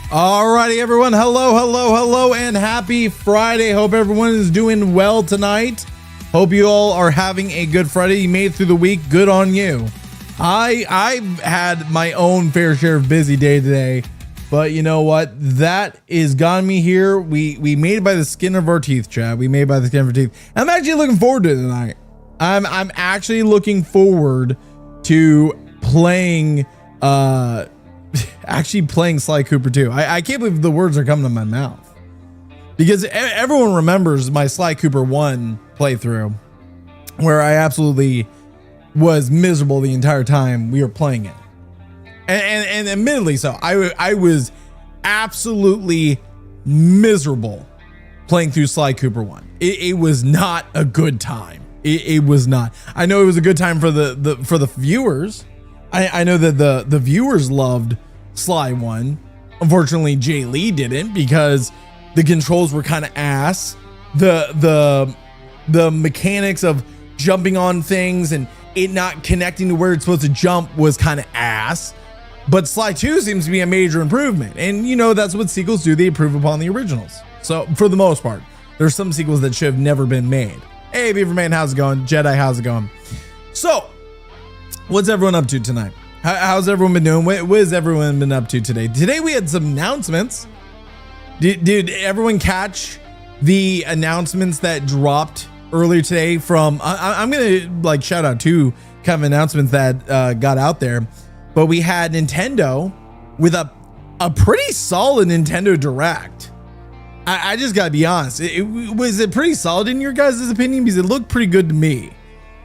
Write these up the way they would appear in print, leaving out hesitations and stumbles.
Alrighty, everyone. Hello, and happy Friday. Hope everyone is doing well tonight. Hope you all are having a good Friday. You made it through the week. Good on you. I've had my own fair share of busy day today, but you know what? That is got me here. We made it by the skin of our teeth, Chad. We made it by the skin of our teeth. I'm actually looking forward to it tonight. I'm actually looking forward to playing actually playing Sly Cooper too. I can't believe the words are coming to my mouth because everyone remembers my Sly Cooper 1 playthrough where I absolutely was miserable the entire time we were playing it. And admittedly so, I was absolutely miserable playing through Sly Cooper 1. It was not a good time. It was not. I know it was a good time for the viewers. I know that the viewers loved Sly 1. Unfortunately, Jay Lee didn't because the controls were kind of ass. The mechanics of jumping on things and it not connecting to where it's supposed to jump was kind of ass. But Sly 2 seems to be a major improvement. And you know, that's what sequels do. They improve upon the originals. So for the most part, there's some sequels that should have never been made. Hey, Beaverman, how's it going? Jedi, how's it going? So, what's everyone up to tonight? How's everyone been doing? What has everyone been up to today? Today we had some announcements. Did everyone catch the announcements that dropped earlier today from, I'm going to like shout out two kind of announcements that got out there, but we had Nintendo with a pretty solid Nintendo Direct. I just gotta be honest. Was it pretty solid in your guys' opinion? Because it looked pretty good to me,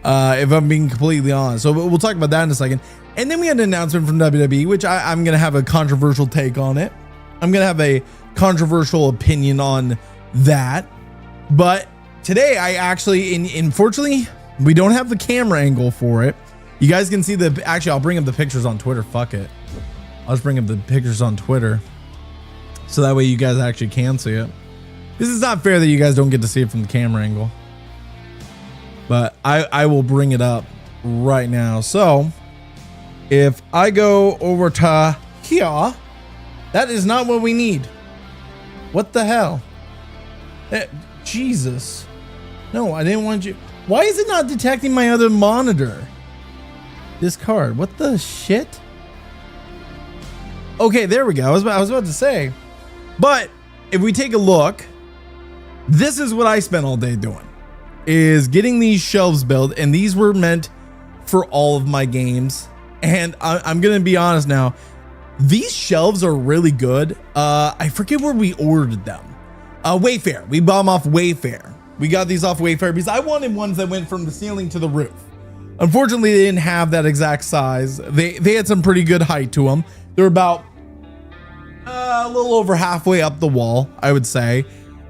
if I'm being completely honest. So we'll talk about that in a second. And then we had an announcement from WWE, which I'm gonna have a controversial take on it. I'm gonna have a controversial opinion on that. But today I actually, unfortunately, we don't have the camera angle for it. You guys can see actually, I'll bring up the pictures on Twitter. Fuck it. I'll just bring up the pictures on Twitter. So that way you guys actually can see it. This is not fair that you guys don't get to see it from the camera angle. But I will bring it up right now. So if I go over to here, that is not what we need. What the hell? Jesus. No, I didn't want you. Why is it not detecting my other monitor? This card. What the shit? Okay, there we go. I was about to say. But if we take a look, this is what I spent all day doing, is getting these shelves built, and these were meant for all of my games. And I'm gonna be honest now, these shelves are really good. I forget where we ordered them. Wayfair. We bought them off Wayfair. We got these off Wayfair because I wanted ones that went from the ceiling to the roof. Unfortunately, they didn't have that exact size. They had some pretty good height to them. They're about a little over halfway up the wall, I would say.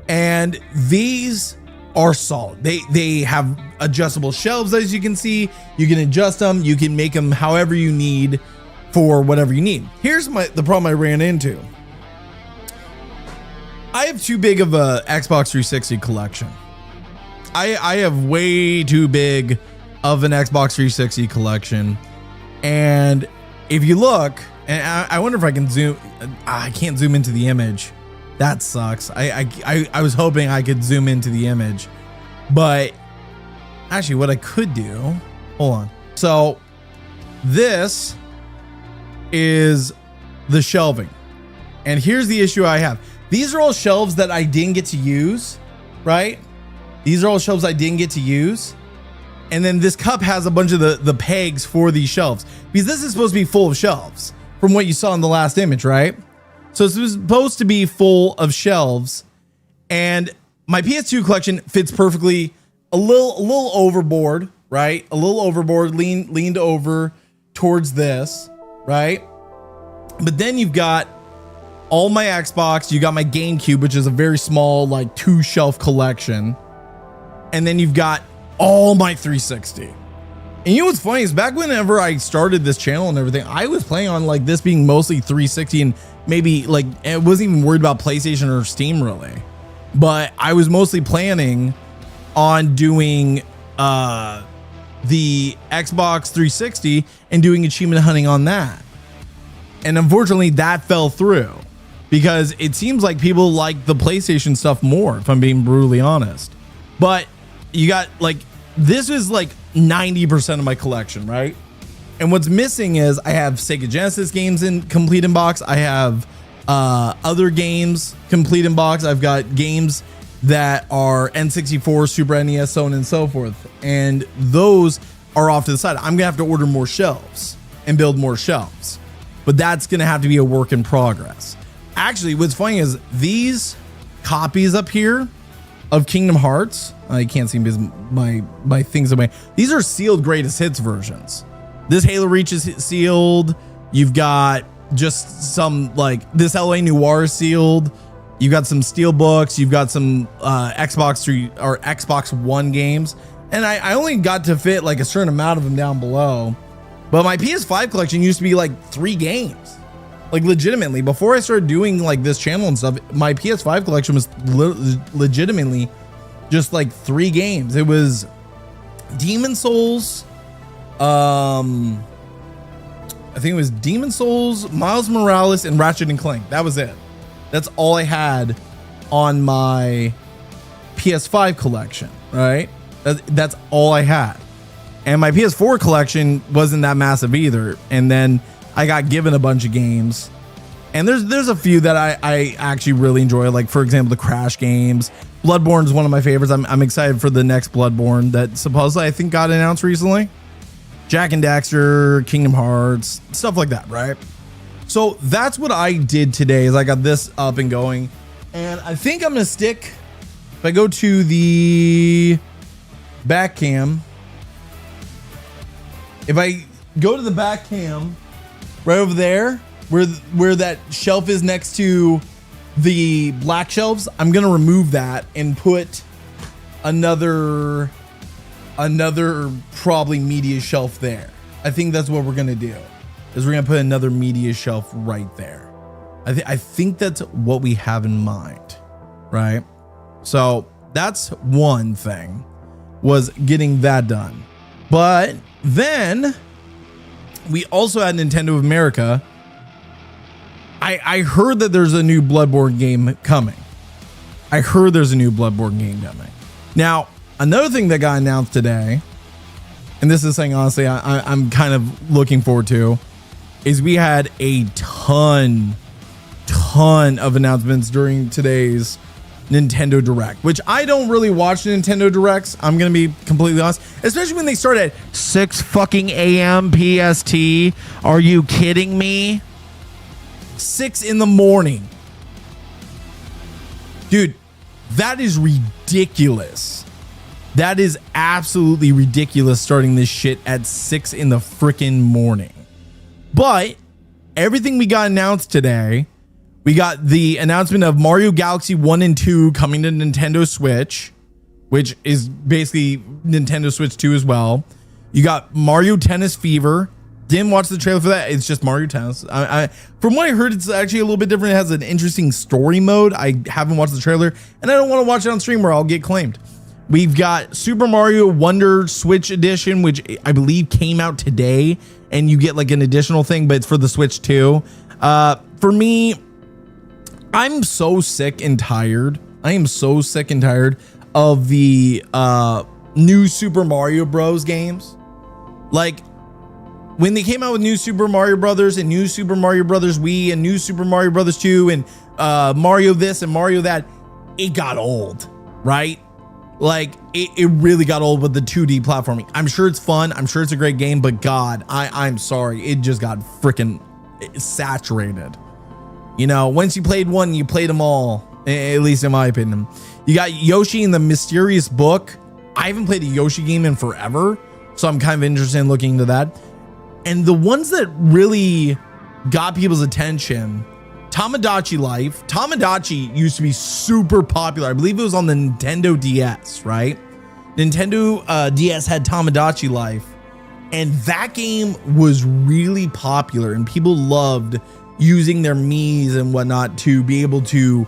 And these are solid. They have adjustable shelves, as you can see. You can adjust them. You can make them however you need for whatever you need. Here's the problem I ran into. I have too big of a Xbox 360 collection. I have way too big of an Xbox 360 collection. And if you look, and I wonder if I can zoom. I can't zoom into the image. That sucks. I was hoping I could zoom into the image, but actually what I could do, hold on. So this is the shelving. And here's the issue I have. These are all shelves that I didn't get to use, right? These are all shelves I didn't get to use. And then this cup has a bunch of the pegs for these shelves because this is supposed to be full of shelves from what you saw in the last image, right? So it's supposed to be full of shelves, and my PS2 collection fits perfectly. A little overboard, right? A little overboard, leaned over towards this, right? But then you've got all my Xbox, you got my GameCube, which is a very small, like 2-shelf collection, and then you've got all my 360. And you know what's funny is back whenever I started this channel and everything, I was playing on like this being mostly 360 and maybe like, I wasn't even worried about PlayStation or Steam really, but I was mostly planning on doing the Xbox 360 and doing achievement hunting on that. And unfortunately that fell through because it seems like people like the PlayStation stuff more, if I'm being brutally honest. But you got like, this is like 90% of my collection, right? And what's missing is I have Sega Genesis games in complete in box. I have other games complete in box. I've got games that are N64, Super NES, so on and so forth. And those are off to the side. I'm gonna have to order more shelves and build more shelves, but that's gonna have to be a work in progress. Actually, what's funny is these copies up here of Kingdom Hearts, I can't see because my things away. These are sealed greatest hits versions. This Halo Reach is sealed. You've got just some like this LA Noire is sealed. You've got some steel books. You've got some Xbox 3 or Xbox One games. And I only got to fit like a certain amount of them down below. But my PS5 collection used to be like 3 games. Like legitimately, before I started doing like this channel and stuff, my PS5 collection was legitimately just like 3 games. It was Demon Souls. I think it was Demon Souls, Miles Morales, and Ratchet and Clank. That was it. That's all I had on my PS5 collection, right? That's all I had. And my PS4 collection wasn't that massive either. And then I got given a bunch of games. And there's a few that I actually really enjoy. Like, for example, the Crash games. Bloodborne is one of my favorites. I'm excited for the next Bloodborne that supposedly I think got announced recently. Jack and Daxter, Kingdom Hearts, stuff like that, right? So that's what I did today is I got this up and going. And I think I'm going to stick, if I go to the back cam, if I go to the back cam right over there, where that shelf is next to the black shelves, I'm going to remove that and put another probably media shelf there. I think that's what we're gonna do, is we're gonna put another media shelf right there. I think that's what we have in mind, right? So that's one thing, was getting that done. But then we also had Nintendo of America. I heard that there's a new Bloodborne game coming. Now, another thing that got announced today, and this is something honestly I'm kind of looking forward to, is we had a ton of announcements during today's Nintendo Direct, which I don't really watch Nintendo Directs. I'm going to be completely honest, especially when they start at 6 fucking a.m. PST. Are you kidding me? 6 in the morning. Dude, that is ridiculous. That is absolutely ridiculous, starting this shit at 6 in the freaking morning. But everything we got announced today, we got the announcement of Mario Galaxy 1 and 2 coming to Nintendo Switch, which is basically Nintendo Switch 2 as well. You got Mario Tennis Fever. Didn't watch the trailer for that. It's just Mario Tennis. From what I heard, it's actually a little bit different. It has an interesting story mode. I haven't watched the trailer, and I don't want to watch it on stream where I'll get claimed. We've got Super Mario Wonder Switch Edition, which I believe came out today, and you get like an additional thing, but it's for the Switch too. For me, I'm so sick and tired. I am so sick and tired of the new Super Mario Bros. Games. Like, when they came out with New Super Mario Brothers and New Super Mario Brothers Wii and New Super Mario Brothers 2 and Mario this and Mario that, it got old, right? Like, it really got old with the 2D platforming. I'm sure it's fun. I'm sure it's a great game, but God, I'm sorry. It just got freaking saturated. You know, once you played one, you played them all, at least in my opinion. You got Yoshi in the Mysterious Book. I haven't played a Yoshi game in forever, so I'm kind of interested in looking into that. And the ones that really got people's attention, Tamagotchi Life. Tamagotchi used to be super popular. I believe it was on the Nintendo DS, right? Nintendo DS had Tamagotchi Life, and that game was really popular, and people loved using their Miis and whatnot to be able to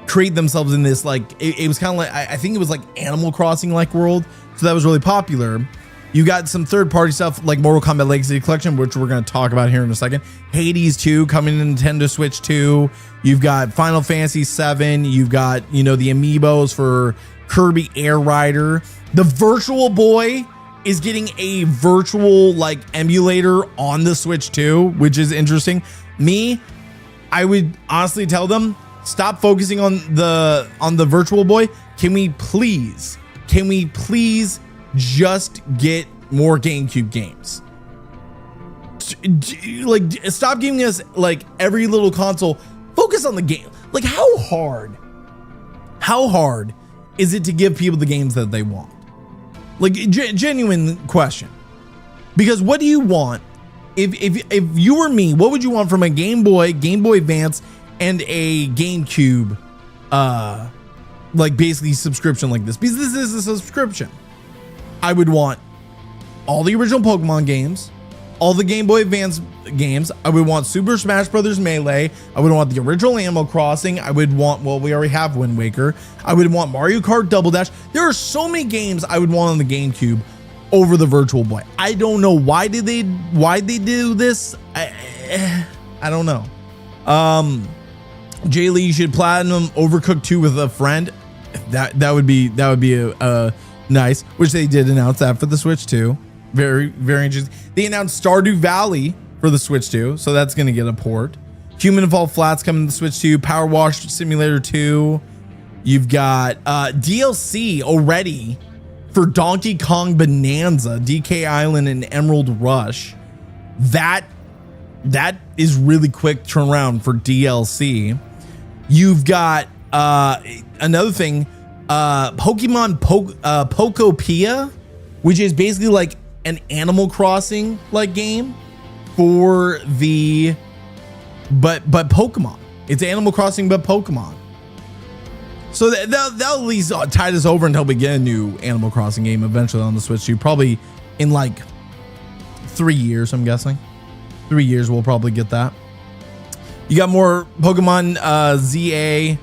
create themselves in this, like, it was kind of like, I think it was like Animal Crossing like world. So that was really popular. You got some third-party stuff like Mortal Kombat Legacy Collection, which we're going to talk about here in a second. Hades 2 coming to Nintendo Switch 2. You've got Final Fantasy 7. You've got, you know, the amiibos for Kirby Air Rider. The Virtual Boy is getting a virtual like emulator on the Switch 2, which is interesting. I would honestly tell them, stop focusing on the Virtual Boy. Can we please just get more GameCube games? Like, stop giving us like every little console. Focus on the game. Like, how hard is it to give people the games that they want? Like, genuine question. Because what do you want? If you were me, what would you want from a Game Boy Advance, and a GameCube, like basically subscription like this? Because this is a subscription. I would want all the original Pokemon games, all the Game Boy Advance games. I would want Super Smash Bros. Melee. I would want the original Animal Crossing. I would want, well, we already have Wind Waker. I would want Mario Kart Double Dash. There are so many games I would want on the GameCube over the Virtual Boy. I don't know why they do this. I don't know. Jay Lee, you should platinum Overcooked 2 with a friend. That would be a nice, which they did announce that for the Switch 2. Very, very interesting. They announced Stardew Valley for the Switch 2, so that's going to get a port. Human Fall Flat's coming to the Switch 2. Power Wash Simulator 2. You've got DLC already for Donkey Kong Bonanza, DK Island, and Emerald Rush. That is really quick turnaround for DLC. You've got another thing, Pokemon Pokopia, which is basically like an Animal Crossing like game for the but Pokemon. It's Animal Crossing but Pokemon. So that'll at least tide us over until we get a new Animal Crossing game eventually on the Switch 2, probably in like 3 years, I'm guessing. 3 years we'll probably get that. You got more Pokemon ZA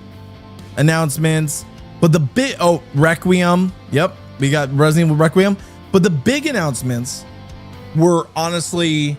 announcements, but the Requiem. Yep, we got Resident Evil Requiem. But the big announcements were honestly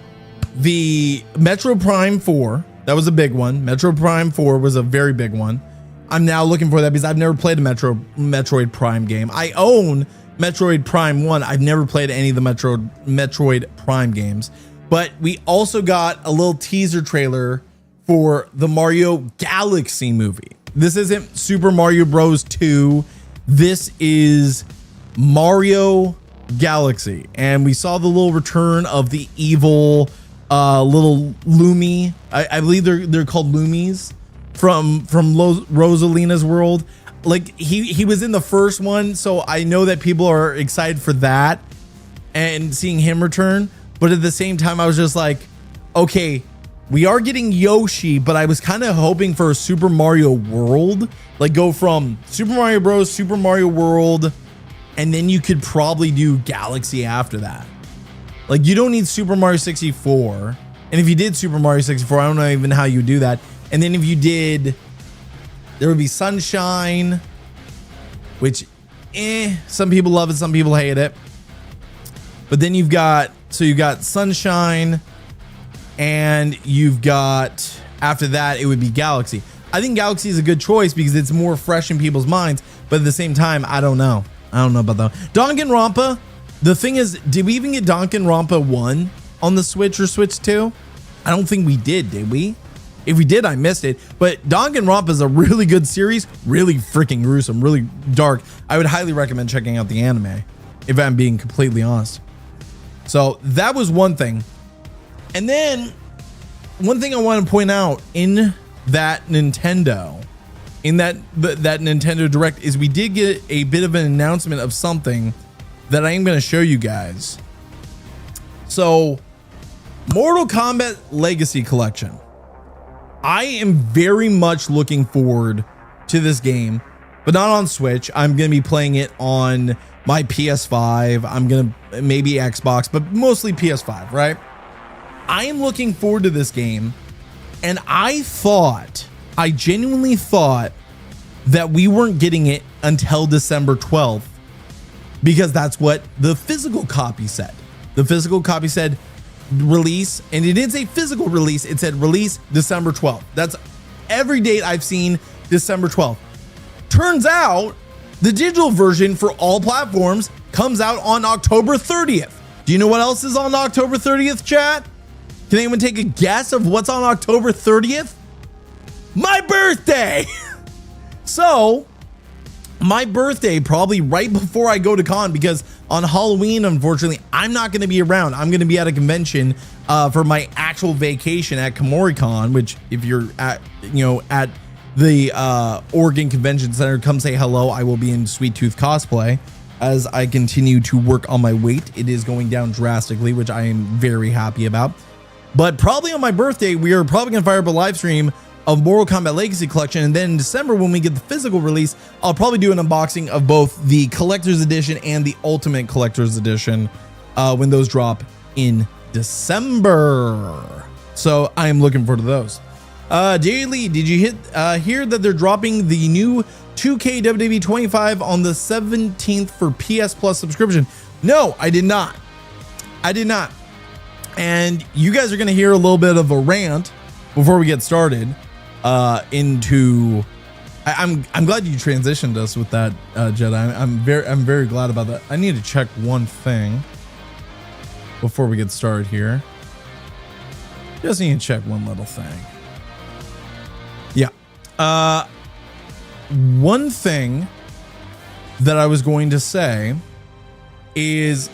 the Metro Prime 4. That was a big one. Metro Prime 4 was a very big one. I'm now looking for that because I've never played a Metroid Prime game. I own Metroid Prime 1. I've never played any of the Metroid Prime games. But we also got a little teaser trailer for the Mario Galaxy movie. This isn't Super Mario Bros. 2. This is Mario Galaxy. And we saw the little return of the evil little Lumi. I believe they're called Lumis from Rosalina's world. Like he was in the first one, so I know that people are excited for that and seeing him return. But at the same time, I was just like, okay, we are getting Yoshi, but I was kind of hoping for a Super Mario World, like go from Super Mario Bros, Super Mario World, and then you could probably do Galaxy after that. Like, you don't need Super Mario 64. And if you did Super Mario 64, I don't know even how you do that. And then if you did, there would be Sunshine, which, some people love it, some people hate it. But then you've got Sunshine, and you've got, after that, it would be Galaxy. I think Galaxy is a good choice because it's more fresh in people's minds. But at the same time, I don't know. I don't know about that. Danganronpa. The thing is, did we even get Danganronpa 1 on the Switch or Switch 2? I don't think we did we? If we did, I missed it. But Danganronpa is a really good series, really freaking gruesome, really dark. I would highly recommend checking out the anime, if I'm being completely honest. So that was one thing. And then one thing I want to point out in that Nintendo, that Nintendo Direct, is we did get a bit of an announcement of something that I am going to show you guys. So, Mortal Kombat Legacy Collection. I am very much looking forward to this game, but not on Switch. I'm going to be playing it on my PS5. I'm going to maybe Xbox, but mostly PS5, right? I am looking forward to this game, and I genuinely thought that we weren't getting it until December 12th, because that's what the physical copy said. The physical copy said release, and it didn't say physical release. It said release December 12th. That's every date I've seen, December 12th. Turns out the digital version for all platforms comes out on October 30th. Do you know what else is on October 30th, chat? Can anyone take a guess of what's on October 30th? My birthday. So my birthday, probably right before I go to con, because on Halloween, unfortunately, I'm not going to be around. I'm going to be at a convention for my actual vacation at KomoriCon, which if you're at, at the Oregon Convention Center, come say hello. I will be in Sweet Tooth cosplay as I continue to work on my weight. It is going down drastically, which I am very happy about. But probably on my birthday, we are probably going to fire up a live stream of Mortal Kombat Legacy Collection. And then in December, when we get the physical release, I'll probably do an unboxing of both the Collector's Edition and the Ultimate Collector's Edition when those drop in December. So I am looking forward to those. Jerry Lee, did you hear that they're dropping the new 2K WWE 25 on the 17th for PS Plus subscription? No, I did not. And you guys are going to hear a little bit of a rant before we get started I'm glad you transitioned us with that, Jedi. I'm very glad about that. I need to check one thing before we get started here. Just need to check one little thing. Yeah. One thing that I was going to say is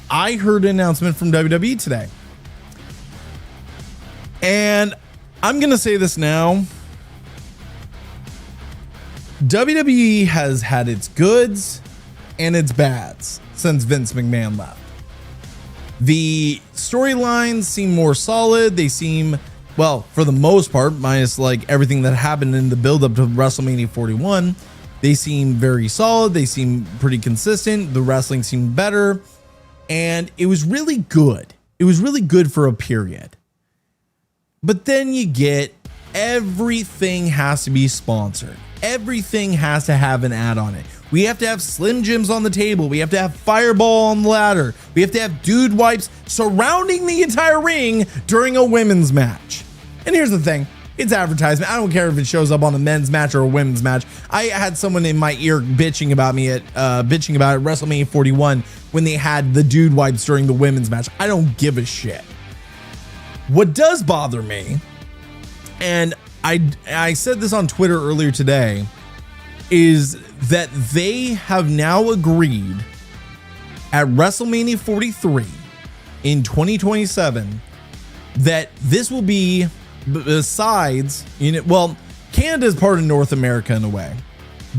I heard an announcement from WWE today. And I'm going to say this now. WWE has had its goods and its bads since Vince McMahon left. The storylines seem more solid. They seem, well, for the most part, minus like everything that happened in the build-up to WrestleMania 41, they seem very solid. They seem pretty consistent. The wrestling seemed better. And it was really good. It was really good for a period. But then you get everything has to be sponsored. Everything has to have an ad on it. We have to have Slim Jims on the table. We have to have Fireball on the ladder. We have to have dude wipes surrounding the entire ring during a women's match. And here's the thing. It's advertisement. I don't care if it shows up on a men's match or a women's match. I had someone in my ear bitching about it at WrestleMania 41 when they had the dude wipes during the women's match. I don't give a shit. What does bother me, and I said this on Twitter earlier today, is that they have now agreed at WrestleMania 43 in 2027 that this will be, besides, well, Canada is part of North America in a way,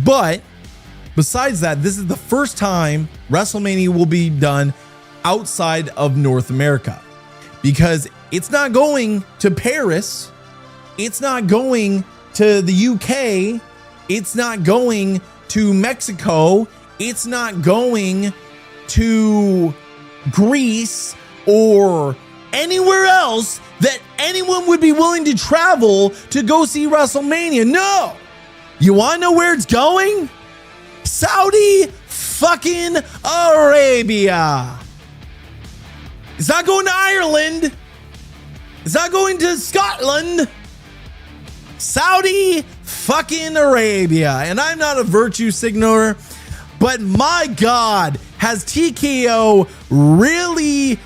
but besides that, this is the first time WrestleMania will be done outside of North America, because it's not going to Paris. It's not going to the UK. It's not going to Mexico. It's not going to Greece or anywhere else that anyone would be willing to travel to go see WrestleMania. No. You want to know where it's going? Saudi fucking Arabia. It's not going to Ireland. It's not going to Scotland. Saudi fucking Arabia. And I'm not a virtue signaler, but my God, has TKO really,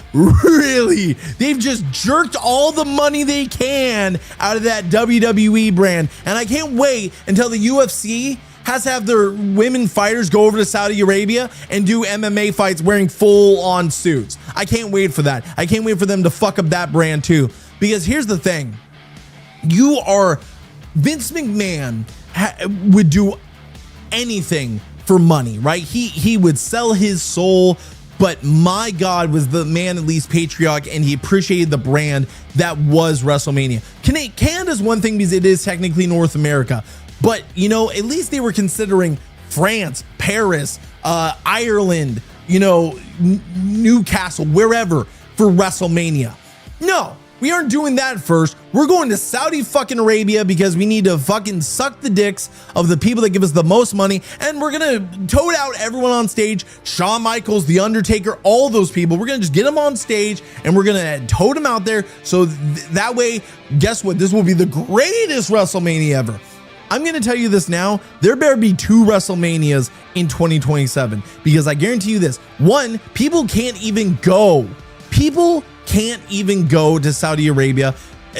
they've just jerked all the money they can out of that WWE brand. And I can't wait until the UFC has to have their women fighters go over to Saudi Arabia and do MMA fights wearing full on suits. I can't wait for that. I can't wait for them to fuck up that brand too. Because here's the thing. Vince McMahon would do anything for money, right? He would sell his soul, but my God, was the man at least patriotic, and he appreciated the brand that was WrestleMania. Canada's one thing because it is technically North America, but at least they were considering France, Paris, Ireland, Newcastle, wherever for WrestleMania. No, We aren't doing that first. We're going to Saudi fucking Arabia because we need to fucking suck the dicks of the people that give us the most money. And we're going to tote out everyone on stage. Shawn Michaels, The Undertaker, all those people. We're going to just get them on stage and we're going to tote them out there. So that way, guess what? This will be the greatest WrestleMania ever. I'm going to tell you this now. There better be 2 WrestleManias in 2027 because I guarantee you this. One, people can't even go. People can't even go to Saudi Arabia,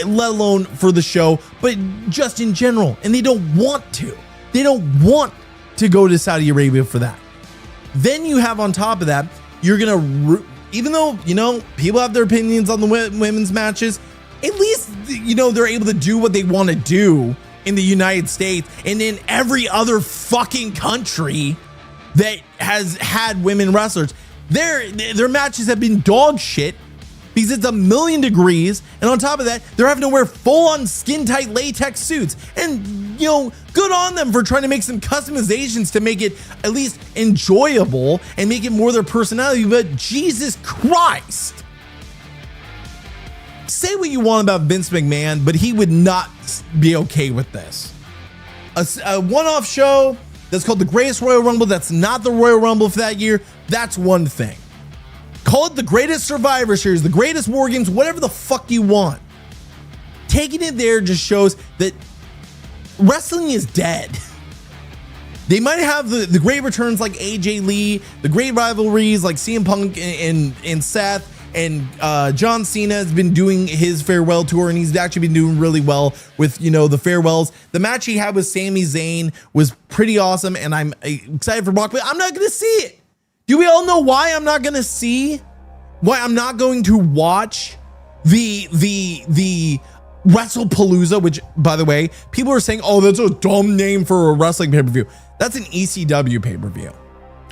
let alone for the show, but just in general. And they don't want to. They don't want to go to Saudi Arabia for that. Then you have on top of that, you're going to, even though, you know, people have their opinions on the women's matches, at least, you know, they're able to do what they want to do in the United States and in every other fucking country that has had women wrestlers. Their matches have been dog shit because it's 1,000,000 degrees. And on top of that, they're having to wear full on skin tight latex suits. And, you know, good on them for trying to make some customizations to make it at least enjoyable and make it more their personality. But Jesus Christ. Say what you want about Vince McMahon, but he would not be okay with this. A one-off show that's called the Greatest Royal Rumble, that's not the Royal Rumble for that year, that's one thing. Call it the Greatest Survivor Series, the Greatest War Games, whatever the fuck you want. Taking it there just shows that wrestling is dead. They might have the great returns like AJ Lee, the great rivalries like CM Punk and Seth, and John Cena has been doing his farewell tour, and he's actually been doing really well with, you know, the farewells. The match he had with Sami Zayn was pretty awesome, and I'm excited for Brock, but I'm not going to see it. Do we all know why I'm not going to see? Why I'm not going to watch the WrestlePalooza, which, by the way, people are saying, oh, that's a dumb name for a wrestling pay-per-view. That's an ECW pay-per-view.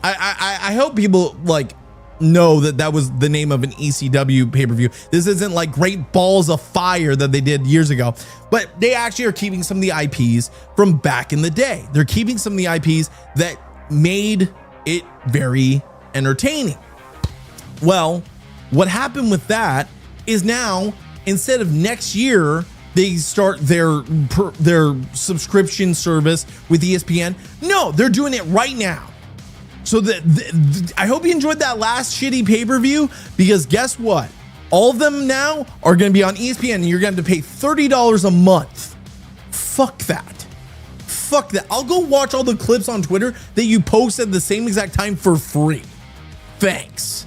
I hope people like know that was the name of an ECW pay-per-view. This isn't like Great Balls of Fire that they did years ago, but they actually are keeping some of the IPs from back in the day. They're keeping some of the IPs that made it very entertaining. Well, what happened with that is now, instead of next year, they start their subscription service with ESPN. No, they're doing it right now. So I hope you enjoyed that last shitty pay-per-view, because guess what? All of them now are going to be on ESPN, and you're going to have to pay $30 a month. Fuck that. Fuck that. I'll go watch all the clips on Twitter that you post at the same exact time for free. Thanks.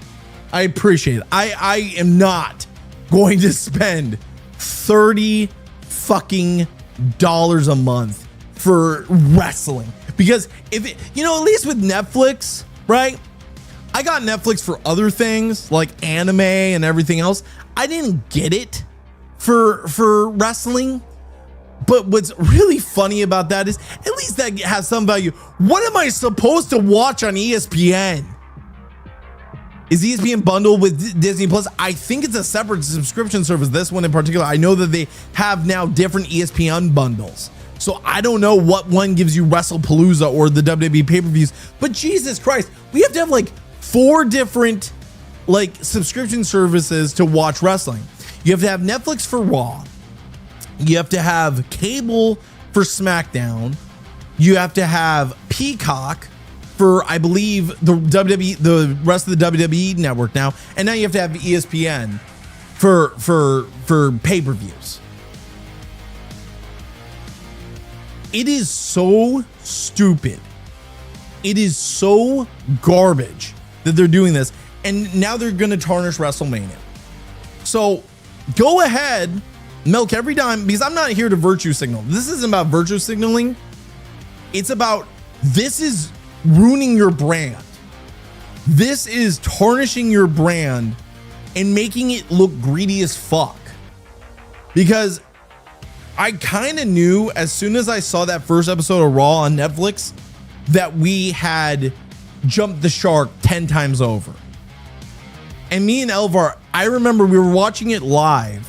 I appreciate it. I am not going to spend $30 fucking dollars a month for wrestling. Because if it, you know, at least with Netflix, right? I got Netflix for other things like anime and everything else. I didn't get it for wrestling. But what's really funny about that is at least that has some value. What am I supposed to watch on ESPN? Is ESPN bundled with Disney Plus? I think it's a separate subscription service. This one in particular, I know that they have now different ESPN bundles. So I don't know what one gives you WrestlePalooza or the WWE pay-per-views, but Jesus Christ, we have to have like 4 different like subscription services to watch wrestling. You have to have Netflix for Raw. You have to have cable for SmackDown. You have to have Peacock for, I believe, the WWE, the rest of the WWE network now, and now you have to have ESPN for pay-per-views. It is so stupid. It is so garbage that they're doing this, and now they're going to tarnish WrestleMania. So go ahead, milk every dime, because I'm not here to virtue signal. This isn't about virtue signaling. It's about, this is ruining your brand. This is tarnishing your brand and making it look greedy as fuck. Because I kind of knew as soon as I saw that first episode of Raw on Netflix that we had jumped the shark 10 times over. And me and Elvar, I remember we were watching it live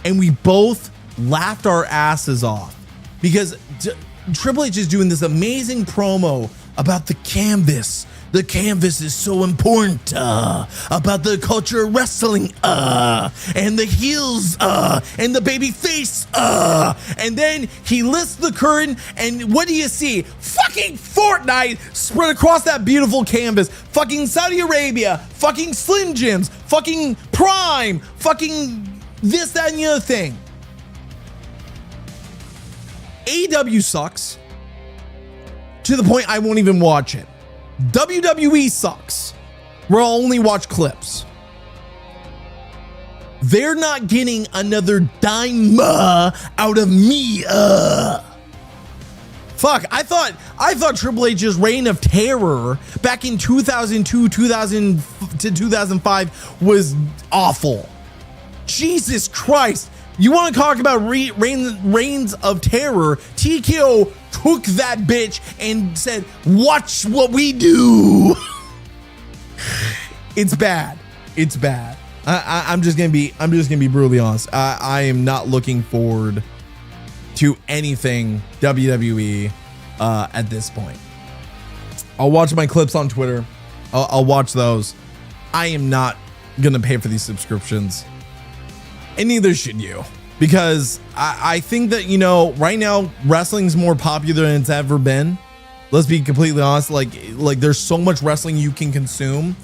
and we both laughed our asses off because Triple H is doing this amazing promo about the canvas The canvas is so important about the culture of wrestling and the heels and the baby face and then he lifts the curtain and what do you see? Fucking Fortnite spread across that beautiful canvas. Fucking Saudi Arabia, fucking Slim Jims, fucking Prime, fucking this, that, and the other thing. AEW sucks to the point I won't even watch it. WWE sucks, where I'll only watch clips. They're not getting another dime out of me. Fuck, I thought Triple H's reign of terror back in 2002, 2000 to 2005 was awful. Jesus Christ. You want to talk about reigns of terror? TKO took that bitch and said, watch what we do. It's bad. It's bad. I'm just gonna be brutally honest. I am not looking forward to anything WWE at this point. I'll watch my clips on Twitter. I'll watch those. I am not gonna pay for these subscriptions. And neither should you, because I think that, you know, right now wrestling's more popular than it's ever been. Let's be completely honest. Like there's so much wrestling you can consume,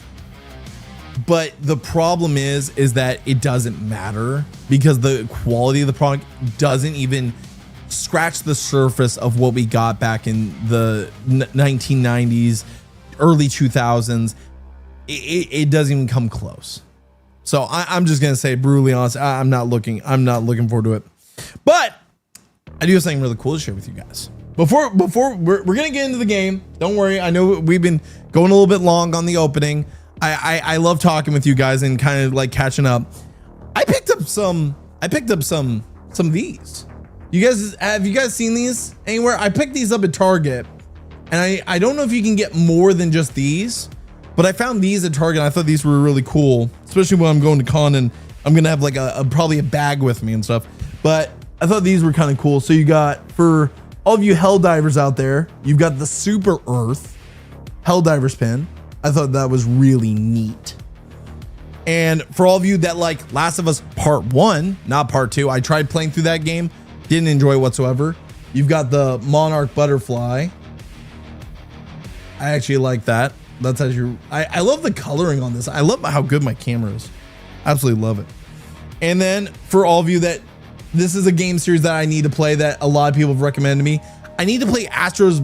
but the problem is that it doesn't matter because the quality of the product doesn't even scratch the surface of what we got back in the 1990s, early 2000s. It doesn't even come close. So I'm just gonna say, brutally honest, I'm not looking forward to it. But I do have something really cool to share with you guys. Before we're gonna get into the game. Don't worry. I know we've been going a little bit long on the opening. I love talking with you guys and kind of like catching up. I picked up some of these. Have you guys seen these anywhere? I picked these up at Target, and I don't know if you can get more than just these. But I found these at Target. And I thought these were really cool, especially when I'm going to con and I'm gonna have like probably a bag with me and stuff. But I thought these were kind of cool. So you got, for all of you hell divers out there, you've got the Super Earth hell divers pin. I thought that was really neat. And for all of you that like Last of Us Part 1, not Part 2, I tried playing through that game, didn't enjoy it whatsoever. You've got the Monarch Butterfly. I actually like that. That's actually, I love the coloring on this. I love how good my camera is. Absolutely love it. And then for all of you that, this is a game series that I need to play that a lot of people have recommended to me. I need to play Astro's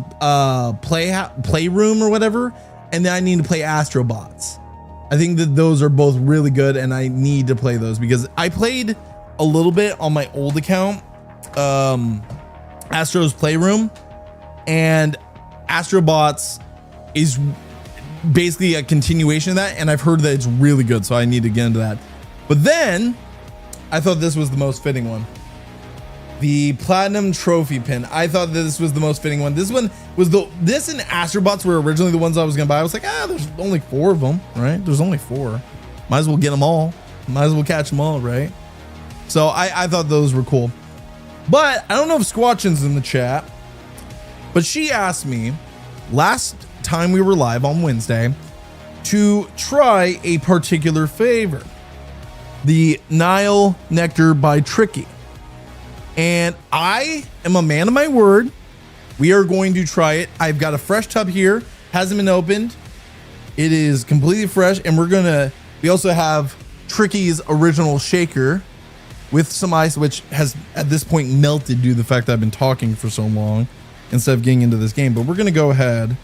Playroom or whatever. And then I need to play Astrobots. I think that those are both really good and I need to play those because I played a little bit on my old account, Astro's Playroom, and Astrobots is basically a continuation of that, and I've heard that it's really good, so I need to get into that. But then I thought this was the most fitting one, the Platinum Trophy pin. I thought that this was the most fitting one. This one was this and Astrobots were originally the ones I was gonna buy. I was like, there's only 4 of them, right? There's only 4. Might as well get them all. Might as well catch them all, right? So I thought those were cool. But I don't know if Squatchin's in the chat, but she asked me last time we were live on Wednesday to try a particular flavor, the Nile Nectar by Tricky. And I am a man of my word. We are going to try it. I've got a fresh tub here, hasn't been opened. It is completely fresh. And we also have Tricky's original shaker with some ice, which has at this point melted due to the fact that I've been talking for so long instead of getting into this game. But we're going to go ahead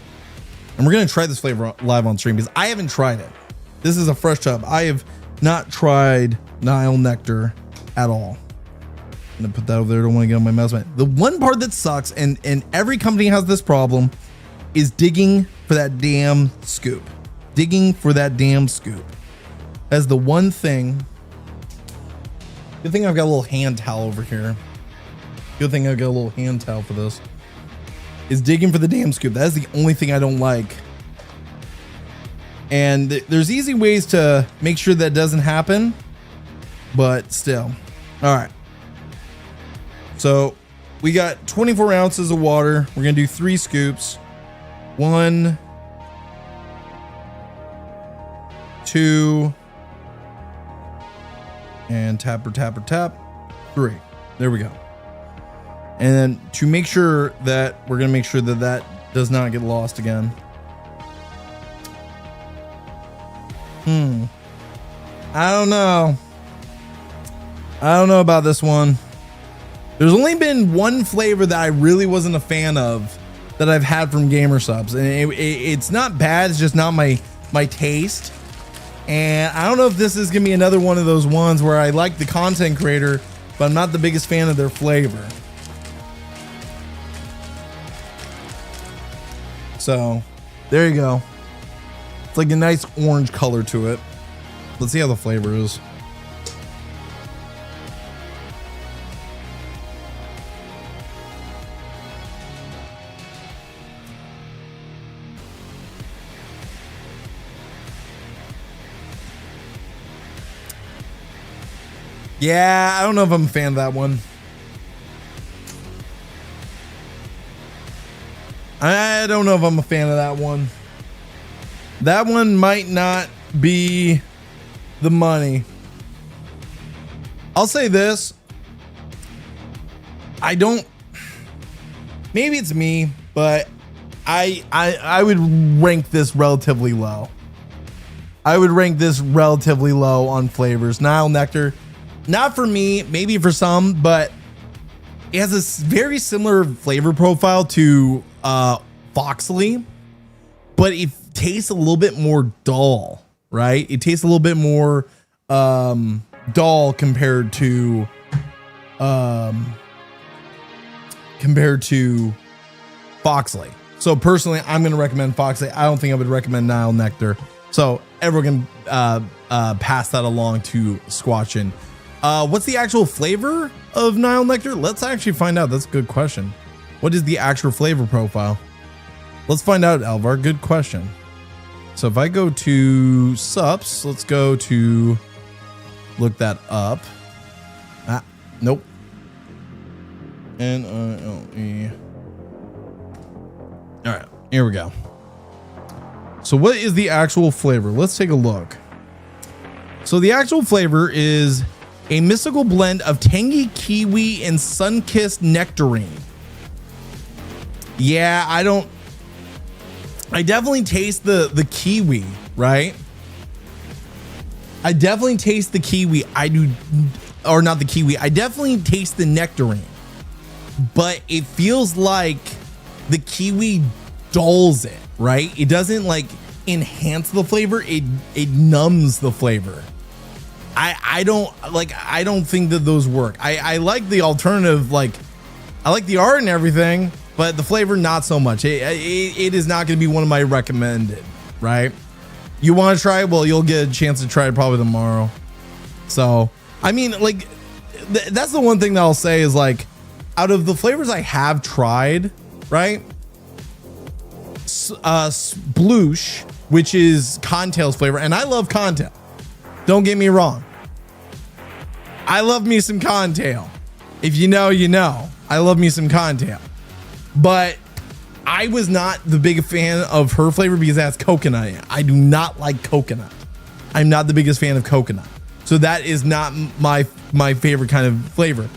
and we're going to try this flavor live on stream because I haven't tried it. This is a fresh tub. I have not tried Nile Nectar at all. I'm gonna put that over there. I don't want to get on my mouse. The one part that sucks, and every company has this problem, is digging for that damn scoop. Digging for that damn scoop. That's the one thing. Good thing I've got a little hand towel over here. Good thing I've got a little hand towel for this. Is digging for the damn scoop. That is the only thing I don't like. And there's easy ways to make sure that doesn't happen, but still. All right. So we got 24 ounces of water. We're going to do 3 scoops. 1, 2, and tap, 3. There we go. And then to make sure that we're going to make sure that that does not get lost again. I don't know. I don't know about this one. There's only been one flavor that I really wasn't a fan of that I've had from Gamer Subs, and it's not bad. It's just not my taste. And I don't know if this is gonna be another one of those ones where I like the content creator, but I'm not the biggest fan of their flavor. So there you go. It's like a nice orange color to it. Let's see how the flavor is. Yeah, I don't know if I'm a fan of that one. I don't know if I'm a fan of that one. That one might not be the money. I'll say this. I don't, maybe it's me, but I would rank this relatively low. I would rank this relatively low on flavors. Nile Nectar, not for me, maybe for some, but it has a very similar flavor profile to Foxley, but it tastes a little bit more dull, right? It tastes a little bit more dull compared to Foxley. So personally, I'm going to recommend Foxley. I don't think I would recommend Nile Nectar. So everyone can pass that along to Squatchin. What's the actual flavor of Nile Nectar? Let's actually find out. That's a good question. What is the actual flavor profile? Let's find out, Alvar. Good question. So if I go to Sups, let's go to look that up. Nope. Nile. All right, here we go. So what is the actual flavor? Let's take a look. So the actual flavor is a mystical blend of tangy kiwi and sun-kissed nectarine. Yeah, I definitely taste the kiwi, right? I definitely taste the kiwi. I definitely taste the nectarine, but it feels like the kiwi dulls it, right? It doesn't like enhance the flavor. It numbs the flavor. I don't think that those work. I like the alternative. Like I like the art and everything, but the flavor, not so much. It is not going to be one of my recommended, right? You want to try it? Well, you'll get a chance to try it probably tomorrow. So, I mean, like, that's the one thing that I'll say is like, out of the flavors I have tried, right? Sploosh, which is Contail's flavor, and I love Contail. Don't get me wrong. I love me some Contail. If you know, you know. I love me some Contail. But I was not the big fan of her flavor because it has coconut in it. I do not like coconut. I'm not the biggest fan of coconut. So that is not my favorite kind of flavor.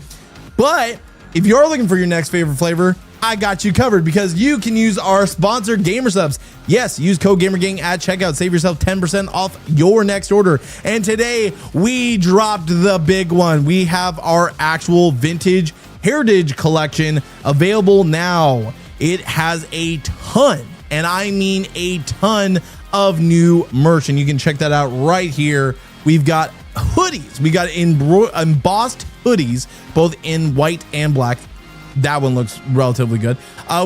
But if you're looking for your next favorite flavor, I got you covered because you can use our sponsor, Gamer Subs. Yes, use code GamerGang at checkout. Save yourself 10% off your next order. And today we dropped the big one. We have our actual vintage heritage collection available now. It has a ton, and I mean a ton of new merch, and you can check that out right here. We've got hoodies. We got embossed hoodies, both in white and black. That one looks relatively good.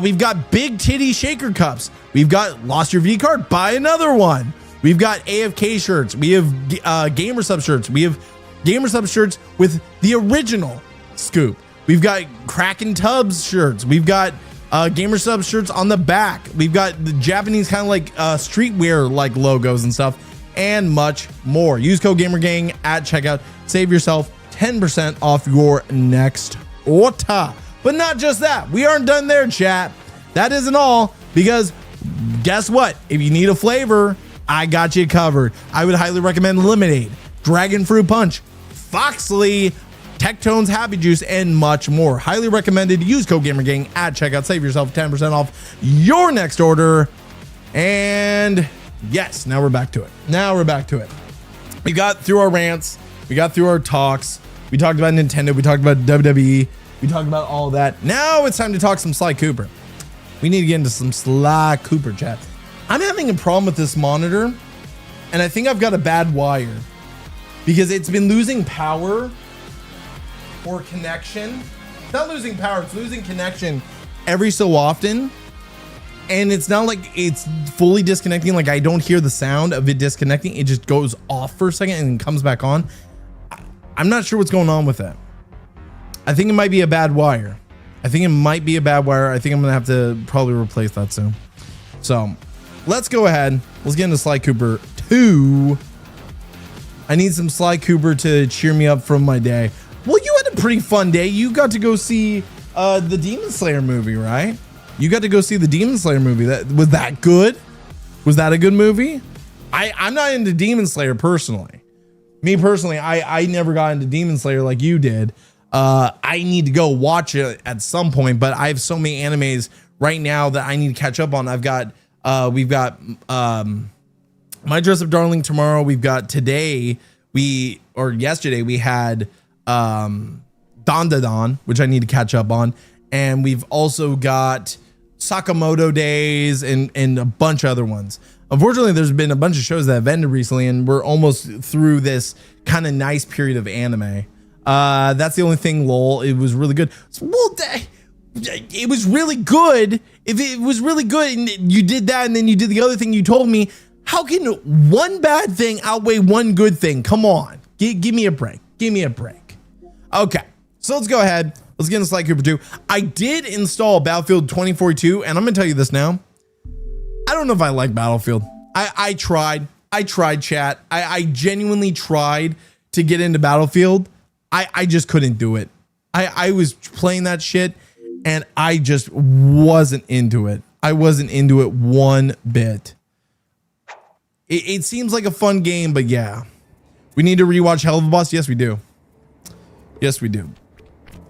We've got big titty shaker cups. We've got lost your V card, buy another one. We've got AFK shirts. We have Gamer Sub shirts. We have Gamer Sub shirts with the original scoop. We've got Kraken Tubs shirts. We've got Gamer Sub shirts on the back. We've got the Japanese kind of like streetwear like logos and stuff, and much more. Use code GamerGang at checkout. Save yourself 10% off your next order. But not just that. We aren't done there, chat. That isn't all, because guess what? If you need a flavor, I got you covered. I would highly recommend Lemonade, Dragon Fruit Punch, Foxley, Tectones Happy Juice, and much more. Highly recommended. Use code GamerGang at checkout. Save yourself 10% off your next order. And yes, now we're back to it. We got through our rants. We got through our talks. We talked about Nintendo. We talked about WWE. We talked about all that. Now it's time to talk some Sly Cooper. We need to get into some Sly Cooper chat. I'm having a problem with this monitor, and I think I've got a bad wire because it's been losing power or connection. It's not losing power, it's losing connection every so often. And it's not like it's fully disconnecting. Like I don't hear the sound of it disconnecting. It just goes off for a second and then comes back on. I'm not sure what's going on with that. I think it might be a bad wire. I think I'm gonna have to probably replace that soon. So let's go ahead. Let's get into Sly Cooper 2. I need some Sly Cooper to cheer me up from my day. Well, you had a pretty fun day. You got to go see the Demon Slayer movie, right? You got to go see the Demon Slayer movie. Was that good? Was that a good movie? I'm not into Demon Slayer personally. Me personally, I never got into Demon Slayer like you did. I need to go watch it at some point, but I have so many animes right now that I need to catch up on. We've got My Dress Up Darling tomorrow. We've got yesterday we had Don Da Don, which I need to catch up on. And we've also got Sakamoto Days and a bunch of other ones. Unfortunately, there's been a bunch of shows that have ended recently, and we're almost through this kind of nice period of anime. That's the only thing, lol. It was really good. Well, it was really good. If it was really good and you did that and then you did the other thing you told me, how can one bad thing outweigh one good thing? Come on. Give me a break. Give me a break. Okay, so let's go ahead. Let's get into Sly Cooper 2. I did install Battlefield 2042, and I'm going to tell you this now. I don't know if I like Battlefield. I tried, chat. I genuinely tried to get into Battlefield. I just couldn't do it. I was playing that shit, and I just wasn't into it. I wasn't into it one bit. It seems like a fun game, but yeah. We need to rewatch Hell of a Boss? Yes, we do. Yes, we do.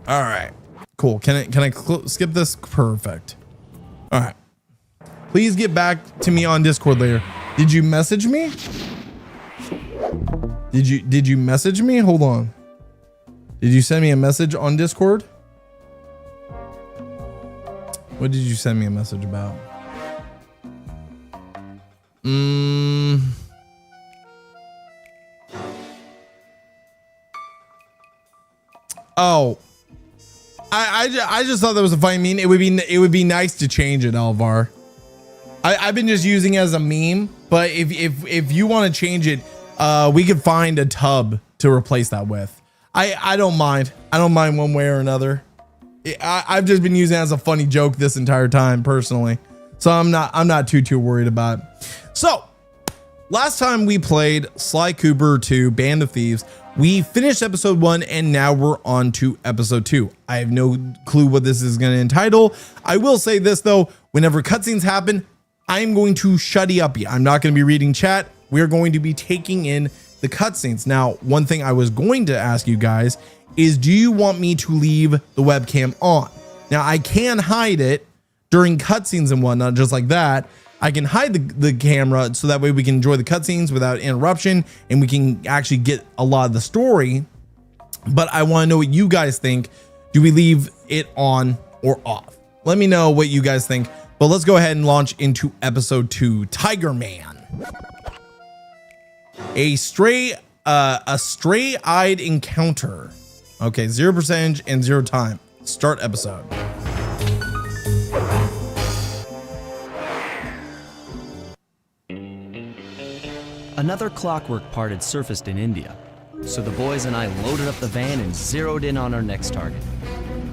All right, cool. Can I skip this? Perfect. All right. Please get back to me on Discord later. Did you message me? Did you message me? Hold on. Did you send me a message on Discord? What did you send me a message about? Oh, I just thought that was a funny meme. It would be nice to change it, Alvar. I've been just using it as a meme, but if you want to change it, we could find a tub to replace that with. I don't mind. I don't mind one way or another. I've just been using it as a funny joke this entire time personally, so I'm not too worried about it. So last time we played Sly Cooper 2 Band of Thieves, we finished episode 1 and now we're on to episode 2. I have no clue what this is going to entitle. I will say this though, whenever cutscenes happen, I'm going to shutty up you. I'm not going to be reading chat. We're going to be taking in the cutscenes. Now, one thing I was going to ask you guys is, do you want me to leave the webcam on? Now, I can hide it during cutscenes and whatnot, just like that. I can hide the camera so that way we can enjoy the cutscenes without interruption and we can actually get a lot of the story. But I want to know what you guys think. Do we leave it on or off? Let me know what you guys think. But let's go ahead and launch into episode 2, Tiger Man. A stray-eyed encounter. Okay, 0% and 0 time. Start episode. Another clockwork part had surfaced in India, so the boys and I loaded up the van and zeroed in on our next target.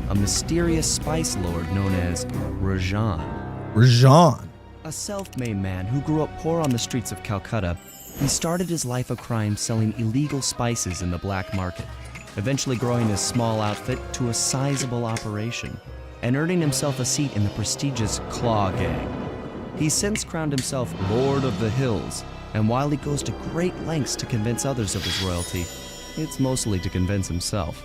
A mysterious spice lord known as Rajan. Rajan. A self-made man who grew up poor on the streets of Calcutta, he started his life of crime selling illegal spices in the black market, eventually growing his small outfit to a sizable operation, and earning himself a seat in the prestigious Claw Gang. He's since crowned himself Lord of the Hills, And while he goes to great lengths to convince others of his royalty, it's mostly to convince himself.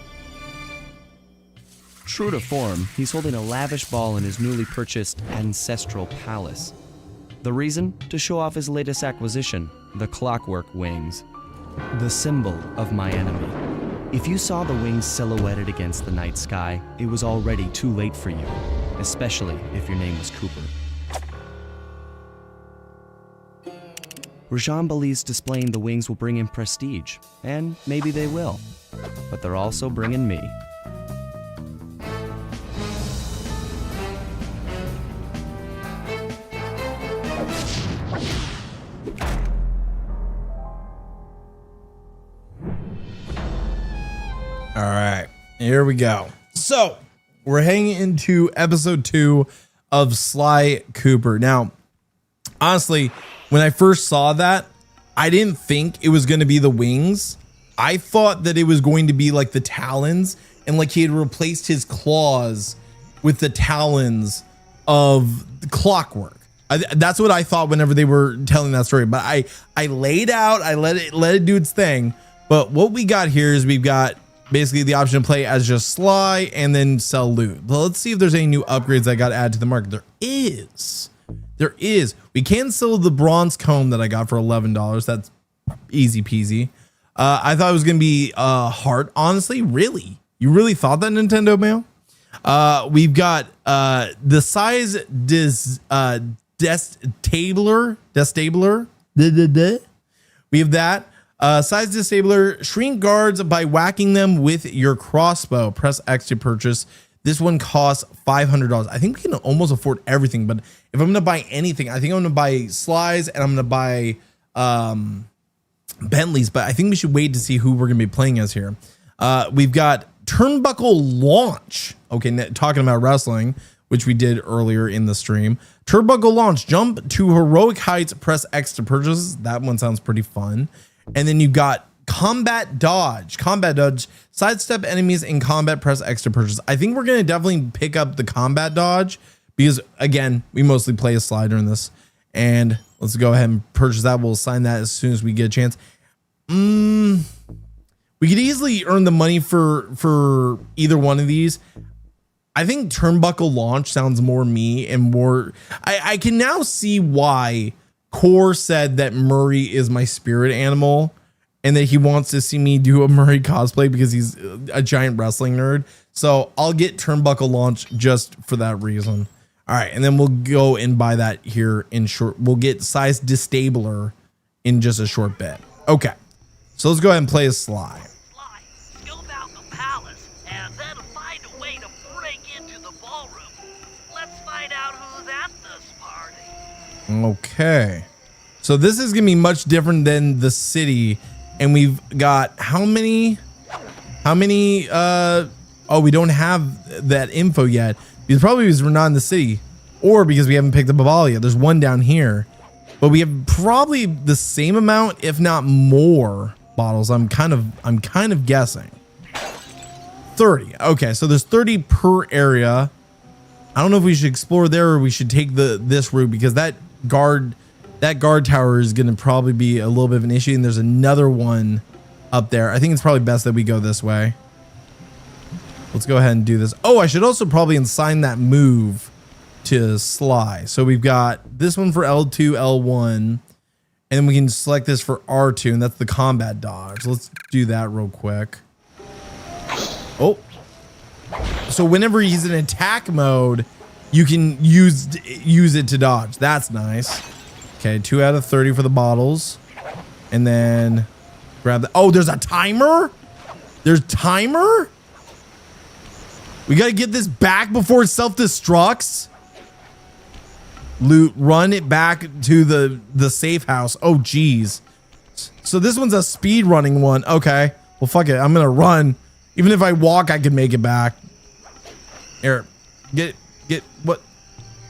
True to form, he's holding a lavish ball in his newly purchased ancestral palace. The reason? To show off his latest acquisition, the clockwork wings. The symbol of my enemy. If you saw the wings silhouetted against the night sky, it was already too late for you, especially if your name was Cooper. Rajan believes displaying the wings will bring him prestige, and maybe they will, but they're also bringing me. All right, here we go. So we're heading into episode 2 of Sly Cooper. Now, honestly, when I first saw that, I didn't think it was going to be the wings. I thought that it was going to be like the talons, and like he had replaced his claws with the talons of the clockwork. That's what I thought whenever they were telling that story. But I laid out, I let it do its thing. But what we got here is we've got basically the option to play as just Sly and then sell loot. But let's see if there's any new upgrades that got added to the market. There is. We can sell the bronze comb that I got for $11. That's easy peasy. I thought it was gonna be hard. Honestly, really? You really thought that, Nintendo Mail? We've got the size destabler. We have that. Size disabler, shrink guards by whacking them with your crossbow. Press X to purchase. This one costs $500. I think we can almost afford everything, but if I'm gonna buy anything, I think I'm gonna buy Sly's and I'm gonna buy Bentley's, but I think we should wait to see who we're gonna be playing as here. We've got turnbuckle launch. Okay, talking about wrestling, which we did earlier in the stream. Turnbuckle launch, jump to heroic heights, press X to purchase. That one sounds pretty fun. And then you've got combat dodge, sidestep enemies in combat, press X to purchase. I think we're going to definitely pick up the combat dodge because again, we mostly play a slider in this, and let's go ahead and purchase that. We'll assign that as soon as we get a chance. We could easily earn the money for either one of these. I think turnbuckle launch sounds more me and more, I can now see why Core said that Murray is my spirit animal and that he wants to see me do a Murray cosplay because he's a giant wrestling nerd. So I'll get turnbuckle launch just for that reason. All right. And then we'll go and buy that here in short. We'll get size disabler in just a short bit. Okay. So let's go ahead and play as Sly. Sly, scope out the palace and then find a way to break into the ballroom. Let's find out who's at this party. Okay. So this is going to be much different than the city. And we've got how many, oh, we don't have that info yet because probably because we're not in the city or because we haven't picked up a ball yet. There's one down here, but we have probably the same amount, if not more bottles. I'm kind of guessing 30. Okay. So there's 30 per area. I don't know if we should explore there or we should take this route because that guard tower is going to probably be a little bit of an issue. And there's another one up there. I think it's probably best that we go this way. Let's go ahead and do this. Oh, I should also probably assign that move to Sly. So we've got this one for L2, L1, and then we can select this for R2, and that's the combat dodge. Let's do that real quick. Oh, so whenever he's in attack mode, you can use it to dodge. That's nice. Okay, 2 out of 30 for the bottles. And then grab the, oh, there's a timer? There's timer? We got to get this back before it self-destructs. Loot, run it back to the safe house. Oh, geez. So this one's a speed running one. Okay, well, fuck it. I'm going to run. Even if I walk, I can make it back. Here, get what?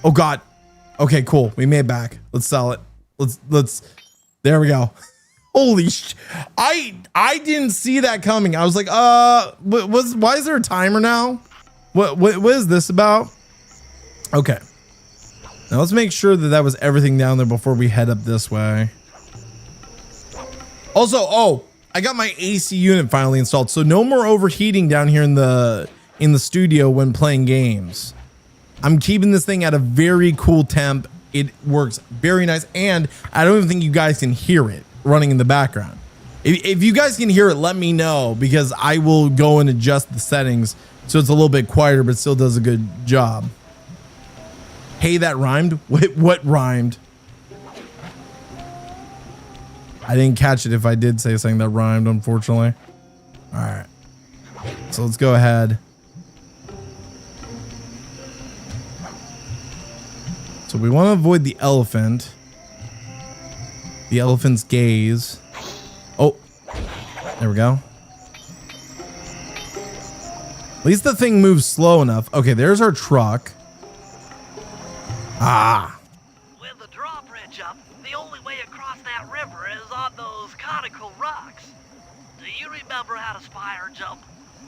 Oh, God. Okay, cool. We made it back. Let's sell it. Let's. There we go. Holy sh! I didn't see that coming. I was like, why is there a timer now? What is this about? Okay. Now let's make sure that was everything down there before we head up this way. Also, oh, I got my AC unit finally installed, so no more overheating down here in the studio when playing games. I'm keeping this thing at a very cool temp. It works very nice, and I don't even think you guys can hear it running in the background. If you guys can hear it, let me know, because I will go and adjust the settings so it's a little bit quieter, but still does a good job. Hey, that rhymed? What rhymed? I didn't catch it if I did say something that rhymed, unfortunately. All right. So let's go ahead. So we want to avoid the elephant. The elephant's gaze. Oh, there we go. At least the thing moves slow enough. Okay, there's our truck. Ah. With the drawbridge up, the only way across that river is on those conical rocks. Do you remember how to spire jump?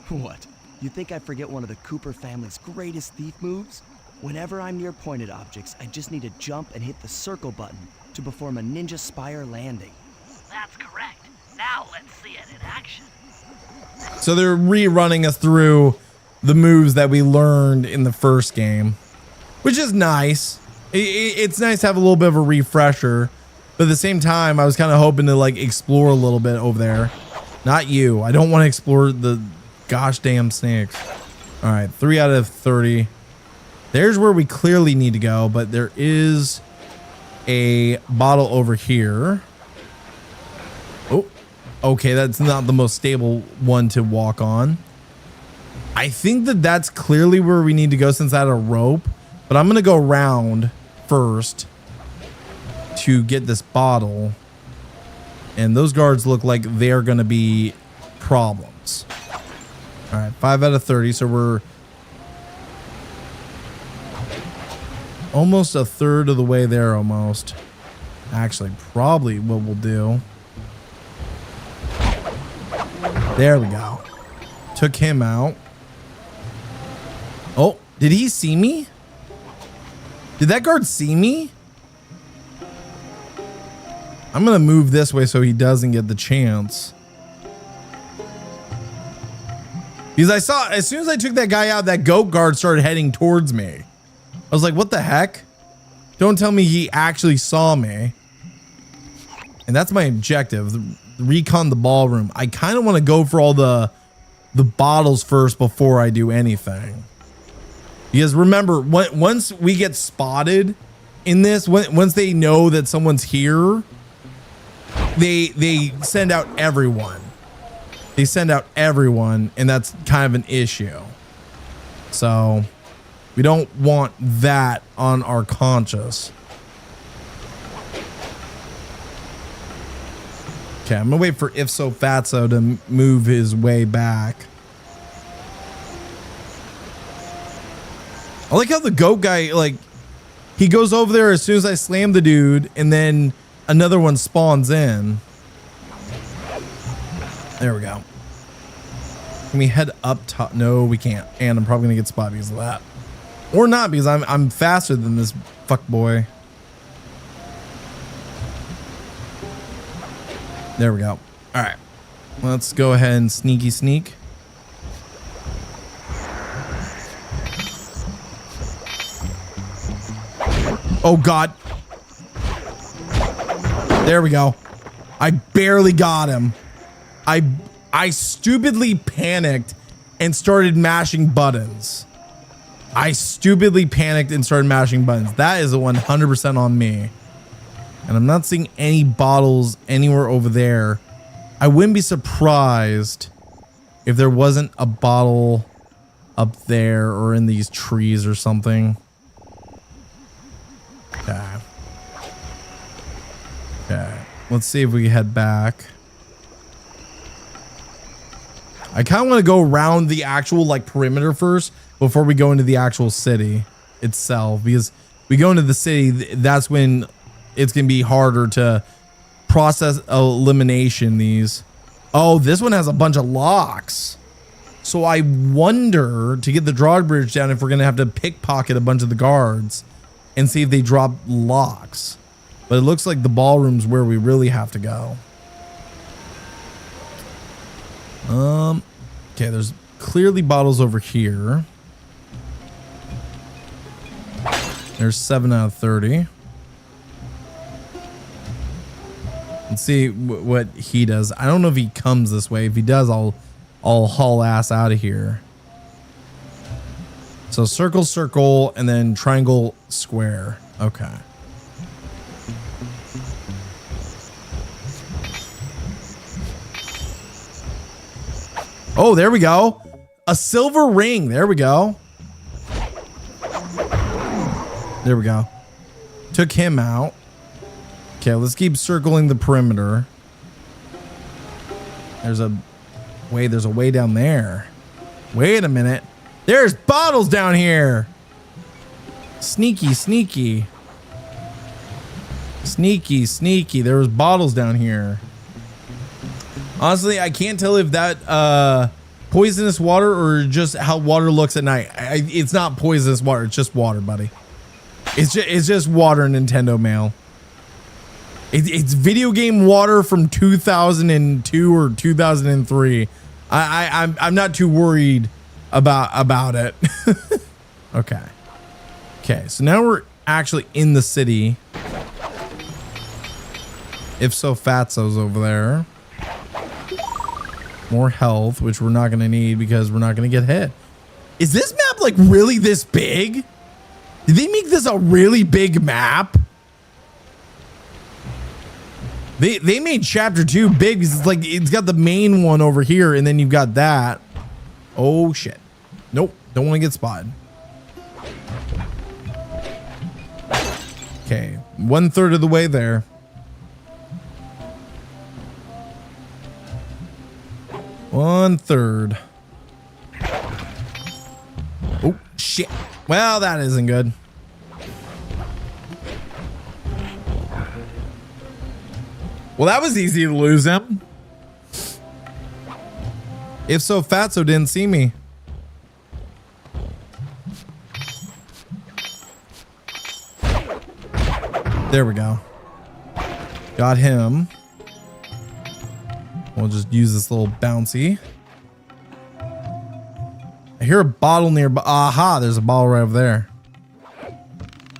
What? You think I forget one of the Cooper family's greatest thief moves? Whenever I'm near pointed objects, I just need to jump and hit the circle button to perform a ninja spire landing. That's correct. Now let's see it in action. So they're rerunning us through the moves that we learned in the first game, which is nice. It's nice to have a little bit of a refresher, but at the same time, I was kind of hoping to like explore a little bit over there. Not you. I don't want to explore the gosh damn snakes. All right, 3 out of 30. There's where we clearly need to go, but there is a bottle over here. Oh, okay, that's not the most stable one to walk on. I think that that's clearly where we need to go since I had a rope, but I'm going to go around first to get this bottle. And those guards look like they're going to be problems. All right, 5 out of 30. So we're almost a third of the way there almost. Actually, probably what we'll do. There we go. Took him out. Oh, did he see me? Did that guard see me? I'm going to move this way so he doesn't get the chance. Because I saw, as soon as I took that guy out, that goat guard started heading towards me. I was like, what the heck? Don't tell me he actually saw me. And that's my objective, recon the ballroom. I kind of want to go for all the bottles first before I do anything. Because remember, once we get spotted in this, once they know that someone's here, they send out everyone. They send out everyone, and that's kind of an issue. So we don't want that on our conscience. Okay, I'm gonna wait for If So Fatso to move his way back. I like how the goat guy, like, he goes over there as soon as I slam the dude, and then another one spawns in. There we go. Can we head up top? No, we can't. And I'm probably gonna get spotted because of that. Or not, because I'm faster than this fuck boy. There we go. All right. Let's go ahead and sneaky sneak. Oh, God. There we go. I barely got him. I stupidly panicked and started mashing buttons. I stupidly panicked and started mashing buttons. That is a 100% on me. And I'm not seeing any bottles anywhere over there. I wouldn't be surprised if there wasn't a bottle up there or in these trees or something. Okay. Okay. Let's see if we can head back. I kind of want to go around the actual like perimeter first before we go into the actual city itself, because we go into the city, that's when it's going to be harder to process elimination these. Oh, this one has a bunch of locks. So I wonder, to get the drawbridge down, if we're going to have to pickpocket a bunch of the guards and see if they drop locks. But it looks like the ballroom's where we really have to go. Okay, there's clearly bottles over here. There's 7 out of 30. Let's see what he does. I don't know if he comes this way. If he does, I'll haul ass out of here. So circle, circle, and then triangle, square. Okay. Oh, there we go. A silver ring. There we go. There we go. Took him out. Okay, let's keep circling the perimeter. There's a way down there. Wait a minute. There's bottles down here. Sneaky, sneaky. Sneaky, sneaky. There was bottles down here. Honestly, I can't tell if that poisonous water or just how water looks at night. It's not poisonous water. It's just water, buddy. It's just water, Nintendo mail. It's video game water from 2002 or 2003. I'm not too worried about it. Okay. Okay, so now we're actually in the city. If so, Fatso's over there. More health, which we're not going to need because we're not going to get hit. Is this map like really this big? Did they make this a really big map? They made chapter 2 big because it's like it's got the main one over here and then you've got that. Oh shit. Nope, don't want to get spotted. Okay, 1/3 of the way there. One third. Oh shit. Well, that isn't good. Well, that was easy to lose him. If so, Fatso didn't see me. There we go. Got him. We'll just use this little bouncy. I hear a bottle nearby. Aha, there's a bottle right over there.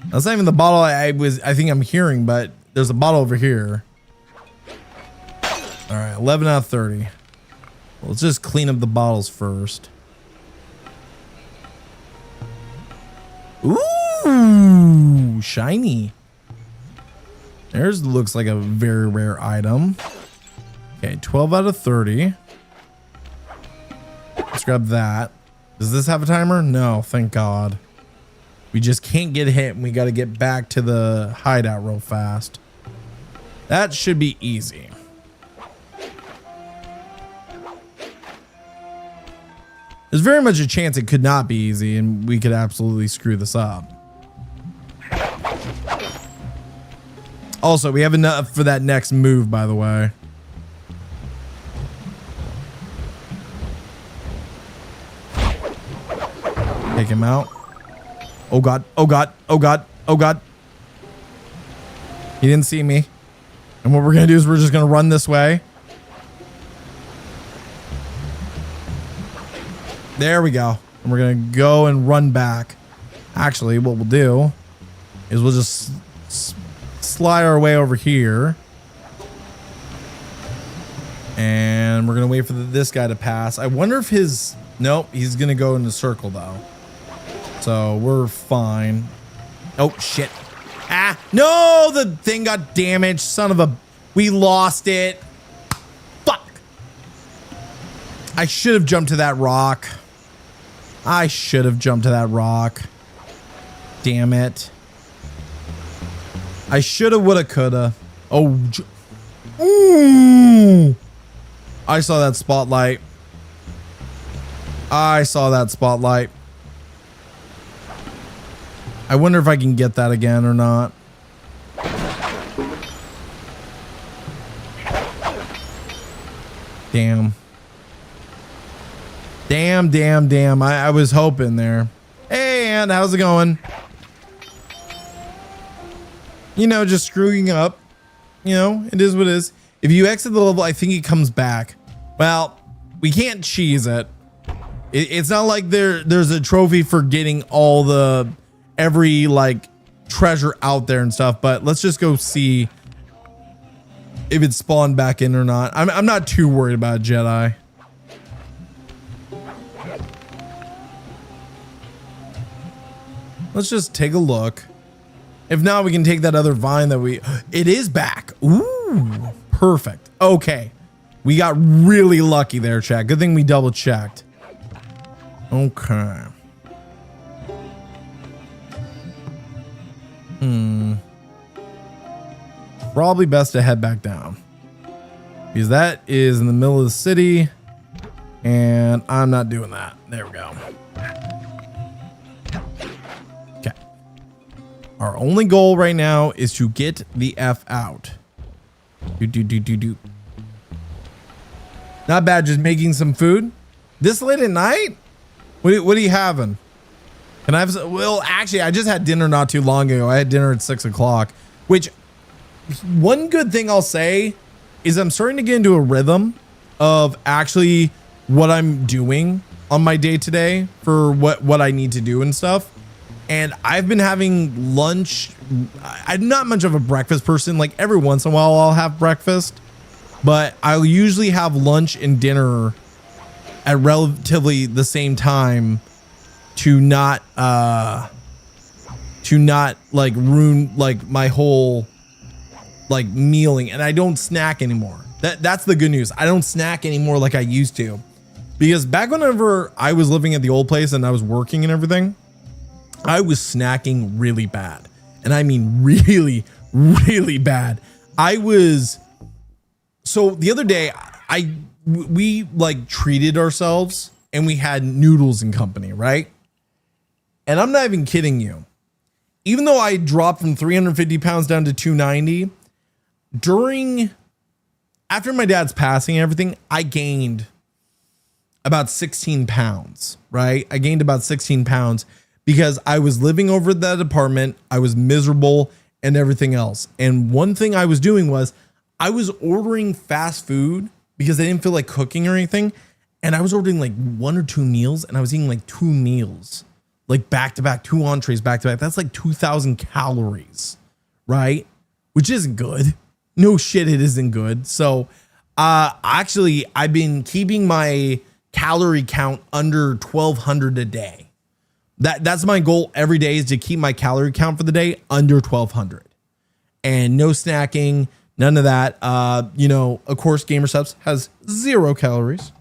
That's not even the bottle I think I'm hearing, but there's a bottle over here. All right, 11 out of 30. Well, let's just clean up the bottles first. Ooh, shiny. There's looks like a very rare item. Okay, 12 out of 30. Let's grab that. Does this have a timer? No, thank God. We just can't get hit and we got to get back to the hideout real fast. That should be easy. There's very much a chance it could not be easy and we could absolutely screw this up. Also, we have enough for that next move, by the way. Take him out. Oh God, oh God, oh God, oh God. He didn't see me. And what we're gonna do is we're just gonna run this way. There we go. And we're gonna go and run back. Actually, what we'll do is we'll just slide our way over here. And we're gonna wait for this guy to pass. I wonder if his... Nope, he's gonna go in the circle though. So we're fine. Oh shit. Ah, no, the thing got damaged. Son of a... We lost it. Fuck. I should have jumped to that rock. I should have jumped to that rock. Damn it. I shoulda, woulda, coulda. Oh. Ooh. I saw that spotlight. I saw that spotlight. I wonder if I can get that again or not. Damn. Damn, damn, damn. I was hoping there. Hey, Aunt, how's it going? You know, just screwing up. You know, it is what it is. If you exit the level, I think it comes back. Well, we can't cheese it. It's not like there's a trophy for getting every like treasure out there and stuff, but let's just go see if it's spawned back in or not. I'm not too worried about Jedi. Let's just take a look. If not, we can take that other vine that it is back. Ooh, perfect. Okay. We got really lucky there, chat. Good thing we double checked. Okay. Probably best to head back down, because that is in the middle of the city and I'm not doing that. There we go. Okay. Our only goal right now is to get the F out. Do. Not bad, just making some food this late at night. What are you having? Can I have some? Well, actually, I just had dinner not too long ago. I had dinner at 6 o'clock, which one good thing I'll say is I'm starting to get into a rhythm of actually what I'm doing on my day to day for what I need to do and stuff. And I've been having lunch. I'm not much of a breakfast person. Like every once in a while I'll have breakfast, but I'll usually have lunch and dinner at relatively the same time to not like ruin like my whole like mealing. And I don't snack anymore. That's the good news. I don't snack anymore like I used to, because back whenever I was living at the old place and I was working and everything, I was snacking really bad. And I mean really, really bad. So the other day we like treated ourselves and we had noodles and company, right? And I'm not even kidding you. Even though I dropped from 350 pounds down to 290, after my dad's passing and everything, I gained about 16 pounds, right? I gained about 16 pounds because I was living over at that apartment. I was miserable and everything else. And one thing I was doing was I was ordering fast food because I didn't feel like cooking or anything. And I was ordering like 1 or 2 meals, and I was eating like 2 meals, like back to back, 2 entrees back to back. That's like 2,000 calories, right? Which isn't good. No shit, it isn't good. So actually, I've been keeping my calorie count under 1,200 a day. That's my goal every day, is to keep my calorie count for the day under 1,200. And no snacking, none of that. Of course, Gamer Subs has 0 calories.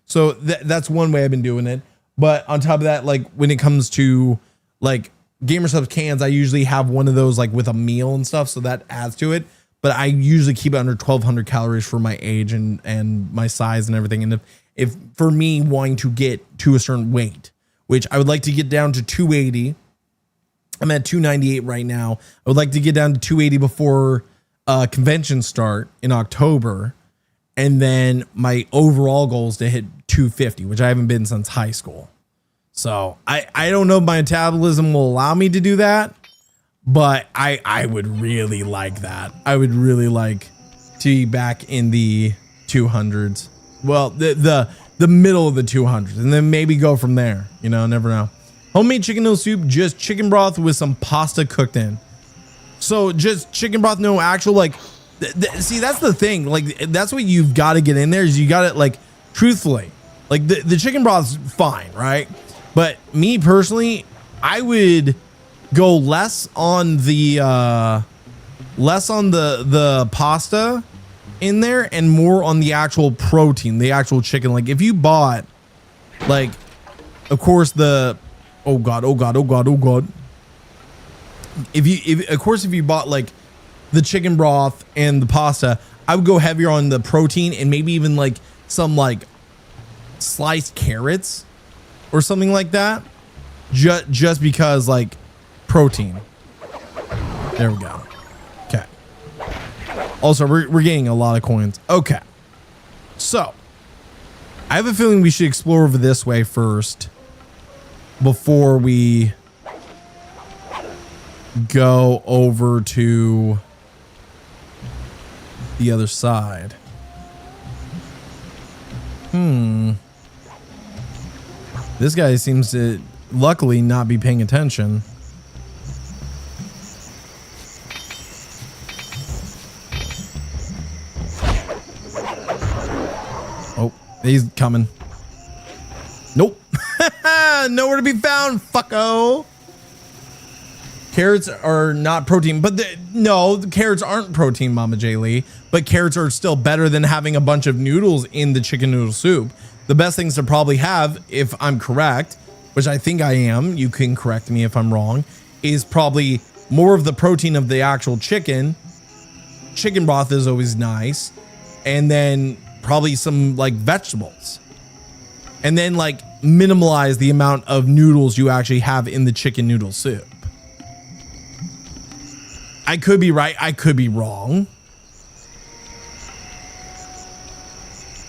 So that's one way I've been doing it. But on top of that, like when it comes to like Gamer Subs cans, I usually have one of those like with a meal and stuff. So that adds to it. But I usually keep it under 1,200 calories for my age and my size and everything. And if for me wanting to get to a certain weight, which I would like to get down to 280. I'm at 298 right now. I would like to get down to 280 before convention start in October. And then my overall goal is to hit 250, which I haven't been since high school. So I don't know if my metabolism will allow me to do that, but I would really like that. I would really like to be back in the 200s. Well, the middle of the 200s, and then maybe go from there. You know, never know. Homemade chicken noodle soup, just chicken broth with some pasta cooked in. So just chicken broth, no actual like. See, that's the thing. Like, that's what you've got to get in there, is you got to like, truthfully, like the chicken broth's fine, right? But me personally, I would go less on the pasta in there and more on the actual protein, the actual chicken. Like if you bought, like, of course oh god. If you bought like the chicken broth and the pasta, I would go heavier on the protein and maybe even like some like sliced carrots or something like that. Just because like protein. There we go. Okay. Also, we're getting a lot of coins. Okay. So I have a feeling we should explore over this way first before we go over to the other side. This guy seems to luckily not be paying attention. Oh, he's coming. Nope. Nowhere to be found, fucko. Carrots are not protein, but no, carrots aren't protein, Mama J. Lee, but carrots are still better than having a bunch of noodles in the chicken noodle soup. The best things to probably have, if I'm correct, which I think I am, you can correct me if I'm wrong, is probably more of the protein of the actual chicken. Chicken broth is always nice. And then probably some like vegetables. And then like minimalize the amount of noodles you actually have in the chicken noodle soup. I could be right. I could be wrong.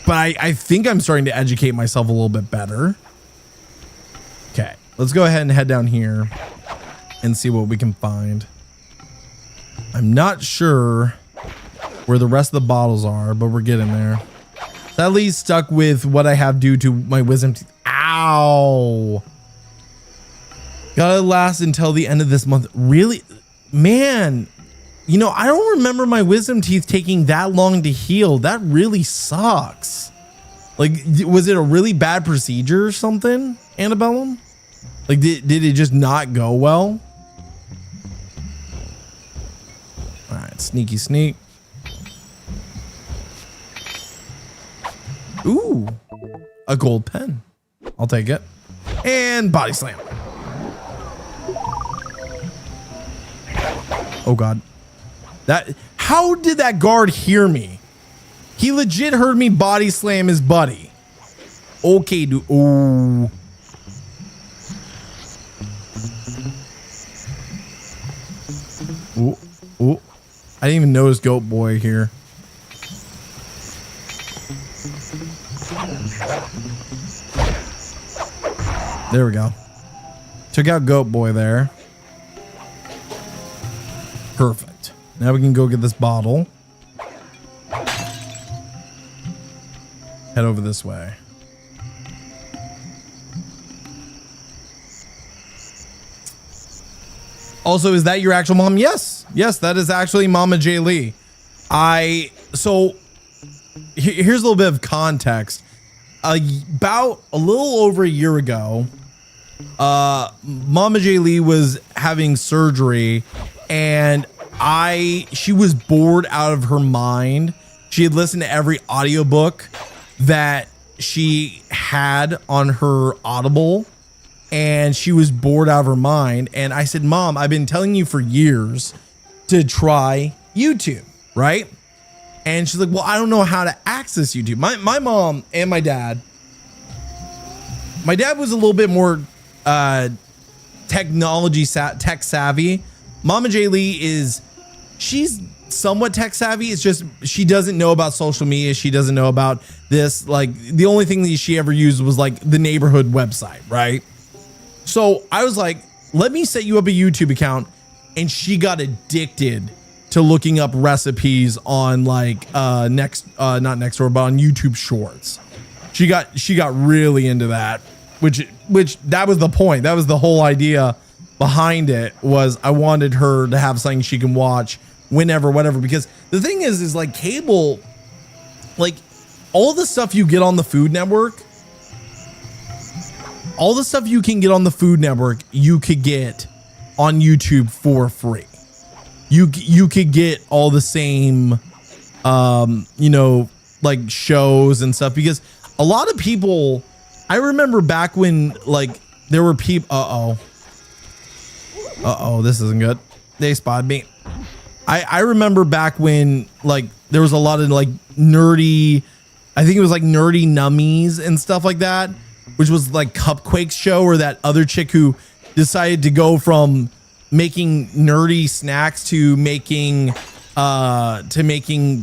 But I think I'm starting to educate myself a little bit better. Okay, let's go ahead and head down here and see what we can find. I'm not sure where the rest of the bottles are, but we're getting there. Sadly stuck with what I have due to my wisdom teeth. Ow. Gotta last until the end of this month. Really? Man, you know, I don't remember my wisdom teeth taking that long to heal. That really sucks. Like, was it a really bad procedure or something, Annabellum? Like, did it just not go well? All right, sneaky sneak. Ooh, a gold pen. I'll take it. And body slam. Oh God. How did that guard hear me? He legit heard me body slam his buddy. Okay, dude. Oh. Ooh, ooh. I didn't even notice Goat Boy here. There we go. Took out Goat Boy there. Perfect. Now we can go get this bottle. Head over this way. Also, is that your actual mom? Yes. Yes, that is actually Mama J. Lee. So here's a little bit of context. About a little over a year ago, Mama J. Lee was having surgery and she was bored out of her mind. She had listened to every audiobook that she had on her Audible and she was bored out of her mind. And I said, Mom, I've been telling you for years to try YouTube, right? And she's like, well, I don't know how to access YouTube. My mom and my dad was a little bit more tech savvy. Mama J. Lee she's somewhat tech savvy. It's just she doesn't know about social media. She doesn't know about this. Like the only thing that she ever used was like the neighborhood website, right? So I was like, let me set you up a YouTube account. And she got addicted to looking up recipes on like not Nextdoor, but on YouTube Shorts. She got really into that, which that was the point. That was the whole idea behind it, was I wanted her to have something she can watch whenever, whatever. Because the thing is like cable, like all the stuff you get on the Food Network, all the stuff you can get on the Food Network, you could get on YouTube for free. You could get all the same, you know, like shows and stuff, because a lot of people, I remember back when like there were people, this isn't good. They spotted me. I remember back when like there was a lot of like nerdy, I think it was like nerdy nummies and stuff like that, which was like Cupquake's show, or that other chick who decided to go from making nerdy snacks to making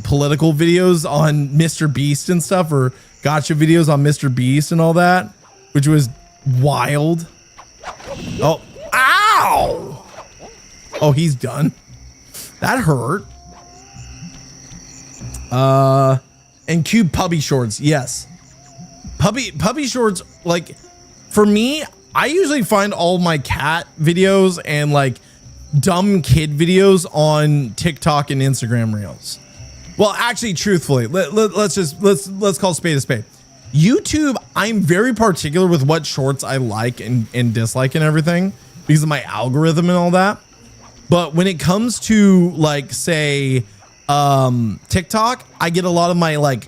political videos on Mr. Beast and stuff, or gotcha videos on Mr. Beast and all that, which was wild. Oh, ow! Oh, he's done. That hurt. And cute puppy shorts. Yes. puppy shorts, like for me, I usually find all my cat videos and like dumb kid videos on TikTok and Instagram Reels. Well, actually, truthfully, let's call spade a spade. YouTube, I'm very particular with what shorts I like and dislike and everything because of my algorithm and all that. But when it comes to like, say, TikTok, I get a lot of my like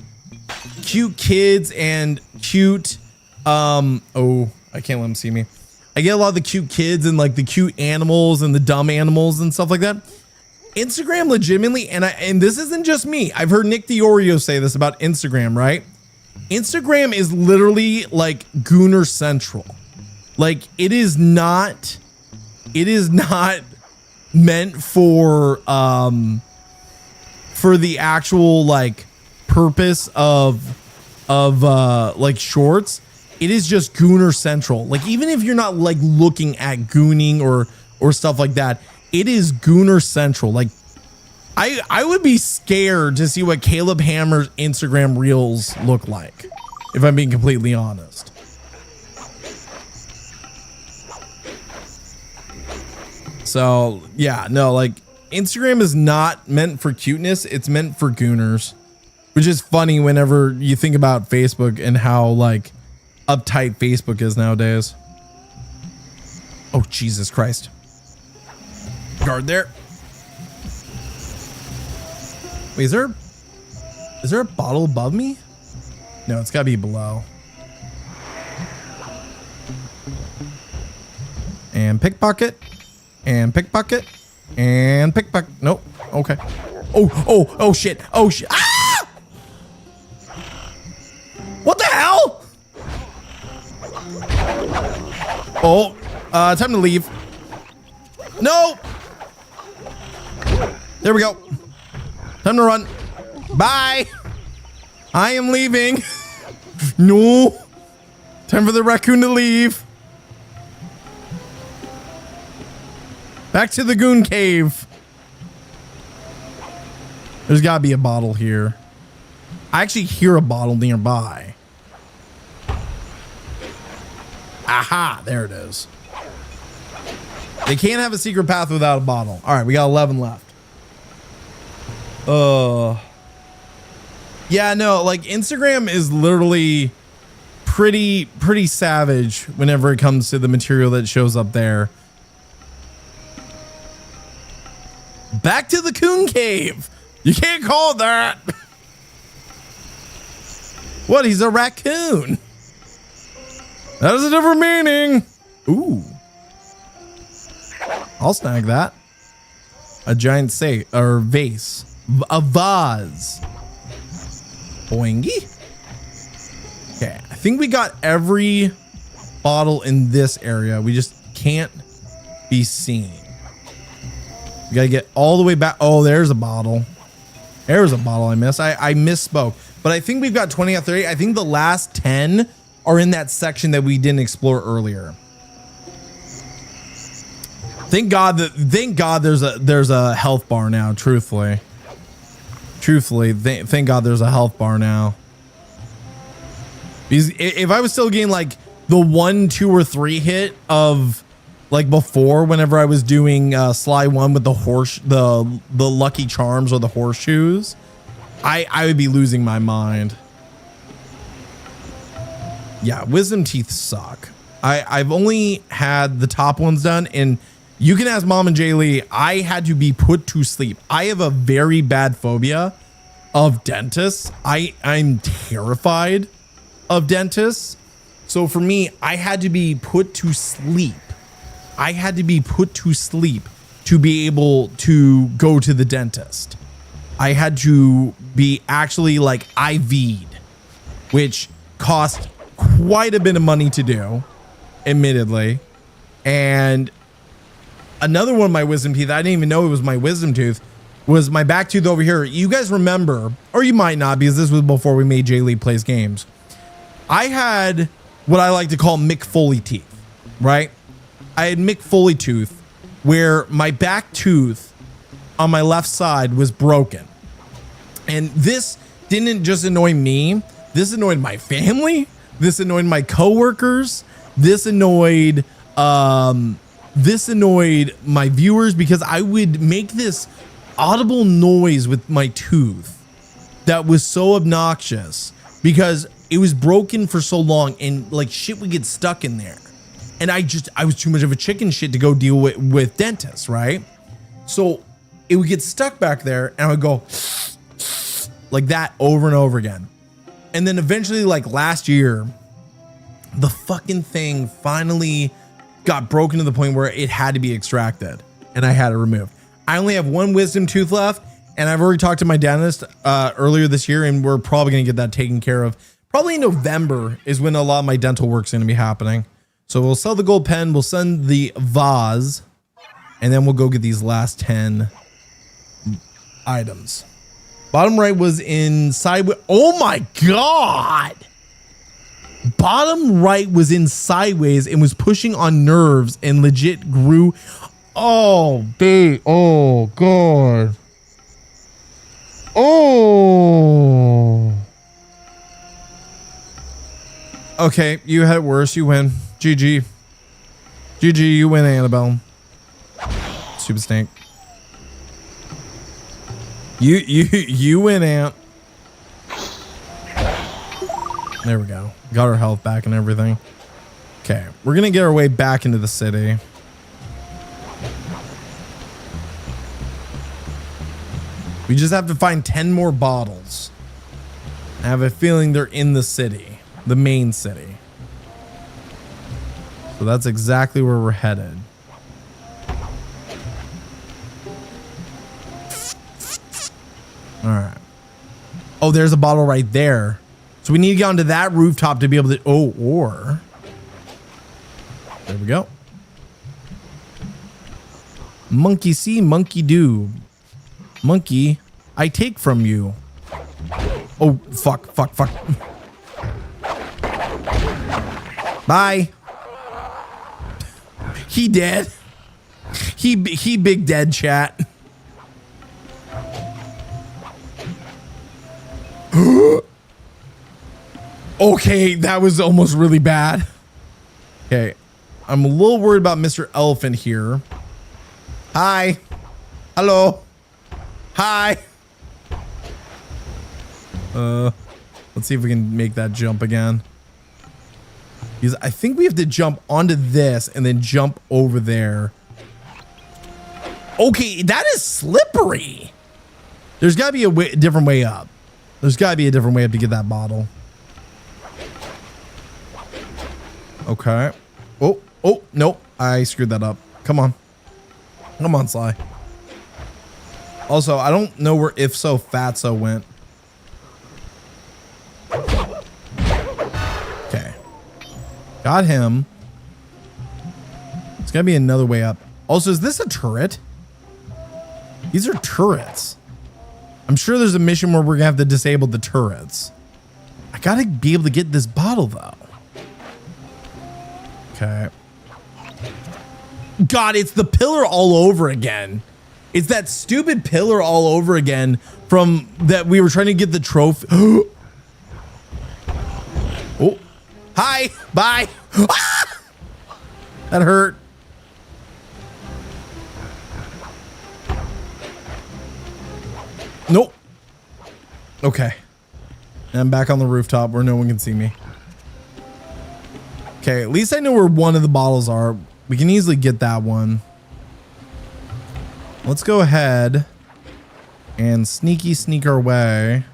cute kids and cute, oh, I can't let them see me. I get a lot of the cute kids and like the cute animals and the dumb animals and stuff like that. Instagram legitimately, and this isn't just me. I've heard Nick DiOrio say this about Instagram, right? Instagram is literally like Gooner Central. Like it is not meant for the actual like purpose of like shorts. It is just Gooner Central. Like even if you're not like looking at gooning or stuff like that, it is Gooner Central. Like I would be scared to see what Caleb Hammer's Instagram Reels look like, if I'm being completely honest. So yeah, no, like Instagram is not meant for cuteness. It's meant for gooners, which is funny whenever you think about Facebook and how like uptight Facebook is nowadays. Oh, Jesus Christ. Guard there. Wait, is there a bottle above me? No, it's gotta be below. And pickpocket. And pickpocket. And pickpocket. Nope. Okay. Oh shit. Oh shit. Ah! What the hell? Oh, time to leave. No. There we go. Time to run. Bye. I am leaving. No. Time for the raccoon to leave. Back to the goon cave. There's gotta be a bottle here. I actually hear a bottle nearby. Aha, there it is. They can't have a secret path without a bottle. All right, we got 11 left. Yeah, no, like Instagram is literally pretty savage whenever it comes to the material that shows up there. Back to the coon cave. You can't call it that. What? He's a raccoon. That is a different meaning. Ooh. I'll snag that. A giant vase. A vase. Boingy. Okay, I think we got every bottle in this area. We just can't be seen. We gotta get all the way back. Oh, there's a bottle. There's a bottle I missed. I misspoke. But I think we've got 20 out of 30. I think the last 10 are in that section that we didn't explore earlier. Thank God there's a health bar now, truthfully. Thank God there's a health bar now. Because if I was still getting like the 1, 2, or 3 hit of like before, whenever I was doing Sly 1 with the Lucky Charms or the horseshoes, I would be losing my mind. Yeah, wisdom teeth suck. I've only had the top ones done, and you can ask Mom and Jay Lee. I had to be put to sleep. I have a very bad phobia of dentists. I'm terrified of dentists. So for me, I had to be put to sleep. I had to be put to sleep to be able to go to the dentist. I had to be actually like IV'd, which cost quite a bit of money to do, admittedly. And another one of my wisdom teeth, I didn't even know it was my wisdom tooth, was my back tooth over here. You guys remember, or you might not, because this was before we made Jay Lee Plays Games. I had what I like to call Mick Foley teeth, right? I had Mick Foley tooth where my back tooth on my left side was broken. And this didn't just annoy me. This annoyed my family, This annoyed my coworkers. This annoyed my viewers because I would make this audible noise with my tooth that was so obnoxious because it was broken for so long and like shit would get stuck in there. And I was too much of a chicken shit to go deal with dentists, right? So it would get stuck back there and I would go like that over and over again. And then eventually, like last year, the fucking thing finally got broken to the point where it had to be extracted and I had it removed. I only have one wisdom tooth left and I've already talked to my dentist earlier this year and we're probably going to get that taken care of. Probably in November is when a lot of my dental work's going to be happening. So we'll sell the gold pen, we'll send the vase, and then we'll go get these last 10 items. Bottom right was in sideways. Oh my God. Bottom right was in sideways and was pushing on nerves and legit grew. Oh, babe. Oh, God. Oh. Okay, you had it worse. You win. GG. GG, you win, Annabelle. Stupid snake. You win, Ant. There we go. Got our health back and everything. Okay, we're gonna get our way back into the city. We just have to find 10 more bottles. I have a feeling they're in the city, the main city. So that's exactly where we're headed. All right. Oh, there's a bottle right there. So we need to get onto that rooftop to be able to, or there we go. Monkey see, monkey do. Monkey, I take from you. Oh, fuck. Bye. He dead. He big dead, chat. Okay, that was almost really bad. Okay, I'm a little worried about Mr. Elephant here. Hi. Hello. Hi. Let's see if we can make that jump again. Because I think we have to jump onto this and then jump over there. Okay, that is slippery. There's got to be a different way up. There's got to be a different way up to get that bottle. Okay. Oh, nope. I screwed that up. Come on. Come on, Sly. Also, I don't know where If So Fatso went. Okay. Got him. It's got to be another way up. Also, is this a turret? These are turrets. I'm sure there's a mission where we're going to have to disable the turrets. I got to be able to get this bottle, though. Okay. God, it's the pillar all over again. It's that stupid pillar all over again from that we were trying to get the trophy. Oh. Hi. Bye. Ah! That hurt. Nope. Okay. And I'm back on the rooftop where no one can see me. Okay, at least I know where one of the bottles are. We can easily get that one. Let's go ahead and sneak our way.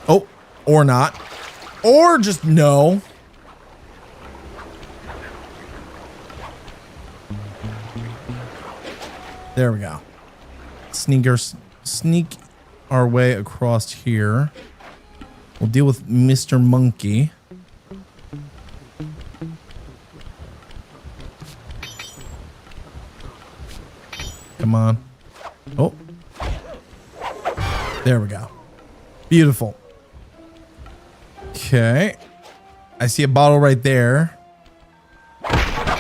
Oh, or not. Or just no. There we go. Sneak our way across here. We'll deal with Mr. Monkey. Come on. Oh. There we go. Beautiful. Okay. I see a bottle right there.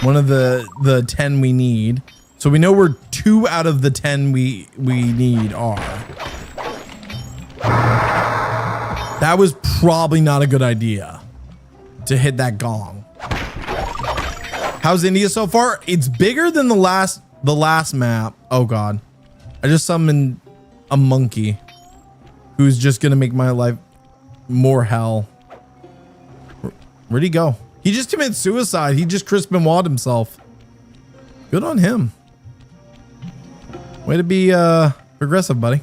One of the 10 we need. So we know where 2 out of the 10 we need are. That was probably not a good idea. to hit that gong. How's India so far? It's bigger than the last map. Oh God. I just summoned a monkey who's just gonna make my life more hell. Where'd he go? He just committed suicide. He just Chris Benoit himself. Good on him. Way to be progressive, buddy.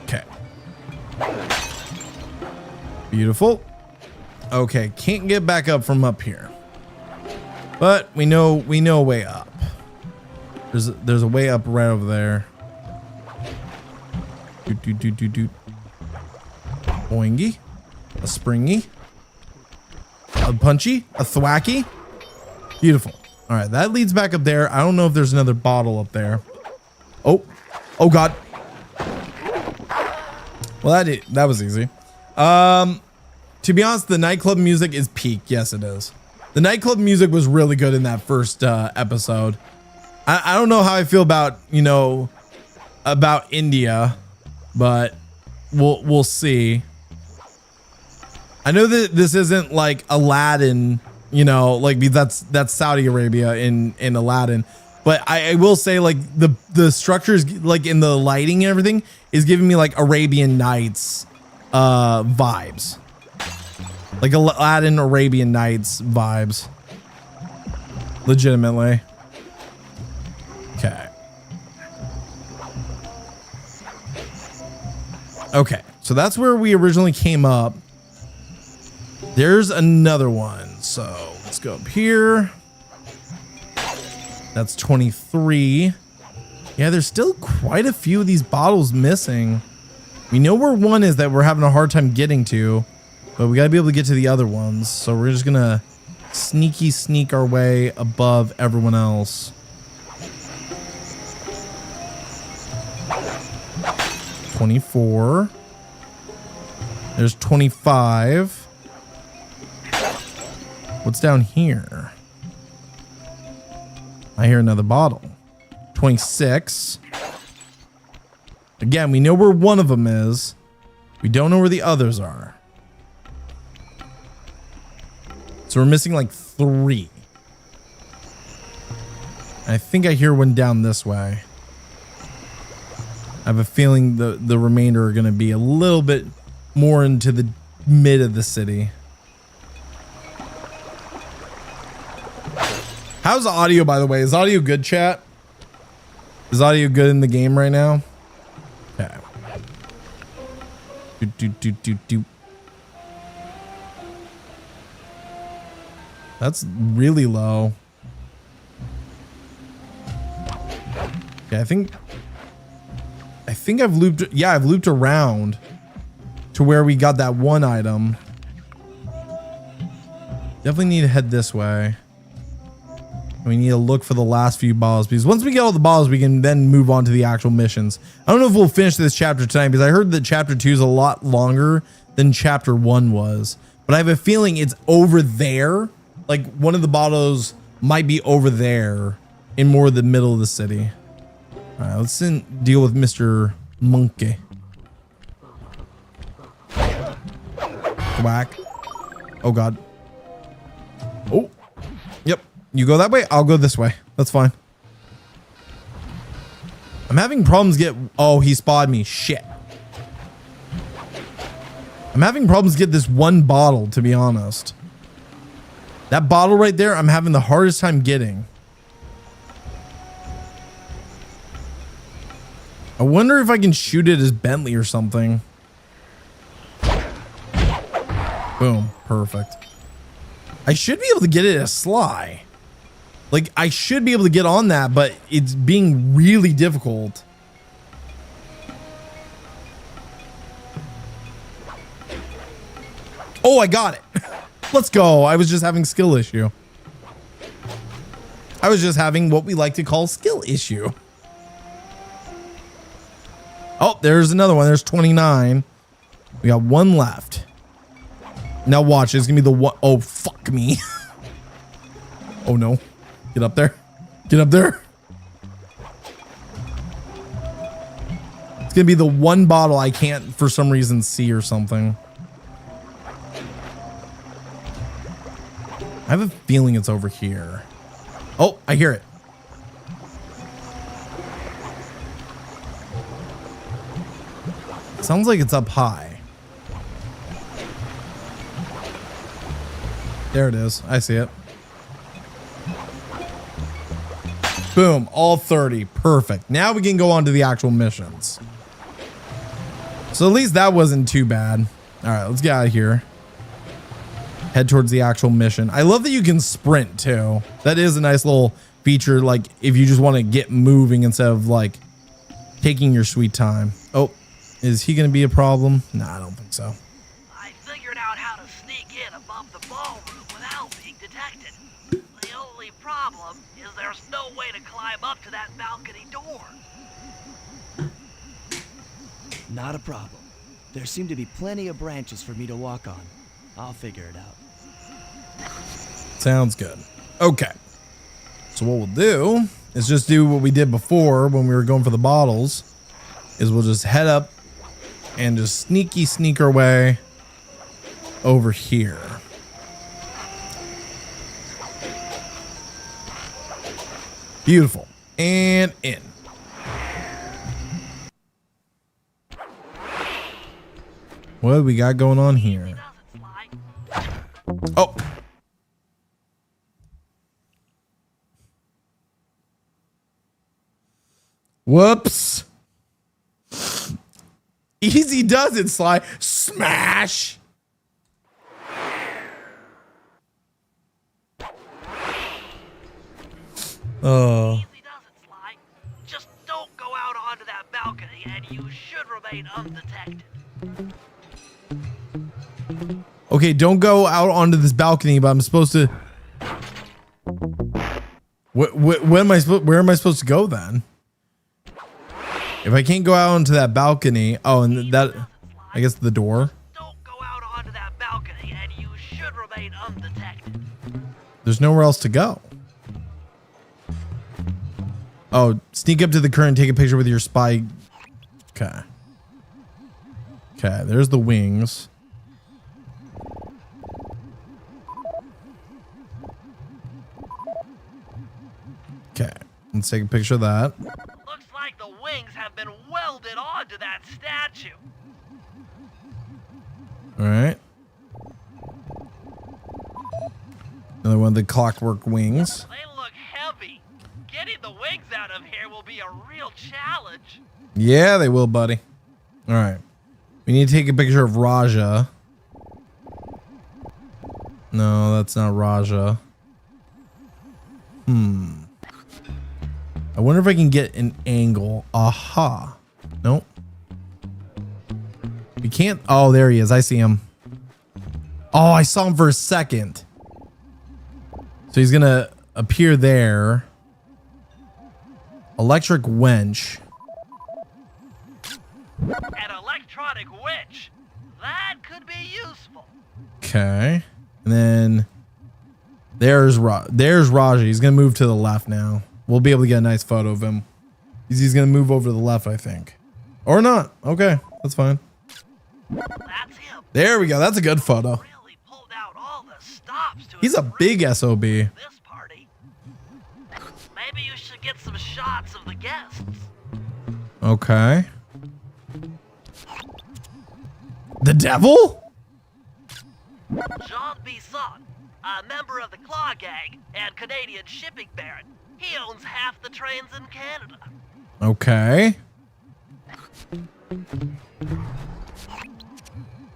Okay. Beautiful. Okay, can't get back up from up here. But we know a way up. There's a way up right over there. Doot. Boingy. A springy. A punchy. A thwacky. Beautiful. All right, that leads back up there. I don't know if there's another bottle up there. Oh God. Well, that was easy. To be honest, the nightclub music is peak. Yes, it is. The nightclub music was really good in that first episode. I don't know how I feel about, about India, but we'll see. I know that this isn't like Aladdin, like that's Saudi Arabia in Aladdin, but I will say like the structures like in the lighting and everything is giving me like Arabian Nights vibes. Like Aladdin Arabian Nights vibes. Legitimately. Okay. Okay, so that's where we originally came up. There's another one. So let's go up here. That's 23. Yeah, there's still quite a few of these bottles missing. We know where one is that we're having a hard time getting to, but we got to be able to get to the other ones. So we're just going to sneak our way above everyone else. 24. There's 25. What's down here? I hear another bottle. 26. Again, we know where one of them is. We don't know where the others are. So we're missing like 3. I think I hear one down this way. I have a feeling the remainder are going to be a little bit more into the mid of the city. How's the audio, by the way? Is audio good, chat? Is audio good in the game right now? Okay. Do. That's really low. Okay, I think I've looped. Yeah, I've looped around to where we got that one item. Definitely need to head this way. We need to look for the last few bottles, because once we get all the bottles, we can then move on to the actual missions. I don't know if we'll finish this chapter tonight, because I heard that chapter 2 is a lot longer than chapter 1 was. But I have a feeling it's over there. Like one of the bottles might be over there in more of the middle of the city. All right, let's deal with Mr. Monkey. Whack. Oh God. Oh. Yep. You go that way, I'll go this way. That's fine. I'm having problems oh, he spotted me. Shit. I'm having problems get this one bottle, to be honest. That bottle right there, I'm having the hardest time getting. I wonder if I can shoot it as Bentley or something. Boom. Perfect. I should be able to get it as Sly. Like, I should be able to get on that, but it's being really difficult. Oh, I got it. Let's go. I was just having skill issue. I was just having what we like to call skill issue. Oh, there's another one. There's 29. We got one left. Now watch. It's going to be the one. Oh, fuck me. Oh, no. Get up there. Get up there. It's going to be the one bottle I can't, for some reason, see or something. I have a feeling it's over here. Oh, I hear it. Sounds like it's up high. There it is. I see it. Boom. All 30. Perfect. Now we can go on to the actual missions. So at least that wasn't too bad. All right, let's get out of here. Head towards the actual mission. I love that you can sprint too. That is a nice little feature. Like if you just want to get moving instead of like taking your sweet time. Oh, is he going to be a problem? Nah, I don't think so. I figured out how to sneak in above the ballroom without being detected. The only problem is there's no way to climb up to that balcony door. Not a problem. There seem to be plenty of branches for me to walk on. I'll figure it out. Sounds good. Okay. So what we'll do is just do what we did before when we were going for the bottles. Is we'll just head up and just sneak our way over here. Beautiful. And in. What do we got going on here? Oh. Whoops. Easy does it, Sly. Smash. Oh. Easy does it, Sly. Just don't go out onto that balcony and you should remain undetected. Okay, don't go out onto this balcony, but I'm supposed to. Where am I supposed to go then? If I can't go out onto that balcony, oh, and that, I guess the door. Don't go out onto that balcony and you should remain undetected. There's nowhere else to go. Oh, sneak up to the current, take a picture with your spy. Okay. Okay, there's the wings. Okay, let's take a picture of that. Looks like the wings have been welded onto that statue. All right. Another one of the clockwork wings. They look heavy. Getting the wings out of here will be a real challenge. Yeah, they will, buddy. All right. We need to take a picture of Raja. No, that's not Raja. I wonder if I can get an angle. Aha. Nope. We can't. Oh, there he is. I see him. Oh, I saw him for a second. So he's going to appear there. Electric wench. An electronic witch. That could be useful. Okay. And then there's Raja. He's going to move to the left now. We'll be able to get a nice photo of him. He's going to move over to the left, I think. Or not. Okay. That's fine. That's him. There we go. That's a good photo. Really pulled out all the stops to He's a big SOB. this party. Maybe you should get some shots of the guests. Okay. The devil? Jean Bisson, a member of the Claw Gang and Canadian shipping baron. He owns half the trains in Canada. Okay.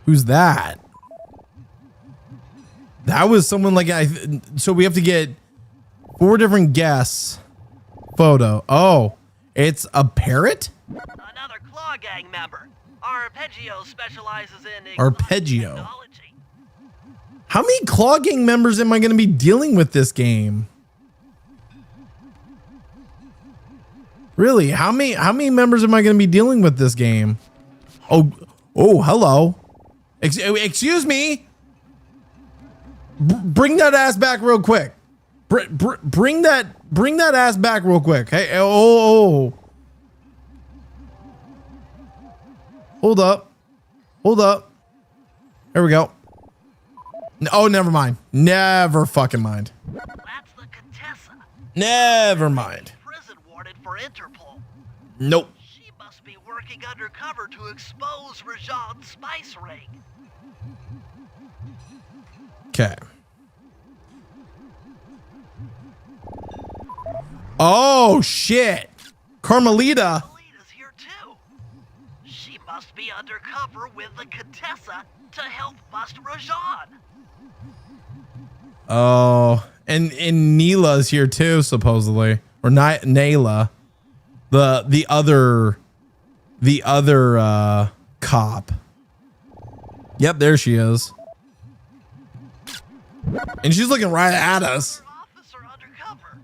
Who's that? That was someone like so we have to get 4 different guests. Photo. Oh, it's a parrot? Another Claw Gang member. Arpeggio specializes in Arpeggio. technology. How many Claw Gang members am I going to be dealing with this game? Really? How many members am I going to be dealing with this game? Oh, hello. Excuse me. Bring that ass back real quick. Bring that ass back real quick. Hey, oh. Hold up. There we go. Oh, never mind. Never fucking mind. That's the Contessa. Never mind. Prison warden for Interpol. Nope. She must be working undercover to expose Rajan's spice ring. Okay. Oh, shit. Carmelita. Alita's here too. She must be undercover with the Contessa to help bust Rajan. Oh, and Neela's here too, supposedly, or Nayla, the other cop. Yep, there she is, and she's looking right at us. Officer undercover.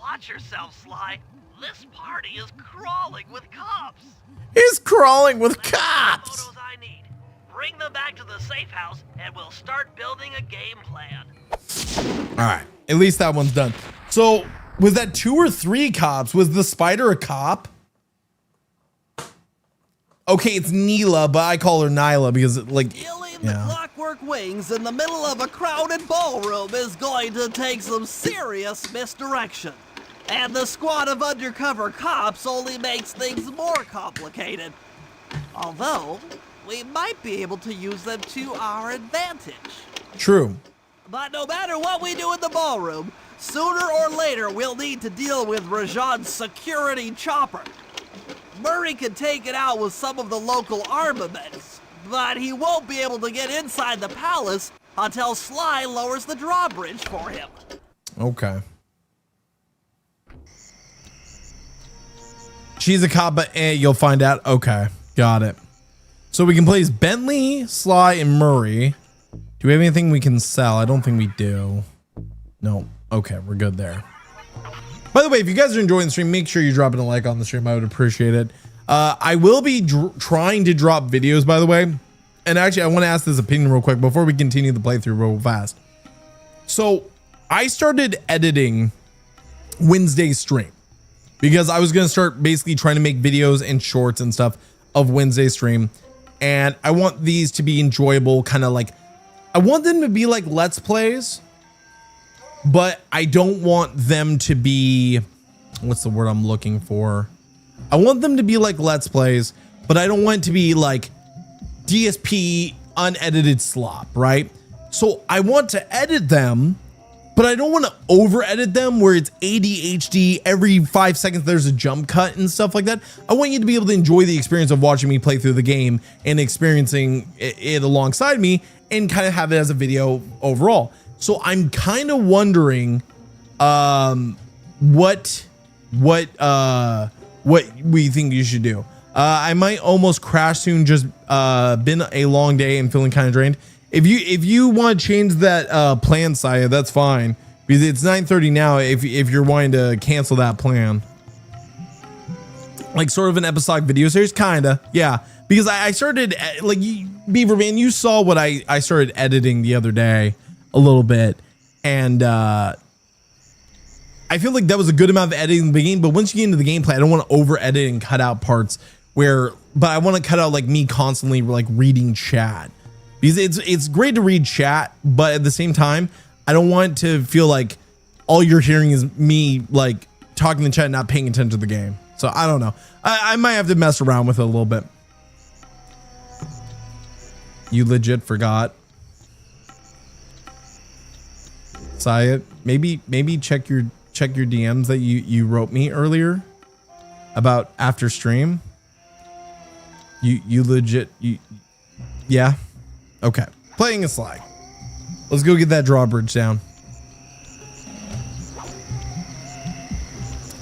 Watch yourself, Sly. This party is crawling with cops. He's crawling with Let's get the cops. photos I need. Bring them back to the safe house, and we'll start building a game plan. All right, at least that one's done. So was that 2 or 3 cops? Was the spider a cop? Okay, it's Neela, but I call her Nyla because like, Killing the clockwork wings in the middle of a crowded ballroom is going to take some serious misdirection. And the squad of undercover cops only makes things more complicated. Although, we might be able to use them to our advantage. True. But no matter what we do in the ballroom, sooner or later we'll need to deal with Rajan's security chopper. Murray can take it out with some of the local armaments, but he won't be able to get inside the palace until Sly lowers the drawbridge for him. Okay. She's a cop, but you'll find out. Okay, got it. So we can place Bentley, Sly, and Murray. Do we have anything we can sell? I don't think we do. No. Okay, we're good there. By the way, if you guys are enjoying the stream, make sure you're dropping a like on the stream. I would appreciate it. I will be trying to drop videos, by the way. And actually, I want to ask this opinion real quick before we continue the playthrough real fast. So I started editing Wednesday's stream because I was going to start basically trying to make videos and shorts and stuff of Wednesday's stream. And I want these to be enjoyable, kind of like, I want them to be like Let's Plays, but I don't want them to be, what's the word I'm looking for? I want them to be like Let's Plays, but I don't want it to be like DSP unedited slop, right? So I want to edit them, but I don't want to over edit them where it's ADHD, every 5 seconds there's a jump cut and stuff like that. I want you to be able to enjoy the experience of watching me play through the game and experiencing it alongside me and kind of have it as a video overall. So I'm kind of wondering what we think you should do. I might almost crash soon, just been a long day and feeling kind of drained. If you want to change that plan, Saya, that's fine, because it's 9:30 now. If you're wanting to cancel that plan, like sort of an episodic video series, kinda, yeah. Because I started like Beaverman, you saw what I started editing the other day a little bit, and I feel like that was a good amount of editing in the beginning. But once you get into the gameplay, I don't want to over edit and cut out parts but I want to cut out like me constantly like reading chat. Because it's great to read chat, but at the same time, I don't want to feel like all you're hearing is me like talking in chat and not paying attention to the game. So I don't know. I might have to mess around with it a little bit. You legit forgot. Saya, maybe check your DMs that you wrote me earlier about after stream. You legit yeah. Okay, playing a Sly. Let's go get that drawbridge down.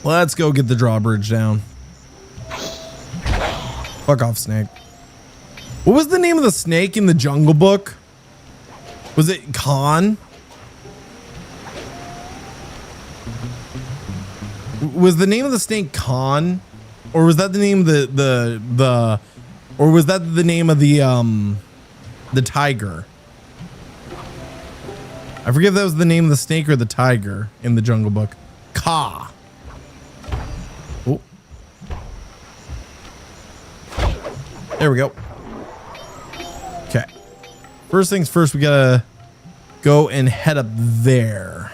Let's go get the drawbridge down. Fuck off, snake. What was the name of the snake in the Jungle Book? Was it Khan? Was the name of the snake Khan? Or was that the name of the or was that the name of the tiger? I forget if that was the name of the snake or the tiger in the Jungle Book. Ka. Oh. There we go. Okay. First things first, we gotta go and head up there.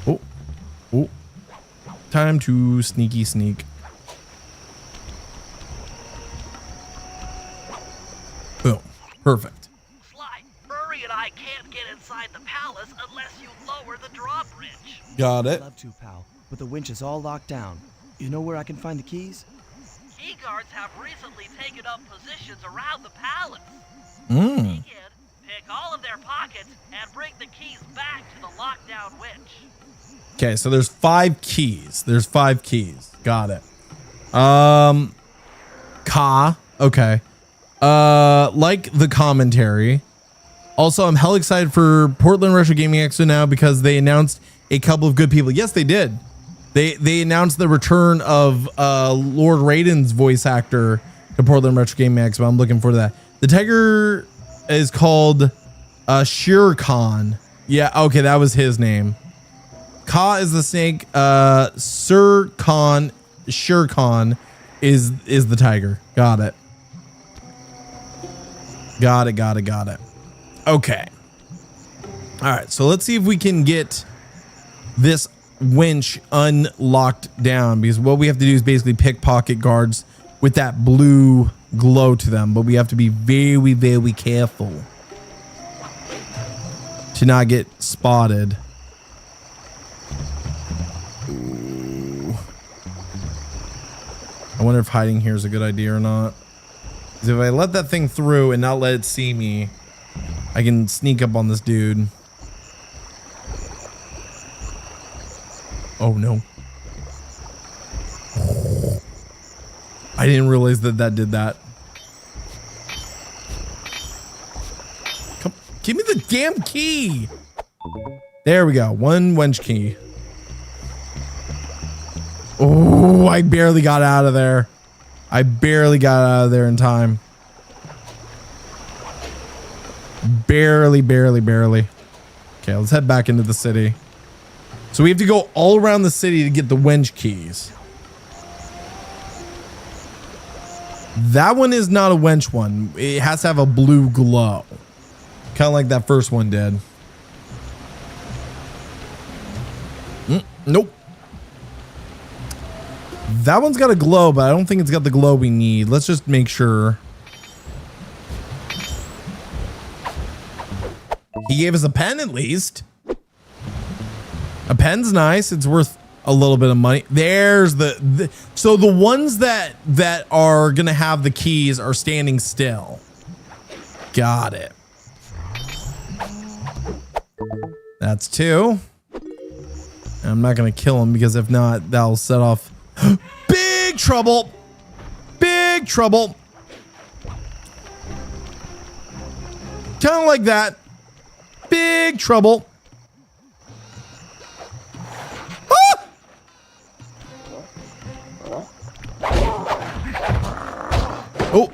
Oh, oh, time to sneaky sneak. Boom, perfect. Sly, Murray and I can't get inside the palace unless you lower the drawbridge. Got I'd it. love to, pal, but the winch is all locked down. You know where I can find the keys? Key guards have recently taken up positions around the palace. Mm. Sneak in, pick all of their pockets, and bring the keys back to the lockdown winch. Okay, so there's 5 keys. There's 5 keys. Got it. Okay. Like the commentary. Also, I'm hell excited for Portland Retro Gaming Expo now because they announced a couple of good people. Yes, they did. They announced the return of Lord Raiden's voice actor to Portland Retro Gaming Expo. I'm looking forward to that. The tiger is called Shere Khan. Yeah, okay, that was his name. Ka is the snake. Sir Khan, Shere Khan is the tiger. Got it. Got it. Okay. All right, so let's see if we can get this winch unlocked down, because what we have to do is basically pickpocket guards with that blue glow to them, but we have to be very, very careful to not get spotted. Ooh. I wonder if hiding here is a good idea or not. Because if I let that thing through and not let it see me, I can sneak up on this dude. Oh no. I didn't realize that did that. Come, give me the damn key. There we go. 1 wench key. Oh, I barely got out of there. I barely got out of there in time. Barely. Okay, let's head back into the city. So we have to go all around the city to get the wench keys. That one is not a wench one. It has to have a blue glow. Kind of like that first one did. Nope. That one's got a glow, but I don't think it's got the glow we need. Let's just make sure. He gave us a pen at least. A pen's nice. It's worth a little bit of money. There's so the ones that are gonna have the keys are standing still. Got it. That's 2. And I'm not gonna kill him because if not, that'll set off big trouble. Big trouble. Kind of like that. Big trouble. Oh,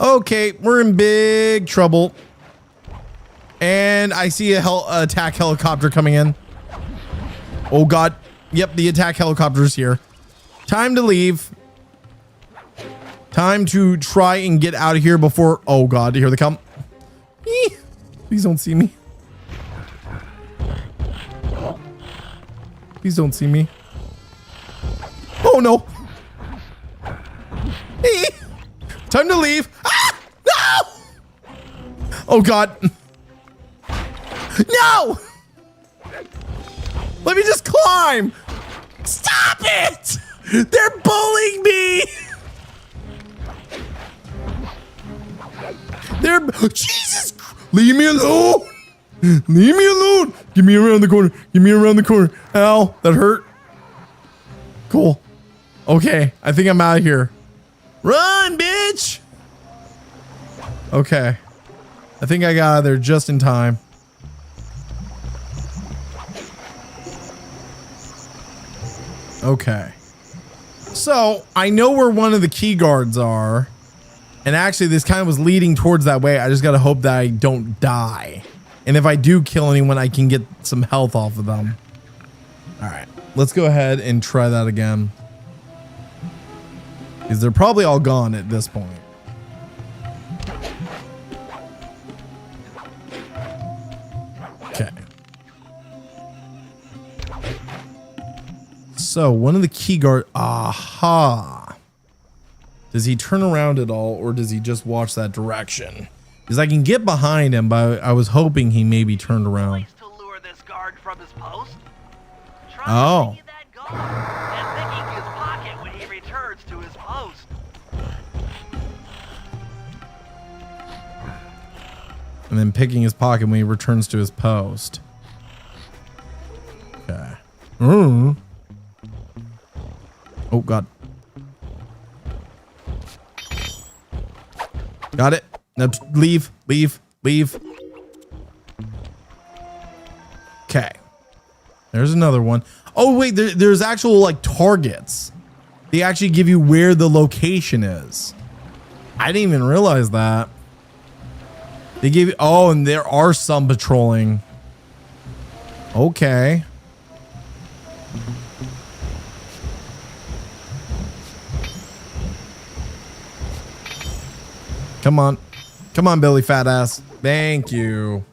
okay, we're in big trouble. And I see a attack helicopter coming in. Oh God. Yep, the attack helicopter is here. Time to leave. Time to try and get out of here before... Oh God, here they come. Eee, please don't see me. Please don't see me. Oh no. Eee. Time to leave. Ah! No! Oh God. No! Let me just climb. Stop it! They're bullying me. Jesus! Leave me alone. Leave me alone. Give me around the corner. Give me around the corner. Ow, that hurt. Cool. Okay, I think I'm out of here. Run, bitch! Okay. I think I got out of there just in time. Okay. So, I know where one of the key guards are. And actually, this kind of was leading towards that way. I just gotta hope that I don't die. And if I do kill anyone, I can get some health off of them. Alright. Let's go ahead and try that again. Because they're probably all gone at this point. So one of the key guard. Aha. Does he turn around at all, or does he just watch that direction? Because I can get behind him, but I was hoping he maybe turned around. To lure this guard from his post. Try Oh. picking that guard and picking his pocket when he returns to his post. And then picking his pocket when he returns to his post. Okay. Oh, God. Got it. Now leave. Okay. There's another one. Oh, wait. There's actual, like, targets. They actually give you where the location is. I didn't even realize that. They gave you... Oh, and there are some patrolling. Okay. Come on. Come on, Billy fat ass. Thank you.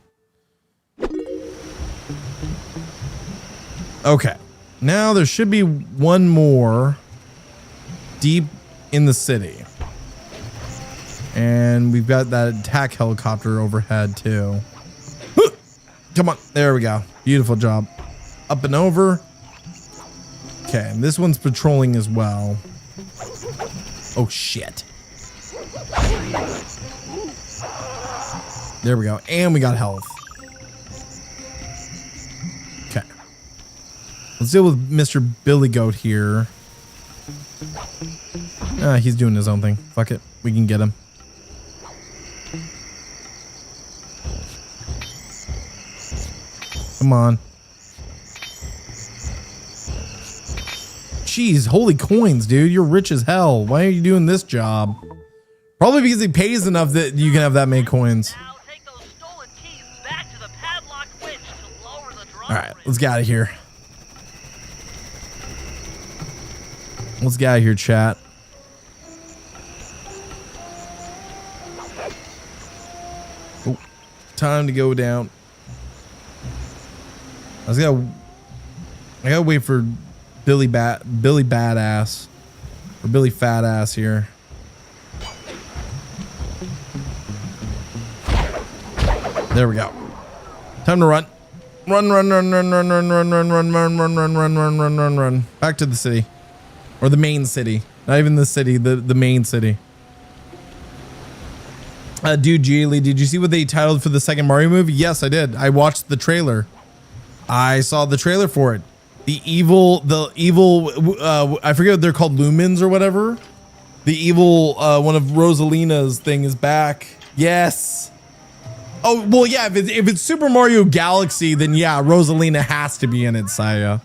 Okay. Now there should be one more deep in the city. And we've got that attack helicopter overhead too. Come on. There we go. Beautiful job. Up and over. Okay. And this one's patrolling as well. Oh, shit. There we go. And we got health. Okay. Let's deal with Mr. Billy Goat here. He's doing his own thing. Fuck it. We can get him. Come on. Jeez, holy coins, dude. You're rich as hell. Why are you doing this job? Probably because he pays enough that you can have that many coins. Now take those stolen keys back to the padlock winch to lower the drum. All right, let's get out of here. Let's get out of here, chat. Oh, time to go down. I gotta wait for Billy Badass or Billy Fat Ass here. There we go. Time to run. Run. Back to the city. Or the main city. Not even the city, the main city. Dude, Geely, did you see what they titled for the second Mario movie? Yes, I did. I watched the trailer. I saw the trailer for it. The evil, I forget what they're called, Lumens or whatever. The evil, one of Rosalina's thing is back. Yes. Oh, well, yeah, if it's Super Mario Galaxy, then yeah, Rosalina has to be in it, Saya.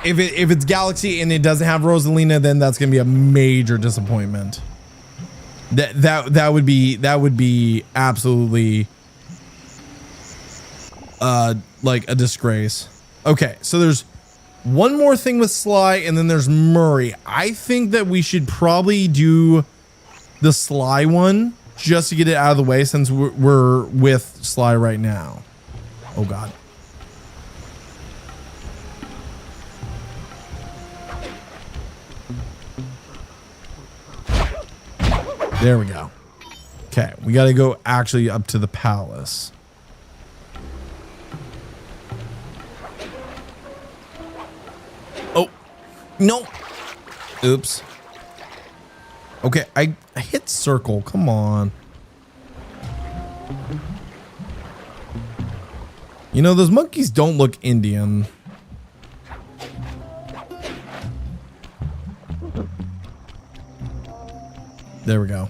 If it's Galaxy and it doesn't have Rosalina, then that's gonna be a major disappointment. That would be absolutely like a disgrace. Okay, so there's one more thing with Sly, and then there's Murray. I think that we should probably do the Sly one just to get it out of the way, since we're with Sly right now. Oh God. There we go. Okay, we got to go actually up to the palace. Oh, no. Oops. Okay, I hit circle. Come on. You know, those monkeys don't look Indian. There we go.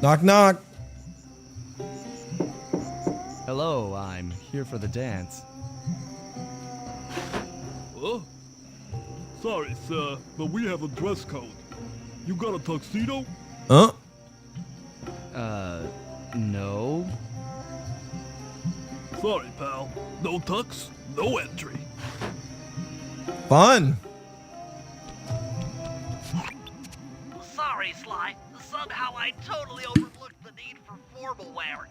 Knock, knock. Hello, I'm here for the dance. Huh? Sorry, sir, but we have a dress code. You got a tuxedo? Huh? No. Sorry, pal. No tux, no entry. Fun. Sorry, Sly. Somehow I totally overlooked the need for formal wear.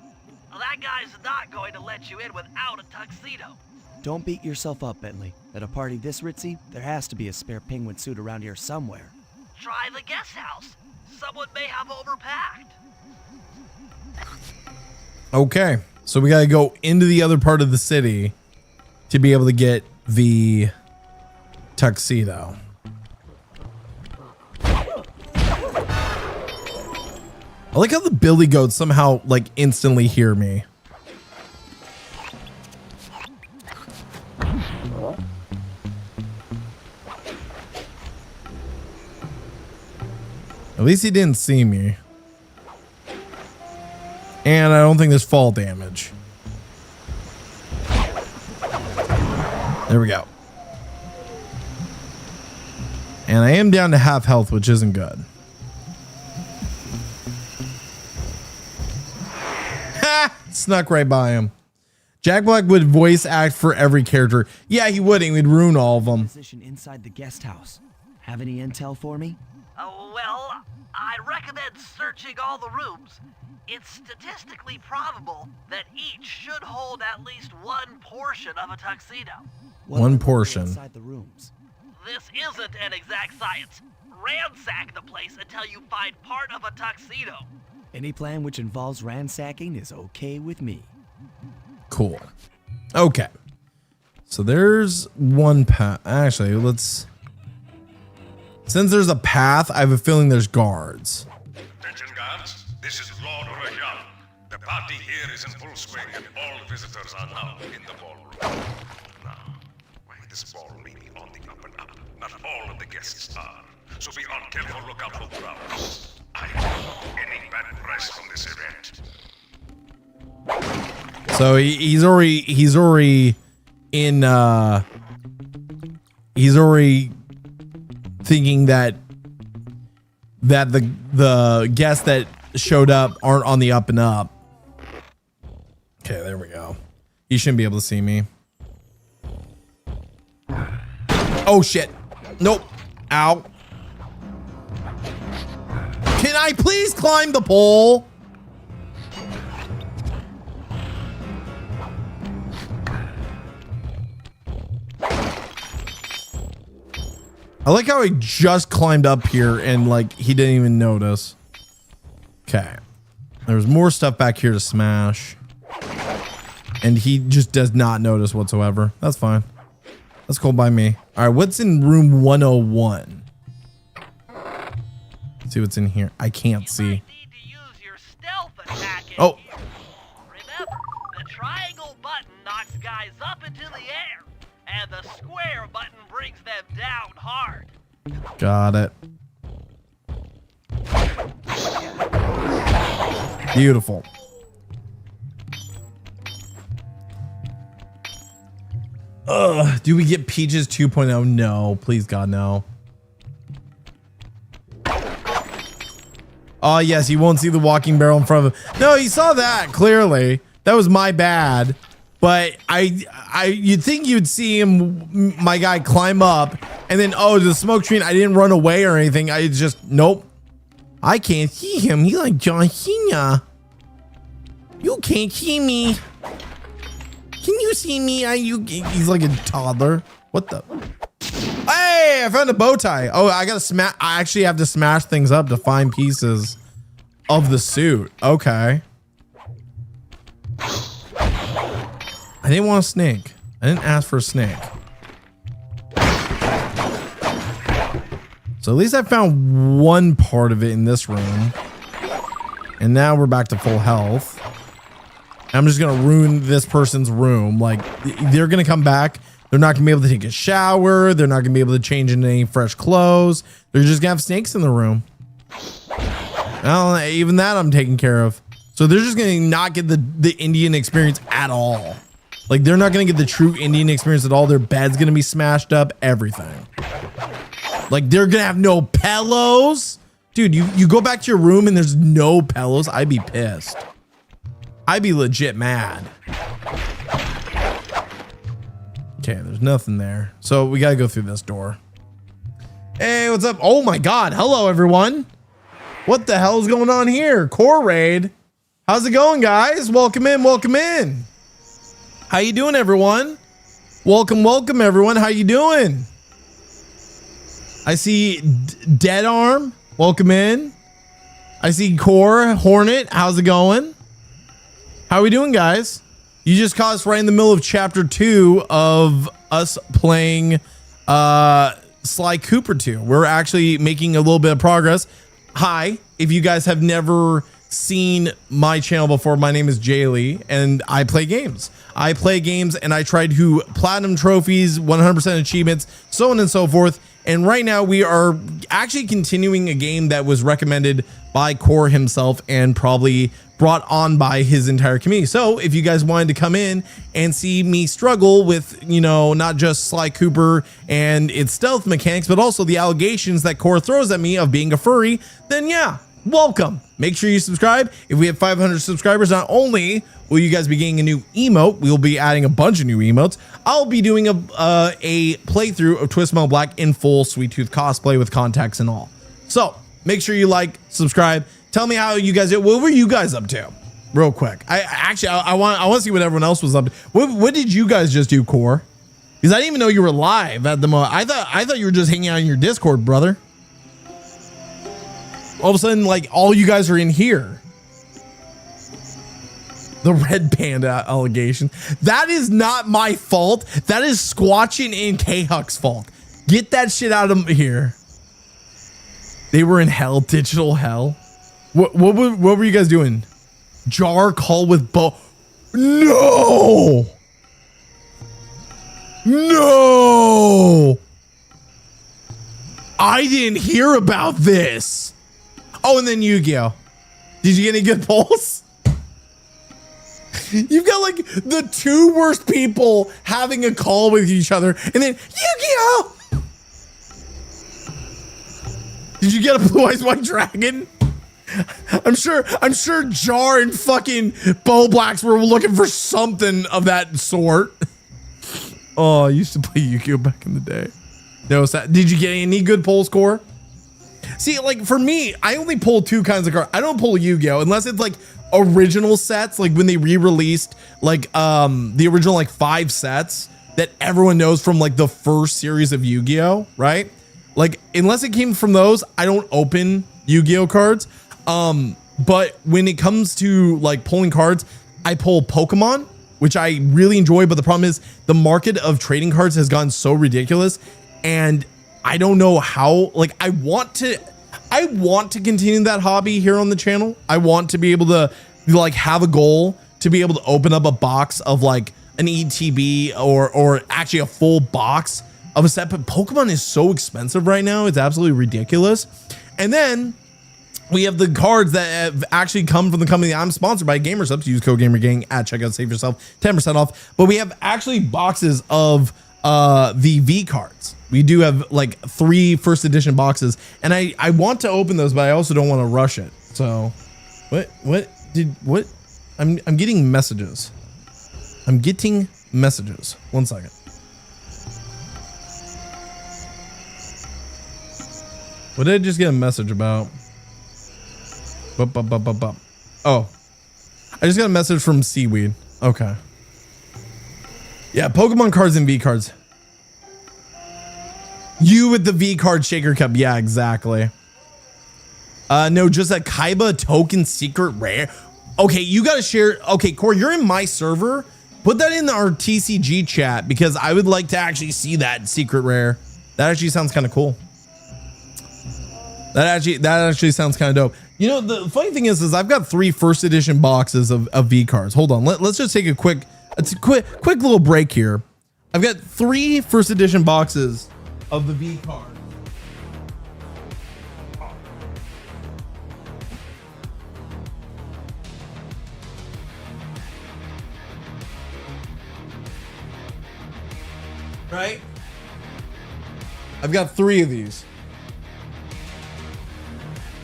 That guy's not going to let you in without a tuxedo. Don't beat yourself up, Bentley. At a party this ritzy, there has to be a spare penguin suit around here somewhere. Try the guest house. Someone may have overpacked. Okay, so we gotta go into the other part of the city to be able to get the tuxedo. I like how the billy goats somehow like instantly hear me. At least he didn't see me. And I don't think there's fall damage. There we go. And I am down to half health, which isn't good. Ha! Snuck right by him. Jack Black would voice act for every character. Yeah, he would. He would ruin all of them. Position inside the guest house. Have any intel for me? Well, I recommend searching all the rooms. It's statistically probable that each should hold at least one portion of a tuxedo. One portion. Inside the rooms. This isn't an exact science. Ransack the place until you find part of a tuxedo. Any plan which involves ransacking is okay with me. Cool. Okay. So there's one path. Actually, let's... Since there's a path, I have a feeling there's guards. Attention guards, this is Lord Rajan. The party here is in full swing and all visitors are now in the ballroom. Now, this ball may be on the up and up. Not all of the guests are. So be on careful lookout for crowds. I don't want any bad press from this event. So he's already in he's already thinking that the guests that showed up aren't on the up and up. Okay, there we go. He shouldn't be able to see me. Oh shit. Nope. Ow. Can I please climb the pole? I like how he just climbed up here and like he didn't even notice. Okay. There's more stuff back here to smash. And he just does not notice whatsoever. That's fine. That's cool by me. All right, what's in room 101? Let's see what's in here. I can't see. Need to use your stealth attack in Oh. here. Remember, the triangle button knocks guys up into the air, and the square button brings them down hard. Got it. Beautiful. Do we get Peaches 2.0? No, please God, no. Oh yes, you won't see the walking barrel in front of him. No, he saw that clearly. That was my bad. But you'd think you'd see him, my guy, climb up, and then the smoke screen. I didn't run away or anything. I just nope. I can't see him. He's like John Cena. You can't see me. Can you see me? He's like a toddler. What the? Hey, I found a bow tie. Oh, I gotta smash. I actually have to smash things up to find pieces of the suit. Okay. I didn't want a snake. I didn't ask for a snake. So at least I found one part of it in this room. And now we're back to full health. I'm just gonna ruin this person's room. Like, they're gonna come back. They're not gonna be able to take a shower. They're not gonna be able to change into any fresh clothes. They're just gonna have snakes in the room. Well, even that I'm taking care of. So they're just gonna not get the Indian experience at all. Like, they're not gonna get the true Indian experience at all. Their bed's gonna be smashed up, everything. Like, they're gonna have no pillows. Dude, you go back to your room and there's no pillows. I'd be pissed. I'd be legit mad. Okay, there's nothing there. So we gotta go through this door. Hey, what's up? Oh my God. Hello, everyone. What the hell is going on here? Core raid. How's it going, guys? Welcome in, welcome in. How you doing, everyone? Welcome, welcome, everyone. How you doing? I see Dead Arm. Welcome in. I see Core Hornet. How's it going? How are we doing, guys? You just caught us right in the middle of chapter 2 of us playing Sly Cooper 2. We're actually making a little bit of progress. Hi, if you guys have never seen my channel before, my name is Jay Lee and I play games. I play games and I try to platinum trophies, 100% achievements, so on and so forth. And right now we are actually continuing a game that was recommended by Core himself and probably brought on by his entire community. So if you guys wanted to come in and see me struggle with, you know, not just Sly Cooper and its stealth mechanics, but also the allegations that Core throws at me of being a furry, then yeah, welcome. Make sure you subscribe. If we have 500 subscribers, not only will you guys be getting a new emote, we'll be adding a bunch of new emotes. I'll be doing a playthrough of Twist Metal Black in full Sweet Tooth cosplay with contacts and all. So make sure you like, subscribe. Tell me how you guys did. What were you guys up to? Real quick. I want to see what everyone else was up to. What did you guys just do, Core? Because I didn't even know you were live at the moment. I thought you were just hanging out in your Discord, brother. All of a sudden, like, all you guys are in here. The red panda allegation. That is not my fault. That is Squatchin' and K-Huck's fault. Get that shit out of here. They were in hell, digital hell. What were you guys doing? Jar call with Bo. No. No. I didn't hear about this. Oh, and then Yu-Gi-Oh. Did you get any good polls? You've got like the 2 worst people having a call with each other, and then Yu-Gi-Oh. Did you get a Blue Eyes White Dragon? I'm sure Jar and fucking Bo Blacks were looking for something of that sort. Oh, I used to play Yu-Gi-Oh back in the day. No, did you get any good polls, Core? See, like for me, I only pull 2 kinds of cards. I don't pull Yu-Gi-Oh unless it's like original sets, like when they re-released like the original like 5 sets that everyone knows from like the first series of Yu-Gi-Oh, right? Like unless it came from those, I don't open Yu-Gi-Oh cards. But when it comes to like pulling cards, I pull Pokemon, which I really enjoy, but the problem is the market of trading cards has gotten so ridiculous, and I don't know how. Like I want to continue that hobby here on the channel. I want to be able to like have a goal to be able to open up a box of like an ETB or actually a full box of a set, but Pokemon is so expensive right now. It's absolutely ridiculous. And then we have the cards that have actually come from the company I'm sponsored by, GamerSubs. Use code GamerGang at checkout, save yourself 10% off. But we have actually boxes of the V cards. We do have like 3 first edition boxes, and I want to open those, but I also don't want to rush it. So what I'm getting messages. I'm getting messages. 1 second. What did I just get a message about? Oh, I just got a message from Seaweed. Okay. Yeah, Pokemon cards and V cards. You with the V card shaker cup. Yeah, exactly. No, just a Kaiba token secret rare. Okay, you gotta share. Okay, Core, you're in my server. Put that in our TCG chat because I would like to actually see that secret rare. That actually sounds kind of cool. That actually sounds kind of dope. You know, the funny thing is I've got 3 first edition boxes of V cards. Hold on, let's just take a quick little break here. I've got 3 first edition boxes of the V card. Right? I've got 3 of these.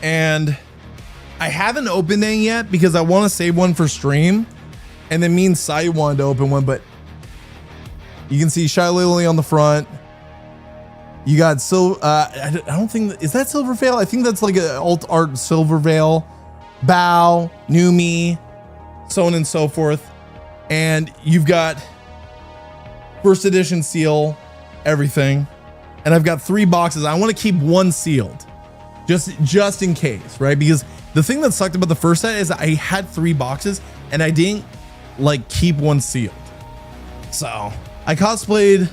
And I haven't opened any yet because I want to save one for stream. And then me and Sai wanted to open one, but you can see Shy Lily on the front. You got I don't think, is that Silver Veil? I think that's like an alt art Silver Veil. Bow, Numi, so on and so forth. And you've got first edition seal, everything. And I've got 3 boxes. I want to keep 1 sealed just in case, right? Because the thing that sucked about the first set is I had 3 boxes and I didn't like keep 1 sealed. So I cosplayed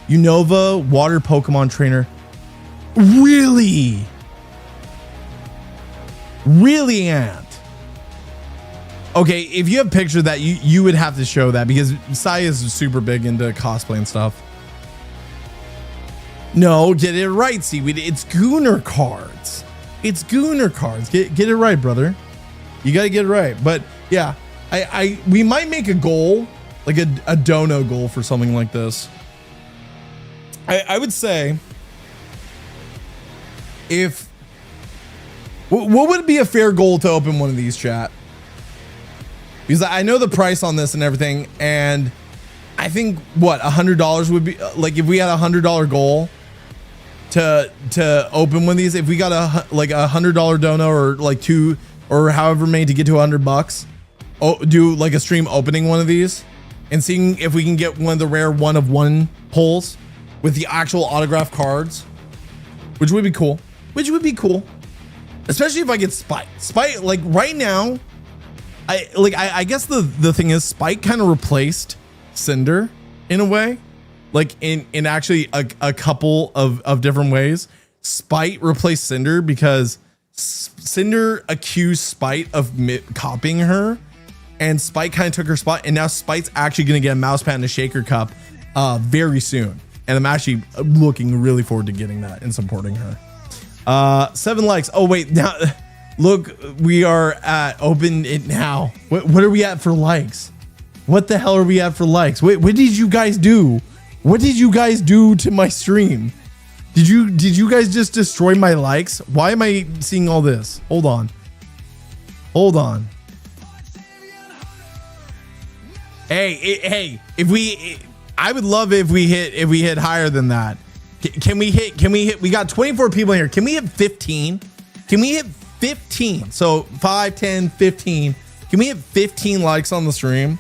Unova water Pokemon trainer. Really, Ant. Okay, if you have picture that, you would have to show that because Sai is super big into cosplay and stuff. No, get it right, Seaweed. It's Gooner cards. It's Gooner cards. Get it right, brother. You gotta get it right. But yeah, we might make a goal, like a dono goal for something like this. I would say, what would be a fair goal to open one of these, chat? Because I know the price on this and everything, and I think what $100 would be like if we had $100 goal to open one of these. If we got like $100 dono or like 2 or however many to get to $100, do like a stream opening one of these and seeing if we can get one of the rare 1 of 1 pulls with the actual autograph cards, which would be cool. Especially if I get Spike. Spike, like right now, I guess the thing is Spike kind of replaced Cinder in a way, like in actually a couple of different ways. Spite replaced Cinder because Cinder accused Spite of copying her, and Spite kind of took her spot, and now Spite's actually going to get a mouse pad and a shaker cup very soon, and I'm actually looking really forward to getting that and supporting her. 7 likes. Oh wait, now look, we are at open it now. What are we at for likes? What the hell are we at for likes? Wait, what did you guys do? What did you guys do to my stream? Did you guys just destroy my likes? Why am I seeing all this? Hold on. Hey, I would love it if we hit higher than that. Can we hit, we got 24 people in here. Can we hit 15? Can we hit 15? So 5, 10, 15. Can we hit 15 likes on the stream?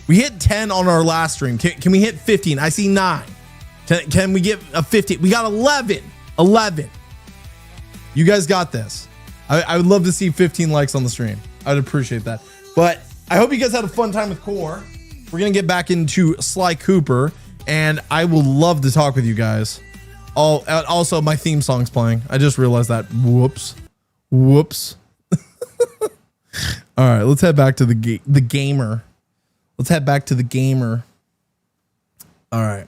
We hit 10 on our last stream. Can we hit 15? I see 9. Can we get a 15? We got 11. You guys got this. I would love to see 15 likes on the stream. I'd appreciate that. But I hope you guys had a fun time with Core. We're going to get back into Sly Cooper, and I will love to talk with you guys. Also, my theme song's playing. I just realized that. Whoops. All right, let's head back to the gamer. Let's head back to the gamer. All right.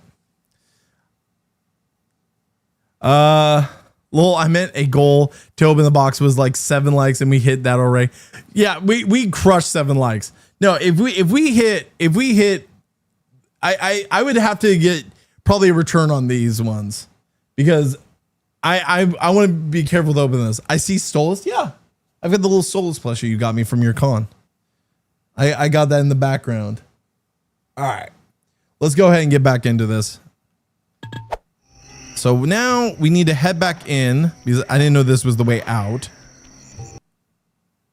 Lol, I meant a goal to open the box was like 7 likes, and we hit that already. Yeah, we crushed 7 likes. No, if we hit, I would have to get probably a return on these ones because I want to be careful to open this. I see Stolas. Yeah, I've got the little Stolas plushie you got me from your con. I got that in the background. All right, let's go ahead and get back into this. So now we need to head back in because I didn't know this was the way out.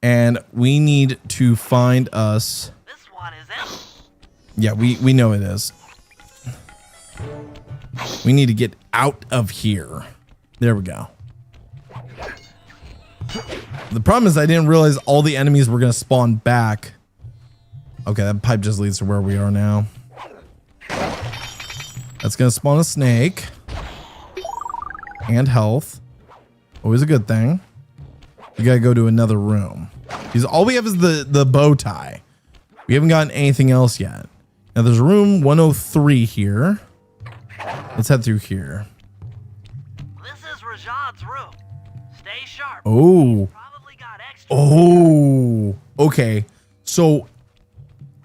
And we need to find us. This one is it. Yeah, we know it is. We need to get out of here. There we go. The problem is I didn't realize all the enemies were going to spawn back. Okay, that pipe just leads to where we are now. That's going to spawn a snake. And health. Always a good thing. We got to go to another room. Because all we have is the bow tie. We haven't gotten anything else yet. Now there's room 103 here. Let's head through here. This is Rajad's room. Stay sharp. Oh. Probably got extra. Oh. Okay. So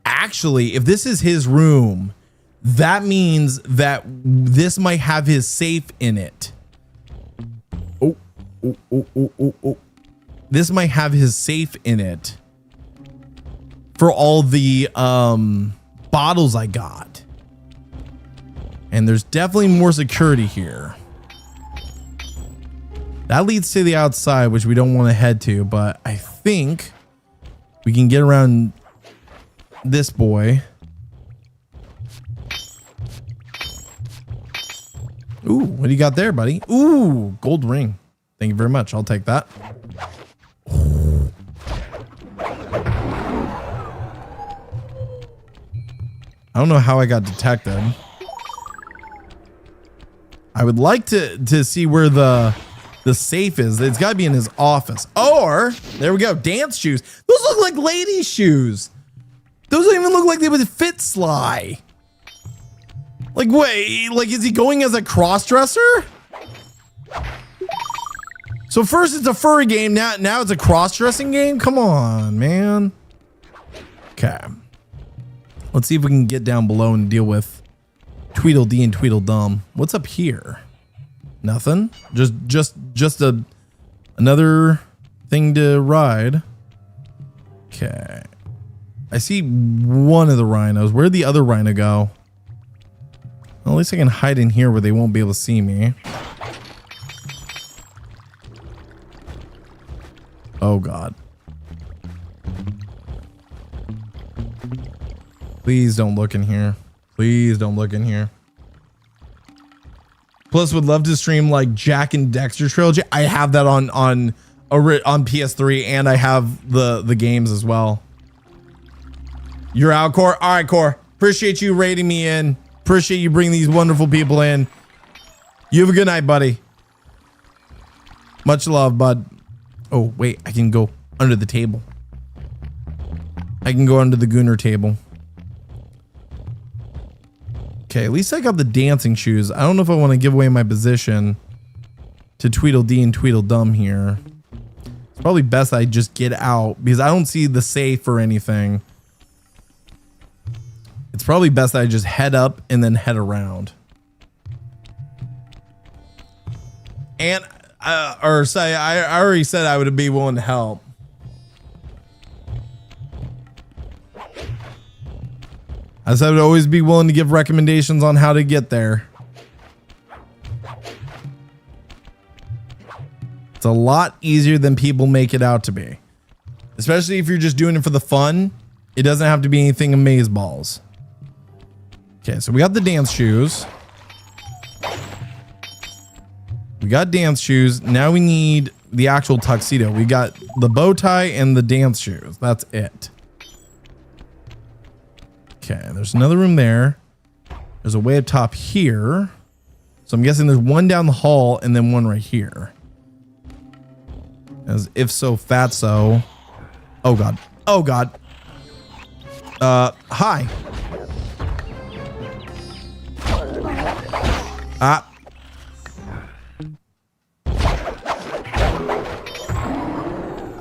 actually, if this is his room, that means that this might have his safe in it. Oh. This might have his safe in it for all the bottles I got. And there's definitely more security here. That leads to the outside, which we don't want to head to, but I think we can get around this boy. Ooh, what do you got there, buddy? Ooh, gold ring. Thank you very much. I'll take that. I don't know how I got detected. I would like to see where the safe is. It's got to be in his office. Or, there we go, dance shoes. Those look like ladies' shoes. Those don't even look like they would fit Sly. Like, wait, like, is he going as a cross-dresser? So first it's a furry game, now it's a cross-dressing game? Come on, man. Okay. Let's see if we can get down below and deal with Tweedledee and Tweedledum. What's up here? Nothing. Just another thing to ride. Okay. I see one of the rhinos. Where'd the other rhino go? Well, at least I can hide in here where they won't be able to see me. Oh God. Please don't look in here. Please don't look in here. Plus, would love to stream like Jack and Dexter trilogy. I have that on PS3, and I have the games as well. You're out, Core. All right, Core. Appreciate you rating me in. Appreciate you bringing these wonderful people in. You have a good night, buddy. Much love, bud. Oh, wait. I can go under the table. I can go under the Gooner table. Okay, at least I got the dancing shoes. I don't know if I want to give away my position to Tweedledee and Tweedledum here. It's probably best I just get out because I don't see the safe or anything. It's probably best that I just head up and then head around. And, or say, I already said I would be willing to help. I said I would always be willing to give recommendations on how to get there. It's a lot easier than people make it out to be. Especially if you're just doing it for the fun. It doesn't have to be anything amazeballs. Okay, so we got the dance shoes. We got dance shoes. Now we need the actual tuxedo. We got the bow tie and the dance shoes. That's it. Okay, there's another room there. There's a way up top here. So I'm guessing there's one down the hall and then one right here. As if so, fat so. Oh God. Oh God. Hi.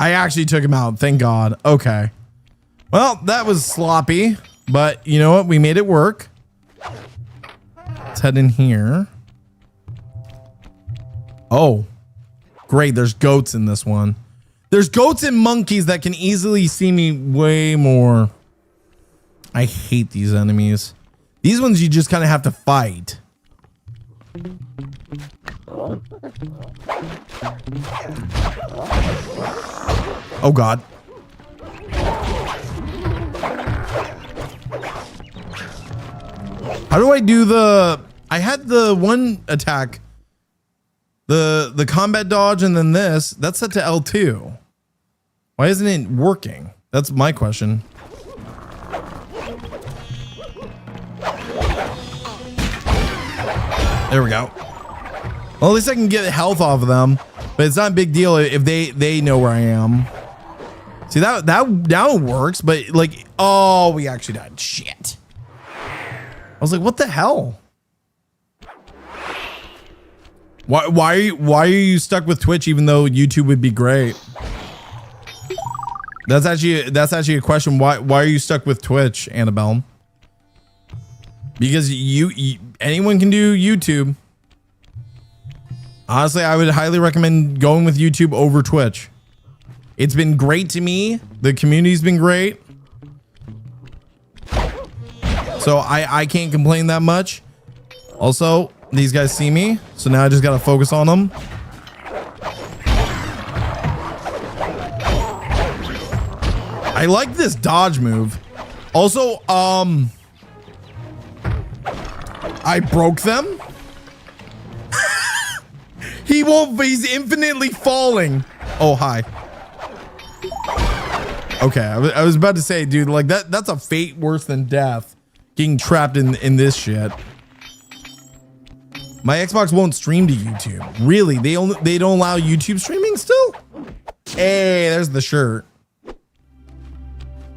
I actually took him out. Thank God. Okay. Well, that was sloppy, but you know what? We made it work. Let's head in here. Oh, great. There's goats in this one. There's goats and monkeys that can easily see me way more. I hate these enemies. These ones you just kind of have to fight. Oh God. How do I do the... I had the one attack. The combat dodge and then this. That's set to L2. Why isn't it working? That's my question. There we go. Well, at least I can get health off of them. But it's not a big deal if they know where I am. See, that now works, but like, oh, we actually died. Shit. I was like, what the hell? Why are you stuck with Twitch even though YouTube would be great? That's actually a question. Why are you stuck with Twitch, Annabelle? Because anyone can do YouTube. Honestly, I would highly recommend going with YouTube over Twitch. It's been great to me. The community's been great. So I can't complain that much. Also, these guys see me. So now I just got to focus on them. I like this dodge move. Also, I broke them. He's infinitely falling. Oh, hi. Okay, I was about to say, dude, like that's a fate worse than death. Getting trapped in this shit. My Xbox won't stream to YouTube. Really? They don't allow YouTube streaming still? Hey, there's the shirt.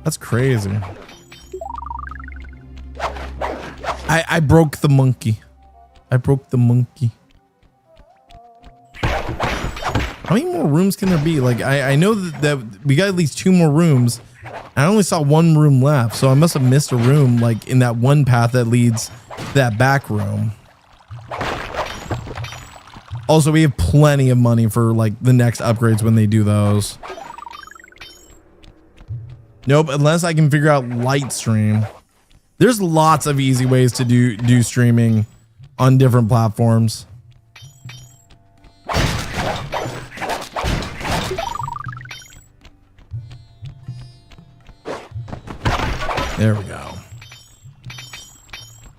That's crazy. I broke the monkey. I broke the monkey. How many more rooms can there be? Like I know that we got at least 2 more rooms. I only saw 1 room left, so I must have missed a room like in that one path that leads to that back room. Also, we have plenty of money for like the next upgrades when they do those. Nope, unless I can figure out light stream. There's lots of easy ways to do streaming on different platforms. There we go.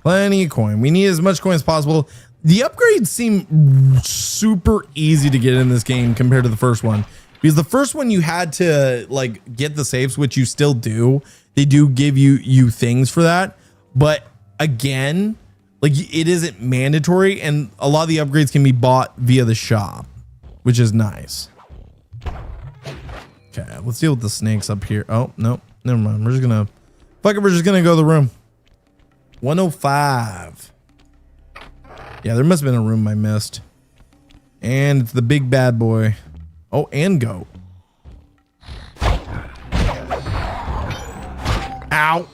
Plenty of coin. We need as much coin as possible. The upgrades seem super easy to get in this game compared to the first one. Because the first one you had to like get the saves, which you still do. They do give you things for that. But again, like it isn't mandatory, and a lot of the upgrades can be bought via the shop, which is nice. Okay, let's deal with the snakes up here. Oh, no, never mind. We're just gonna fuck it, we're just gonna go to the room. 105. Yeah, there must have been a room I missed. And it's the big bad boy. Oh, and goat. Ow.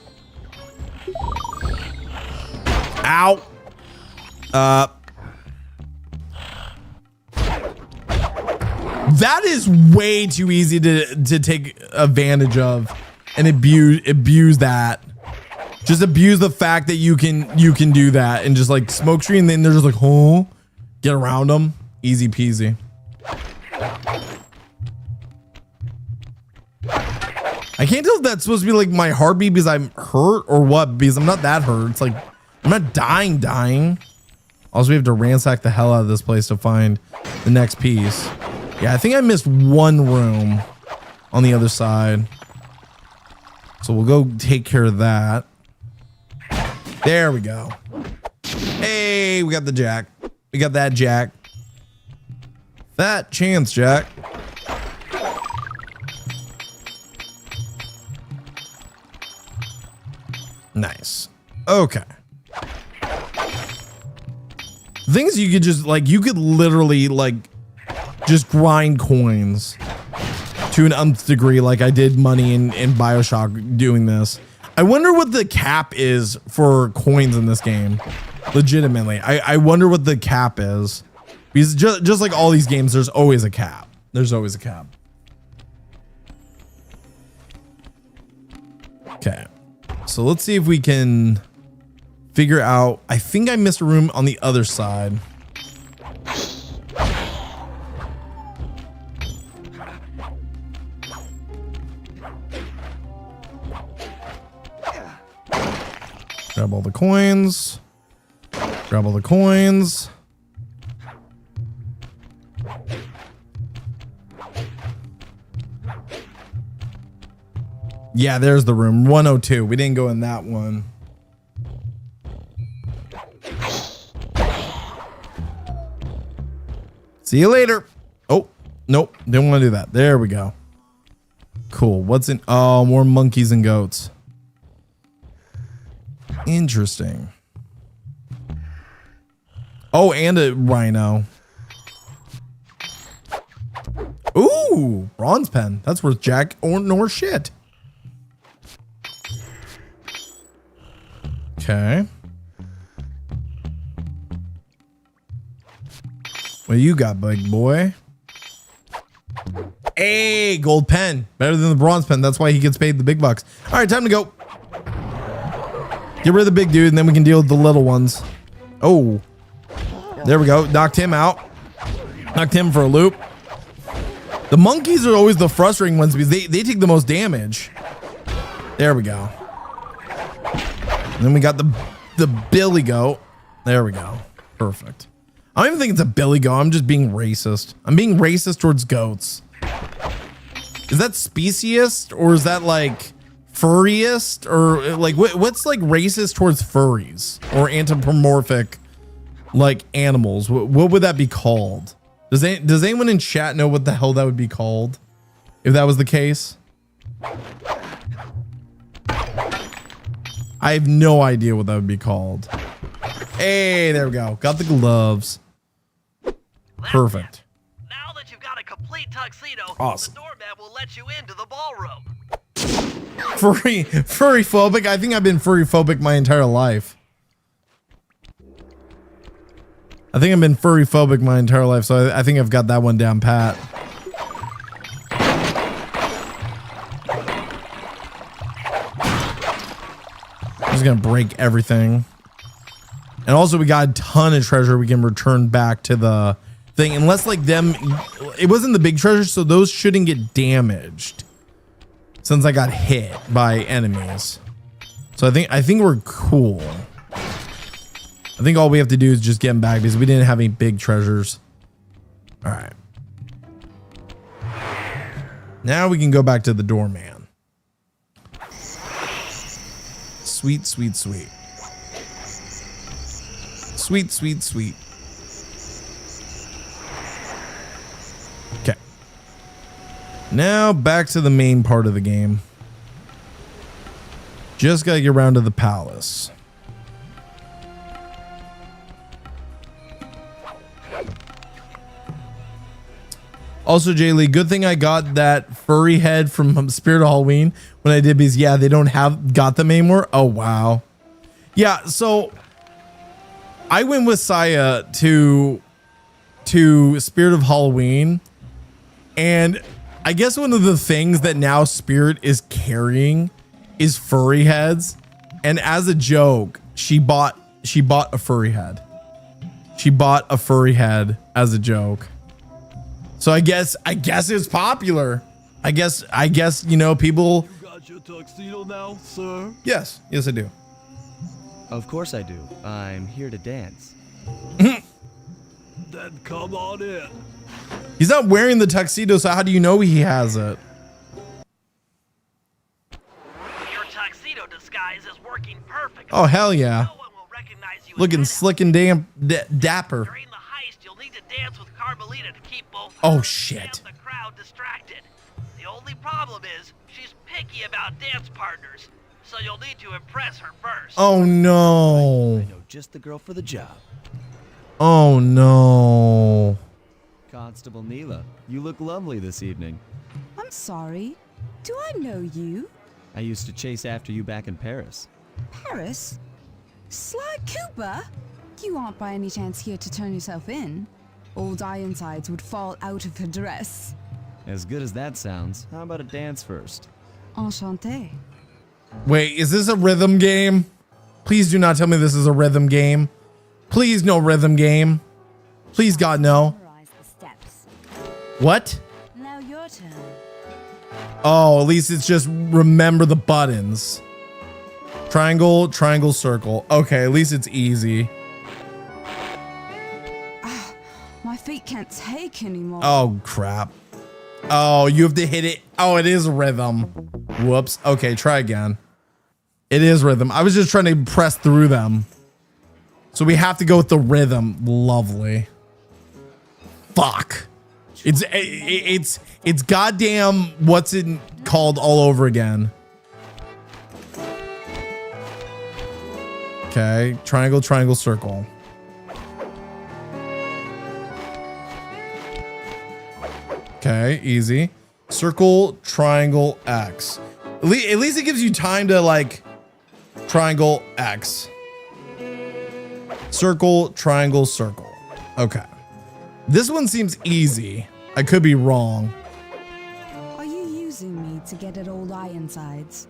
Ow. That is way too easy to take advantage of and abuse that. Just abuse the fact that you can do that and just like smoke screen, and then they're just like, oh, get around them. Easy peasy. I can't tell if that's supposed to be like my heartbeat because I'm hurt or what, because I'm not that hurt. It's like I'm not dying. Also, we have to ransack the hell out of this place to find the next piece. Yeah, I think I missed 1 room on the other side. So we'll go take care of that. There we go. Hey, we got the jack. We got that jack. That chance jack. Nice. Okay. Things you could just like, you could literally like just grind coins to an nth degree, like I did money in BioShock doing this. I wonder what the cap is for coins in this game. Legitimately, I wonder what the cap is, because just like all these games, there's always a cap. There's always a cap. Okay, so let's see if we can figure out. I think I missed a room on the other side. Grab all the coins. Grab all the coins. Yeah, there's the room. 102. We didn't go in that one. See you later. Oh, nope. Didn't want to do that. There we go. Cool. What's in? Oh, more monkeys and goats. Interesting. Oh, and a rhino. Ooh, bronze pen. That's worth jack or nor shit. Okay. What you got, big boy? Hey, gold pen. Better than the bronze pen. That's why he gets paid the big bucks. All right, time to go. Get rid of the big dude, and then we can deal with the little ones. Oh. There we go. Knocked him out. Knocked him for a loop. The monkeys are always the frustrating ones because they take the most damage. There we go. And then we got the billy goat. There we go. Perfect. I don't even think it's a billy goat. I'm just being racist. I'm being racist towards goats. Is that speciest or is that like furriest or like what's like racist towards furries or anthropomorphic like animals? What would that be called? Does anyone in chat know what the hell that would be called if that was the case? I have no idea what that would be called. Hey, there we go. Got the gloves. Perfect. Now that you've got a complete tuxedo, Awesome. the doorman will let you into the ballroom. Furry phobic. I think I've been furry phobic my entire life. I think I've been furry phobic my entire life, so I think I've got that one down pat. I'm just gonna break everything. And also we got a ton of treasure we can return back to the thing. Unless like them, it wasn't the big treasure, so those shouldn't get damaged. Since I got hit by enemies. So I think we're cool. I think all we have to do is just get them back because we didn't have any big treasures. All right. Now we can go back to the doorman. Sweet, sweet, sweet. Sweet, sweet, sweet. Okay. Now back to the main part of the game. Just gotta get around to the palace. Also, Jay Lee, good thing I got that furry head from Spirit of Halloween when I did because yeah, they don't got them anymore. Oh wow. Yeah, so I went with Saya to Spirit of Halloween, and I guess one of the things that now Spirit is carrying is furry heads, and as a joke, she bought a furry head. She bought a furry head as a joke. So I guess it's popular. I guess you know people. You got your tuxedo now, sir? Yes, I do. Of course I do. I'm here to dance. Then come on in. He's not wearing the tuxedo, so how do you know he has it? Your tuxedo disguise is working perfectly. Oh hell yeah! No one will recognize you. Looking as slick and damn dapper. During the heist, you'll need to dance with Carmelita to keep both Oh, her shit. and the crowd distracted. The only problem is she's picky about dance partners, so you'll need to impress her first. Oh no! I know just the girl for the job. Oh no! Constable Neela, you look lovely this evening. I'm sorry. Do I know you? I used to chase after you back in Paris. Paris? Sly Cooper? You aren't by any chance here to turn yourself in? Old Ironsides would fall out of her dress. As good as that sounds, how about a dance first? Enchanté. Wait, is this a rhythm game? Please do not tell me this is a rhythm game. Please no rhythm game. Please God no. Memorize the steps. What? Now your turn. Oh, at least it's just remember the buttons. Triangle, triangle, circle. Okay, at least it's easy. My feet can't take anymore. Oh crap. Oh, you have to hit it. Oh, it is rhythm. Whoops. Okay, try again. It is rhythm. I was just trying to press through them. So we have to go with the rhythm. Lovely. Fuck. It's goddamn what's it called all over again. Okay, triangle, triangle, circle. Okay, easy. Circle, triangle, X. At least it gives you time to like triangle, X. Circle, triangle, circle. Okay. This one seems easy. I could be wrong. Are you using me to get at old Ironsides?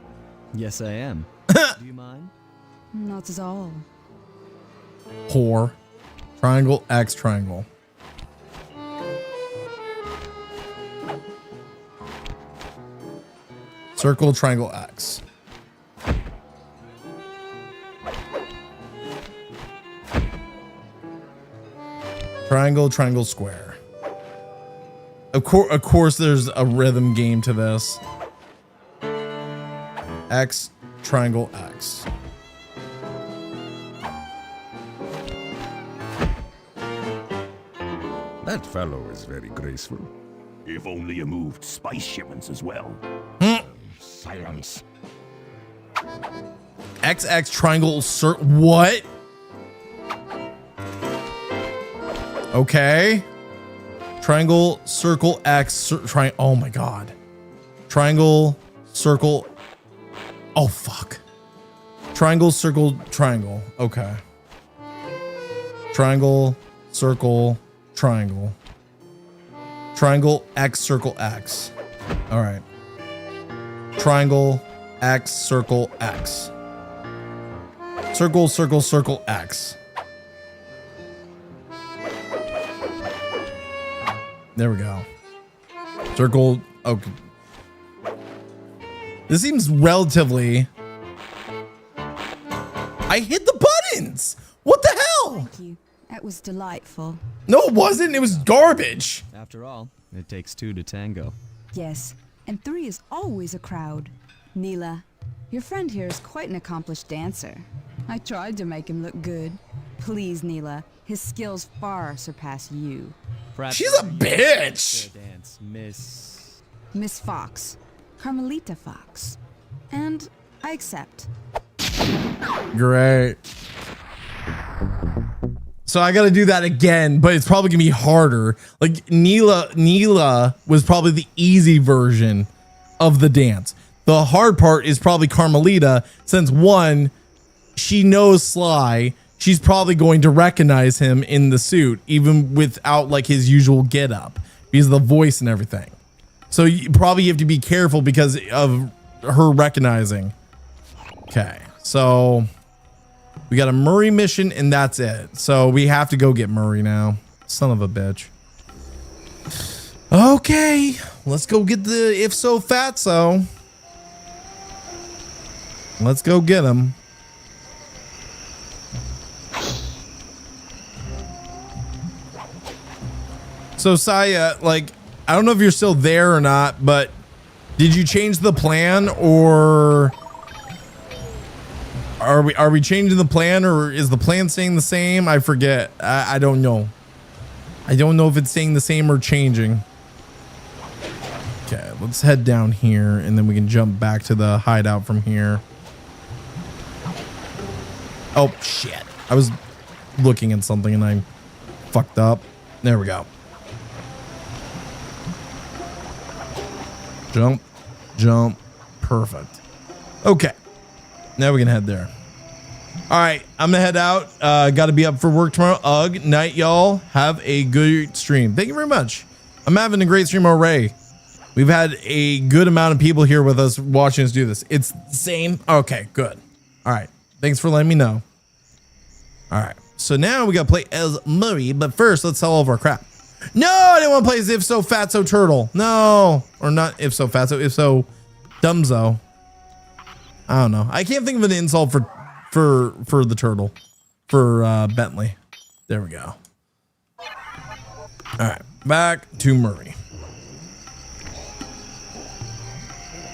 Yes, I am. Do you mind? Not at all. Whore. Triangle, X, triangle. Circle, triangle, X. Triangle, triangle, square. Of course, there's a rhythm game to this. X, triangle, X. That fellow is very graceful. If only you moved spice shipments as well. Silence. XX, triangle, what? Okay. Triangle, circle, X, oh my God. Triangle, circle. Oh, fuck. Triangle, circle, triangle. Okay. Triangle, circle, triangle. Triangle, X, circle, X. All right. Triangle, X, circle, X. Circle, circle, circle, X. There we go. Circle. Okay. This seems relatively. I hit the buttons. What the hell? Thank you. That was delightful. No, it wasn't. It was garbage. After all, it takes two to tango. Yes, and 3 is always a crowd. Neela, your friend here is quite an accomplished dancer. I tried to make him look good. Please, Neela, his skills far surpass you. Perhaps She's a bitch. dance, Miss Fox, Carmelita Fox. And I accept. Great. So I got to do that again, but it's probably gonna be harder. Like Neela was probably the easy version of the dance. The hard part is probably Carmelita, since one, she knows Sly. She's probably going to recognize him in the suit, even without like his usual get up, because of the voice and everything. So you probably have to be careful because of her recognizing. Okay, so we got a Murray mission and that's it. So we have to go get Murray now. Son of a bitch. Okay, let's go get the if so fatso. Let's go get him. So Saya, like, I don't know if you're still there or not, but did you change the plan, or are we changing the plan, or is the plan staying the same? I forget. I don't know. I don't know if it's staying the same or changing. Okay, let's head down here and then we can jump back to the hideout from here. Oh shit. I was looking at something and I fucked up. There we go. Jump, jump, perfect. Okay, now we can head there. All right, I'm gonna head out. Got to be up for work tomorrow. Ugh, night, y'all. Have a good stream. Thank you very much. I'm having a great stream already. We've had a good amount of people here with us watching us do this. It's the same. Okay, good. All right, thanks for letting me know. All right, so now we got to play as Murray, but first let's sell all of our crap. No, I didn't want to play as If So Fatso Turtle. No, or not If So Fatso, If So Dumbzo. I don't know. I can't think of an insult for the turtle, for Bentley. There we go. All right, back to Murray.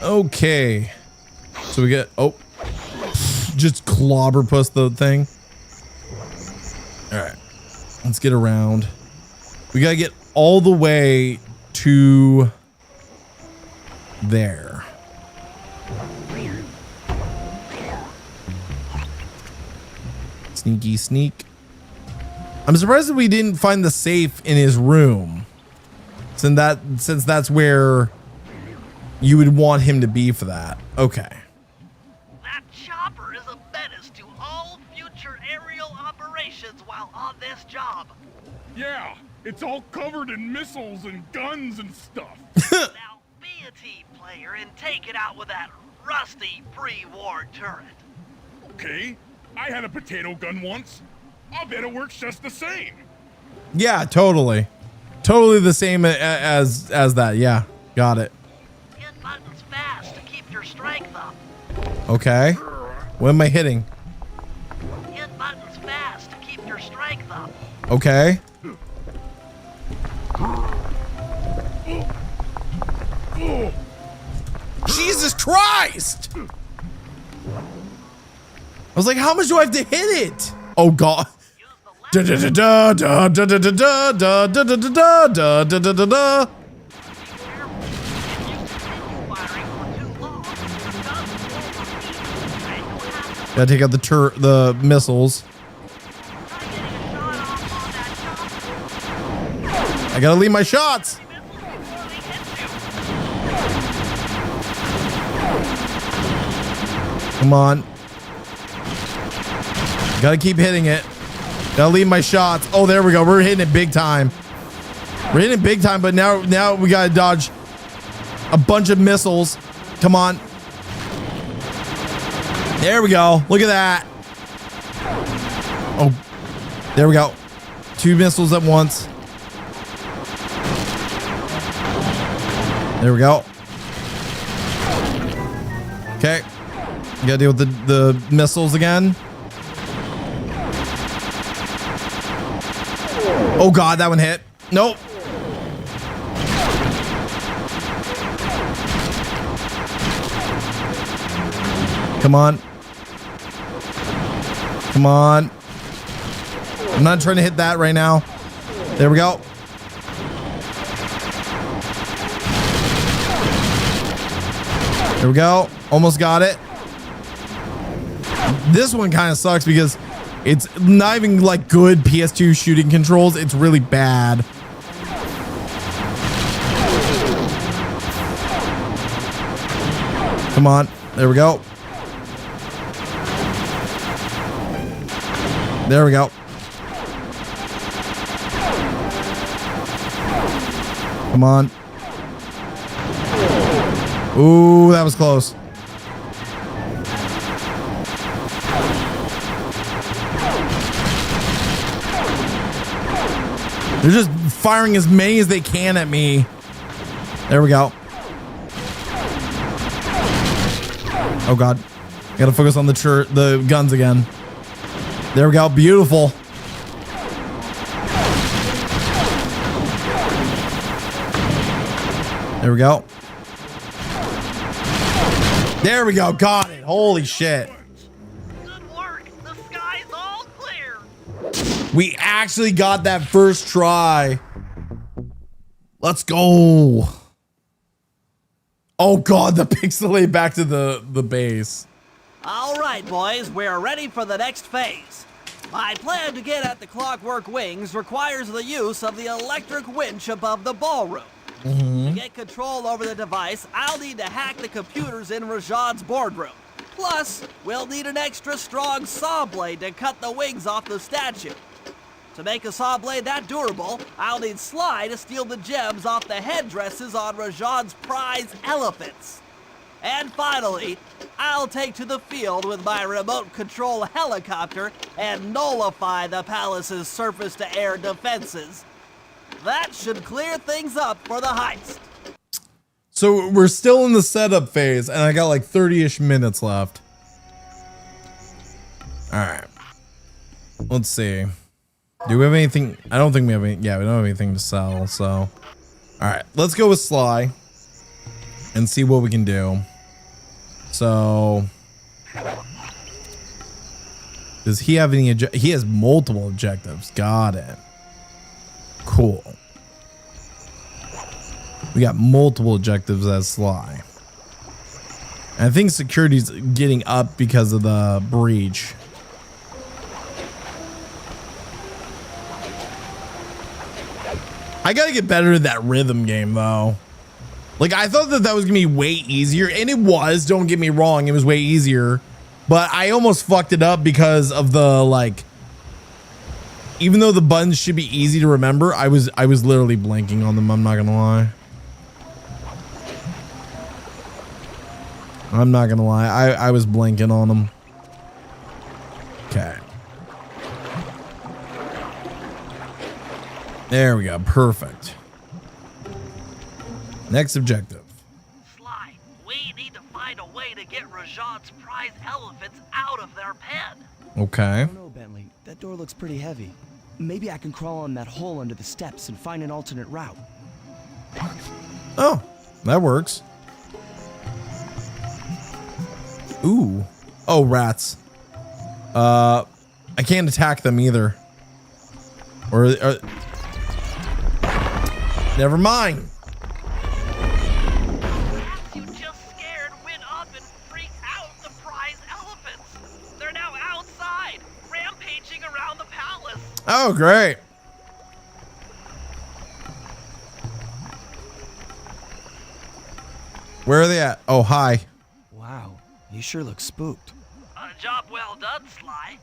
Okay, so we get just clobberpuss the thing. All right, let's get around. We gotta get all the way to there. Sneaky sneak. I'm surprised that we didn't find the safe in his room, since that's where you would want him to be for that. Okay. That chopper is a menace to all future aerial operations while on this job. Yeah, it's all covered in missiles and guns and stuff. Now be a team player and take it out with that rusty pre-war turret. Okay, I had a potato gun once. I'll bet it works just the same. Yeah, totally. Totally the same as that. Yeah, got it. Hit buttons fast to keep your strength up. Okay. What am I hitting? Hit buttons fast to keep your strength up. Okay. Jesus Christ! I was like, how much do I have to hit it? Oh God. Da da da da da da da da da da da da da da da da. Gotta take out the missiles. I gotta leave my shots. Come on. Gotta keep hitting it. Gotta leave my shots. Oh, there we go. We're hitting it big time. We're hitting it big time, but now we gotta dodge a bunch of missiles. Come on. There we go. Look at that. Oh, there we go. 2 missiles at once. There we go. Okay. You gotta deal with the missiles again. Oh God, that one hit. Nope. Come on. Come on. I'm not trying to hit that right now. There we go. There we go. Almost got it. This one kind of sucks because it's not even like good PS2 shooting controls. It's really bad. Come on. There we go. There we go. Come on. Ooh, that was close. They're just firing as many as they can at me. There we go. Oh God. Gotta focus on the guns again. There we go. Beautiful. There we go. There we go. Got it. Holy shit. Good work. The sky's all clear. We actually got that first try. Let's go. Oh God, the pixelate back to the base. All right, boys, we're ready for the next phase. My plan to get at the clockwork wings requires the use of the electric winch above the ballroom. To get control over the device, I'll need to hack the computers in Rajad's boardroom. Plus, we'll need an extra strong saw blade to cut the wings off the statue. To make a saw blade that durable, I'll need Sly to steal the gems off the headdresses on Rajad's prize elephants. And finally, I'll take to the field with my remote control helicopter and nullify the palace's surface-to-air defenses. That should clear things up for the heist. So we're still in the setup phase, and I got like 30-ish minutes left. All right. Let's see. Do we have anything? I don't think we have any. Yeah, we don't have anything to sell. So, all right. Let's go with Sly and see what we can do. So, does he have any? He has multiple objectives. Got it. Cool. We got multiple objectives as Sly. And I think security's getting up because of the breach. I gotta get better at that rhythm game though. Like I thought that was gonna be way easier, and it was, don't get me wrong, it was way easier, but I almost fucked it up because of the like, even though the buttons should be easy to remember, I was literally blanking on them, I'm not gonna lie. I'm not gonna lie, I was blanking on them. Okay. There we go, perfect. Next objective. Sly, we need to find a way to get Rajad's prize elephants out of their pen. Okay. I don't know, Bentley. That door looks pretty heavy. Maybe I can crawl on that hole under the steps and find an alternate route. Oh, That works. Ooh. Oh, rats. I can't attack them either. Or never mind. You just scared went up and freaked out the prize elephants. They're now outside, rampaging around the palace. Oh, great. Where are they at? Oh, hi. Wow, you sure look spooked. A job well done, Sly.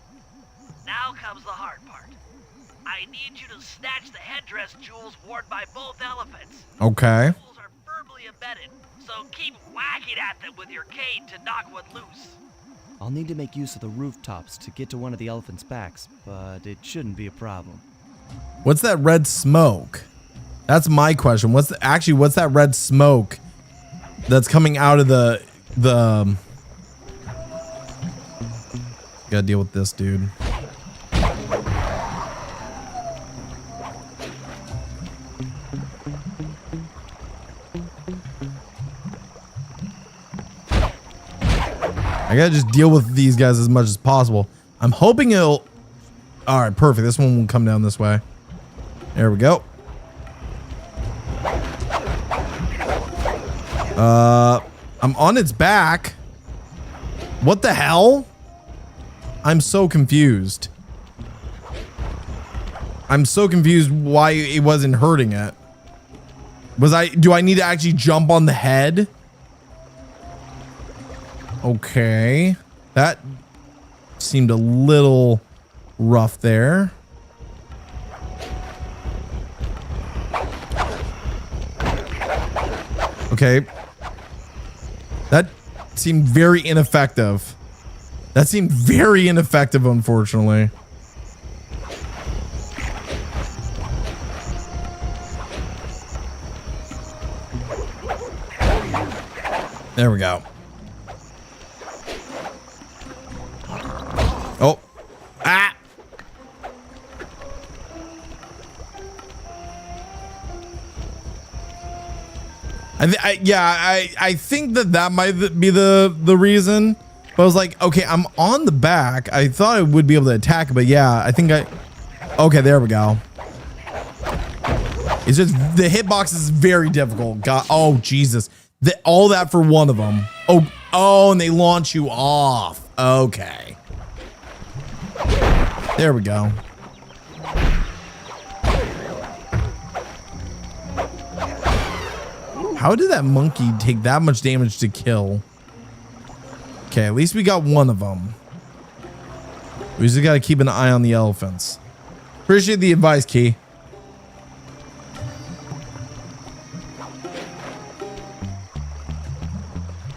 Now comes the hard part. I need you to snatch the headdress jewels worn by both elephants. Okay. The jewels are firmly embedded, so keep whacking at them with your cane to knock one loose. I'll need to make use of the rooftops to get to one of the elephants' backs, but it shouldn't be a problem. What's that red smoke? That's my question. What's that red smoke that's coming out of the gotta deal with this dude. I gotta just deal with these guys as much as possible. I'm hoping it'll... All right, perfect. This one will come down this way. There we go. I'm on its back. What the hell? I'm so confused. I'm so confused why it wasn't hurting it. Do I need to actually jump on the head? Okay. That seemed a little rough there. Okay. That seemed very ineffective. That seemed very ineffective, unfortunately. There we go. Oh. Ah. I think that might be the reason. But I was like, okay, I'm on the back. I thought I would be able to attack it, but yeah, I think okay, there we go. It's just the hitbox is very difficult. God, oh Jesus, all that for one of them. Oh, and they launch you off. Okay, there we go. How did that monkey take that much damage to kill? Okay, at least we got one of them. We just got to keep an eye on the elephants. Appreciate the advice, Key.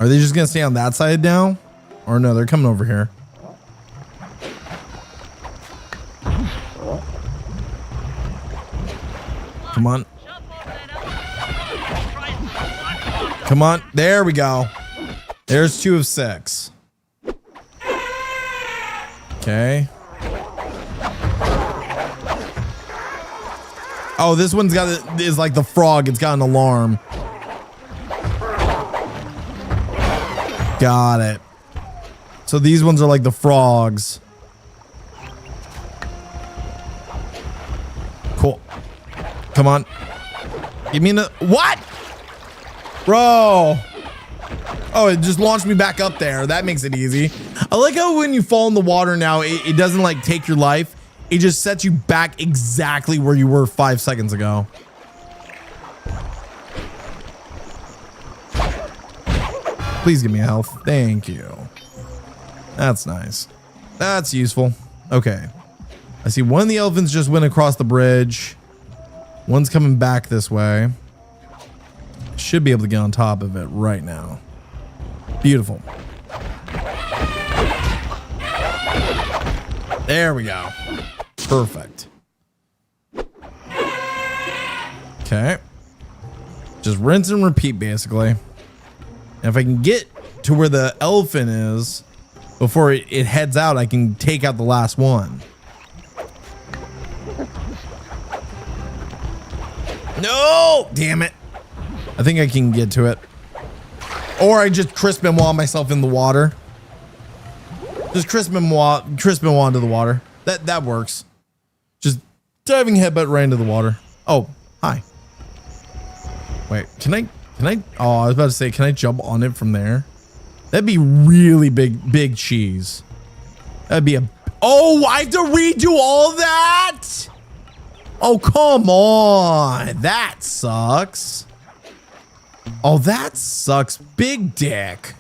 Are they just going to stay on that side now? Or no, they're coming over here. Come on. Come on. There we go. There's 2 of 6. Okay. Oh, this one's is like the frog. It's got an alarm. Got it. So these ones are like the frogs. Cool. Come on. Give me what? Bro. Oh, it just launched me back up there. That makes it easy. I like how when you fall in the water now, it doesn't like take your life. It just sets you back exactly where you were 5 seconds ago. Please give me a health. Thank you. That's nice. That's useful. Okay. I see one of the elephants just went across the bridge. One's coming back this way. Should be able to get on top of it right now. Beautiful. There we go. Perfect. Okay. Just rinse and repeat, basically. And if I can get to where the elephant is before it heads out, I can take out the last one. No! Damn it. I think I can get to it. Or I just crisp and wall myself in the water. Just crisp and wall into the water. That works. Just diving headbutt right into the water. Oh, hi. Wait, can I? Oh, I was about to say, can I jump on it from there? That'd be really big cheese. That'd be a. Oh, I have to redo all of that. Oh, come on. That sucks. Oh, that sucks. Big dick.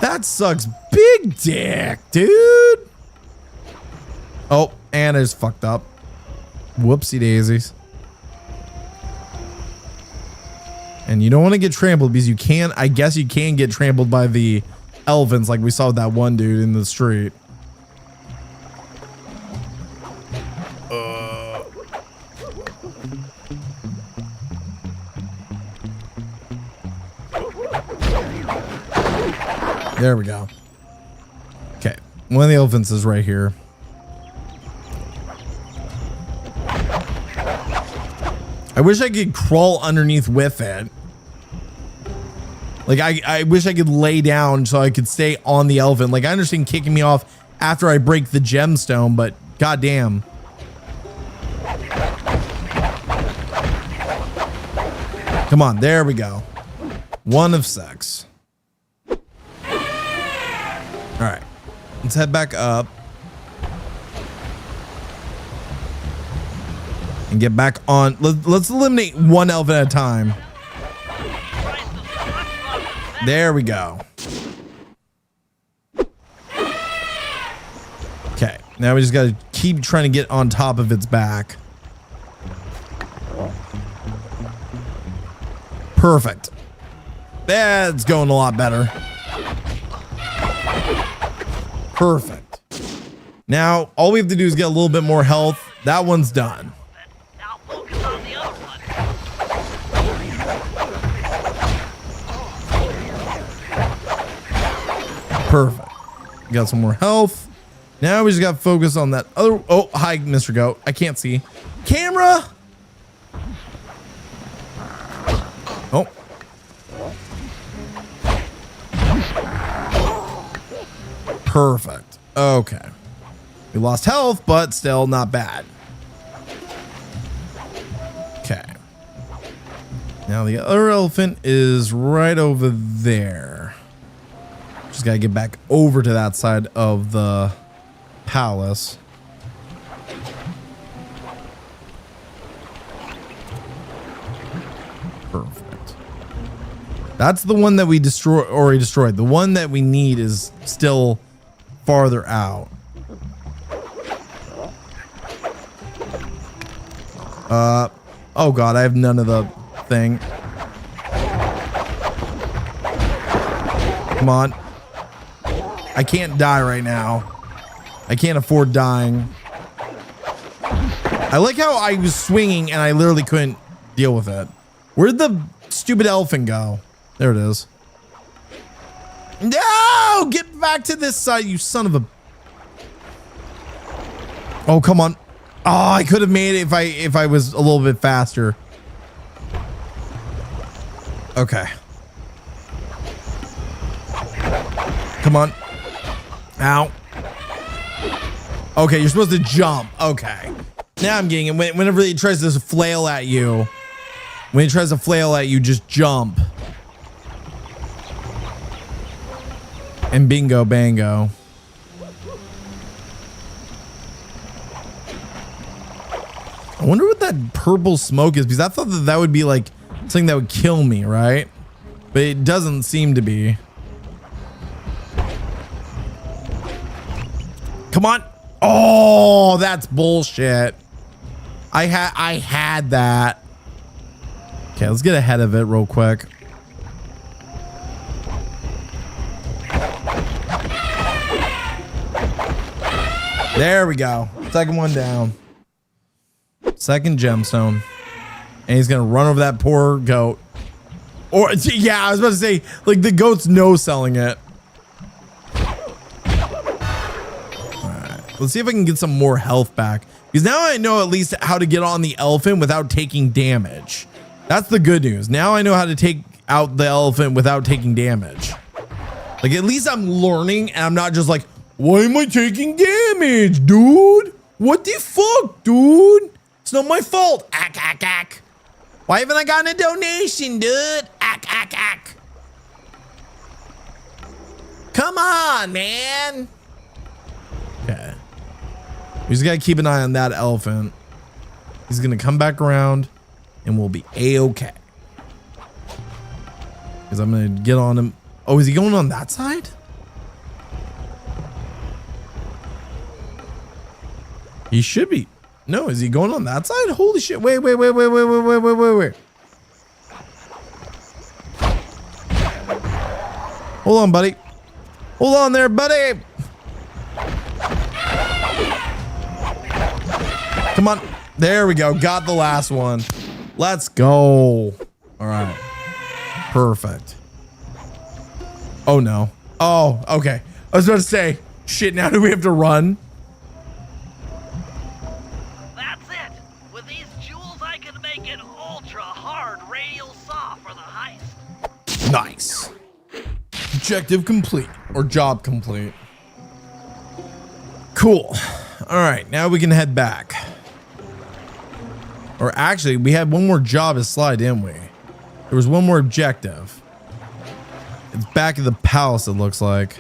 That sucks. Big dick, dude. Oh, Anna's fucked up. Whoopsie daisies. And you don't want to get trampled because you can, I guess you can get trampled by the elephants like we saw with that one dude in the street. There we go. Okay, one of the elephants is right here. I wish I could crawl underneath with it. Like I wish I could lay down so I could stay on the elephant. Like I understand kicking me off after I break the gemstone, but goddamn. Come on, there we go. 1 of 6. All right, let's head back up and get back on. Let's eliminate one elephant at a time. There we go. Okay, now we just got to keep trying to get on top of its back. Perfect. That's going a lot better. Perfect. Now, all we have to do is get a little bit more health. That one's done. Now focus on the other one. Perfect. Got some more health. Now we just got to focus on that other. Oh, hi, Mr. Goat. I can't see. Camera. Oh. Perfect. Okay. We lost health, but still not bad. Okay. Now the other elephant is right over there. Just gotta get back over to that side of the palace. Perfect. That's the one that we already destroyed. The one that we need is still farther out. Oh god, I have none of the thing. Come on. I can't die right now. I can't afford dying. I like how I was swinging and I literally couldn't deal with it. Where'd the stupid elephant go? There it is. No! Get back to this side, you son of a... Oh, come on. Oh, I could have made it if I was a little bit faster. Okay. Come on. Ow. Okay, you're supposed to jump. Okay. Now I'm getting it. Whenever he tries to flail at you, when he tries to flail at you, just jump. And bingo bango. I wonder what that purple smoke is, because I thought that would be like something that would kill me, right? But it doesn't seem to be. Come on. Oh, that's bullshit. I had that. Okay, let's get ahead of it real quick. There we go. Second one down. Second gemstone. And he's going to run over that poor goat. Or, yeah, I was about to say, like, the goat's no-selling it. Alright, let's see if I can get some more health back. Because now I know at least how to get on the elephant without taking damage. That's the good news. Now I know how to take out the elephant without taking damage. Like, at least I'm learning and I'm not just like, why am I taking damage, dude? What the fuck, dude? It's not my fault. Ack, ack, ack. Why haven't I gotten a donation, dude? Ack, ack, ack. Come on, man. Okay. We just gotta keep an eye on that elephant. He's gonna come back around and we'll be A-okay. Because I'm gonna get on him. Oh, is he going on that side? He should be. No, is he going on that side? Holy shit. Wait. Hold on, buddy. Hold on there, buddy. Come on. There we go. Got the last one. Let's go. All right. Perfect. Oh, no. Oh, okay. I was about to say, shit, now do we have to run? That's it. With these jewels, I can make an ultra-hard radial saw for the heist. Nice. Objective complete. Or job complete. Cool. All right, now we can head back. Or actually, we had one more job as Sly, didn't we? There was one more objective. It's back at the palace, it looks like.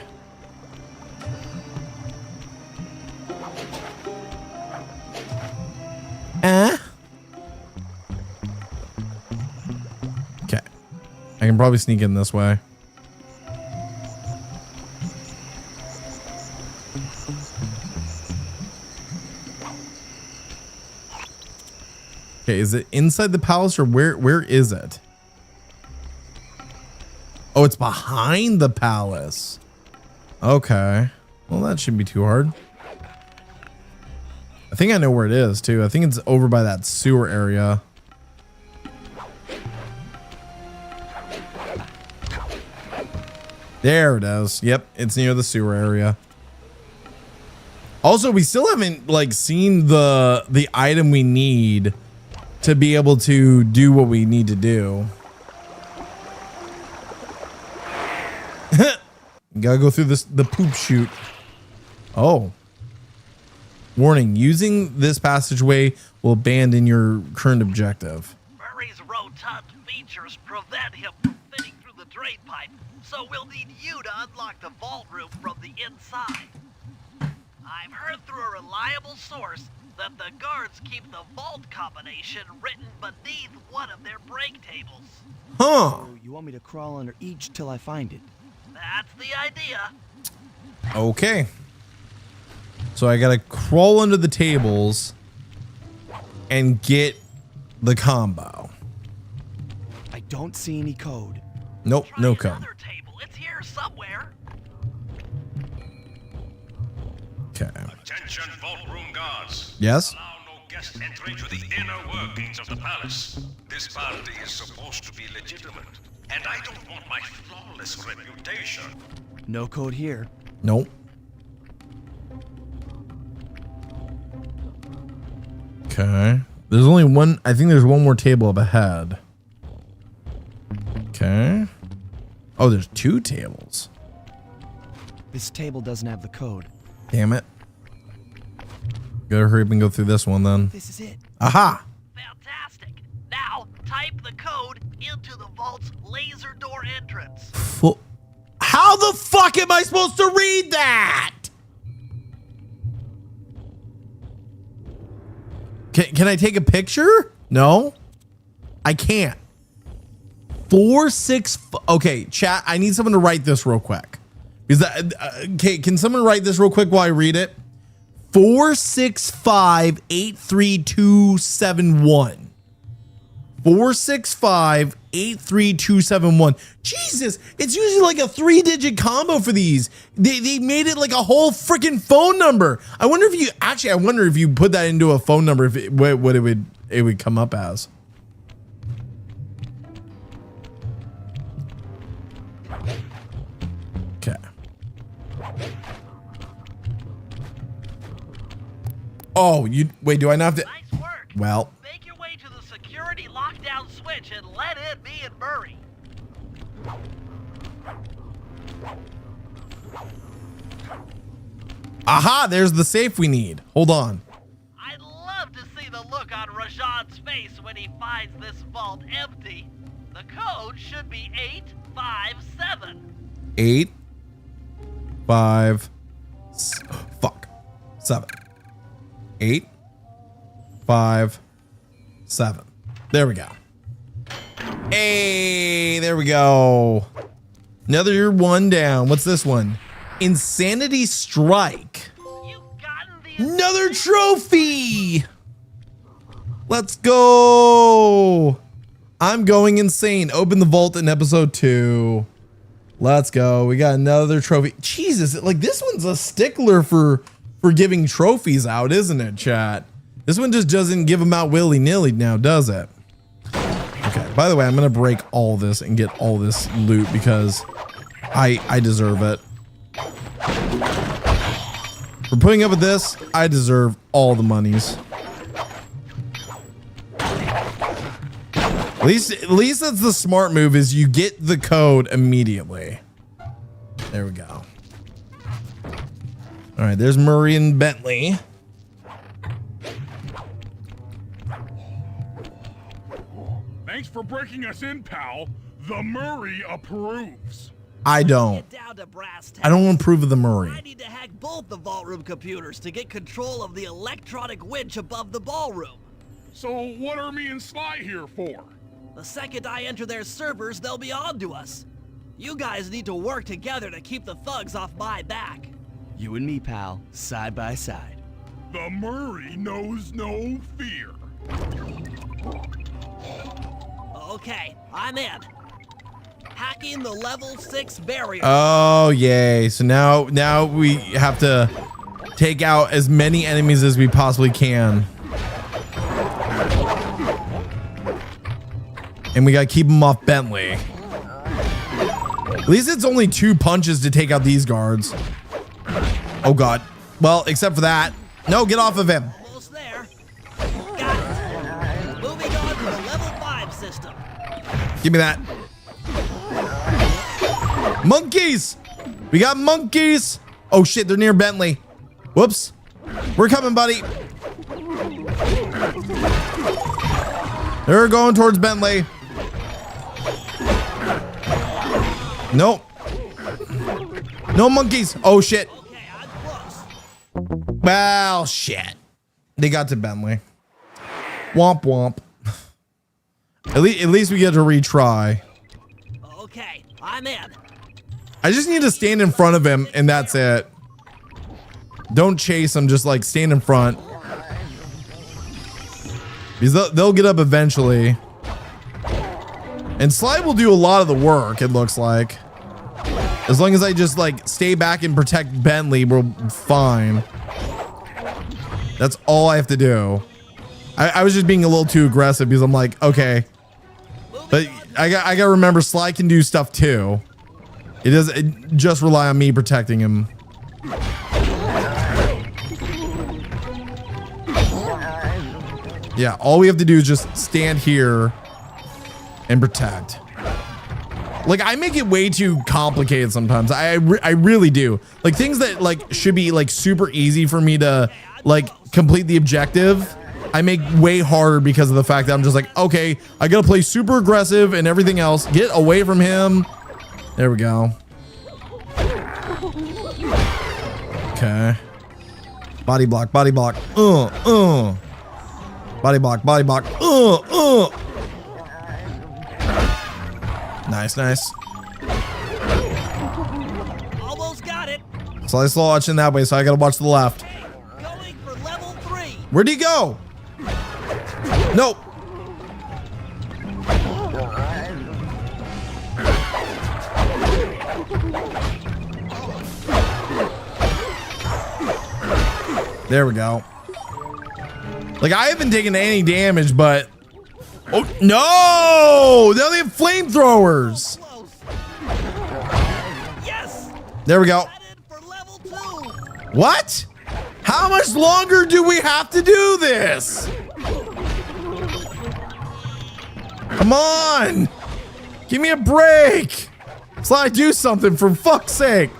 Okay. I can probably sneak in this way. Okay, is it inside the palace or where is it? Oh, it's behind the palace. Okay. Well, that shouldn't be too hard. I think I know where it is too. I think it's over by that sewer area. There it is. Yep, it's near the sewer area. Also, we still haven't like seen the item we need to be able to do what we need to do. Gotta go through the poop chute. Oh. Warning, using this passageway will abandon your current objective. Murray's rotund features prevent him from fitting through the drain pipe, so we'll need you to unlock the vault room from the inside. I've heard through a reliable source that the guards keep the vault combination written beneath one of their break tables. Huh. So you want me to crawl under each till I find it? That's the idea. Okay. So I gotta crawl under the tables and get the combo. I don't see any code. Nope, Try no code. another table. It's here somewhere. Okay. Attention, vault room guards. Yes? Allow no guest entry to the inner workings of the palace. This party is supposed to be legitimate, and I don't want my flawless reputation. No code here. Nope. Okay. There's only one. I think there's one more table up ahead. Okay. Oh, there's two tables. This table doesn't have the code. Damn it. Gotta hurry up and go through this one then. This is it. Aha! Fantastic. Now type the code into the vault's laser door entrance. How the fuck am I supposed to read that? Can I take a picture? No, I can't. 465. Okay, chat. I need someone to write this real quick. Is that okay? Can someone write this real quick while I read it? 465-83271. 465-83271. Jesus, it's usually like a 3-digit combo for these. They made it like a whole freaking phone number. I wonder if you actually. I wonder if you put that into a phone number, if it, what it would come up as. Okay. Oh, wait, do I not have to? Nice work. Well, Make your way to the security lockdown switch and let in me and Murray. aha, there's the safe we need. Hold on. I'd love to see the look on Rajan's face when he finds this vault empty. The code should be 857. 8, 5, fuck, 7. 8, 5, 7. There we go. Hey, there we go. Another one down. What's this one? Insanity Strike. You've gotten the Another trophy. Let's go. I'm going insane. Open the vault in episode 2. Let's go. We got another trophy. Jesus, like this one's a stickler for giving trophies out, isn't it, chat? This one just doesn't give them out willy-nilly now, does it? Okay, by the way, I'm gonna break all this and get all this loot because I deserve it. For putting up with this, I deserve all the monies. At least that's the smart move, is you get the code immediately. There we go. All right, there's Murray and Bentley. Thanks for breaking us in, pal. The Murray approves. I don't. Get down to brass tacks. I don't approve of the Murray. I need to hack both the vault room computers to get control of the electronic winch above the ballroom. So what are me and Sly here for? The second I enter their servers, they'll be on to us. You guys need to work together to keep the thugs off my back. You and me, pal, side by side. The Murray knows no fear. Okay, I'm in. Hacking the level 6 barrier. Oh, yay. So now we have to take out as many enemies as we possibly can. And we gotta keep them off Bentley. At least it's only 2 punches to take out these guards. Oh god. Well, except for that. No, get off of him. Almost there. Got it. Moving on to the level 5 system. Give me that. Monkeys! We got monkeys! Oh shit, they're near Bentley. Whoops. We're coming, buddy. They're going towards Bentley. Nope. No monkeys. Oh shit. Okay, I'm close. Well, shit. They got to Bentley. Womp womp. At least we get to retry. Okay, I'm in. I just need to stand in front of him and that's it. Don't chase him, just like stand in front. Because they'll get up eventually. And Sly will do a lot of the work, it looks like. As long as I just like stay back and protect Bentley, we're fine. That's all I have to do. I was just being a little too aggressive because I'm like, okay. But I gotta remember Sly can do stuff too. It just rely on me protecting him. Yeah, all we have to do is just stand here and protect. Like, I make it way too complicated sometimes. I really do. Like, things that like should be like super easy for me to like complete the objective, I make way harder because of the fact that I'm just like, okay, I gotta play super aggressive and everything else. Get away from him. There we go. Okay. Body block, body block. Body block, body block. Nice, nice. Almost got it. So I slow watching that way, so I gotta watch the left. Going for level 3. Where'd he go? Nope. There we go. Like, I haven't taken any damage, but... Oh, no! Now they have flamethrowers! Close. Yes. There we go. Headed for level 2. What? How much longer do we have to do this? Come on. Give me a break. Sly, do something for fuck's sake.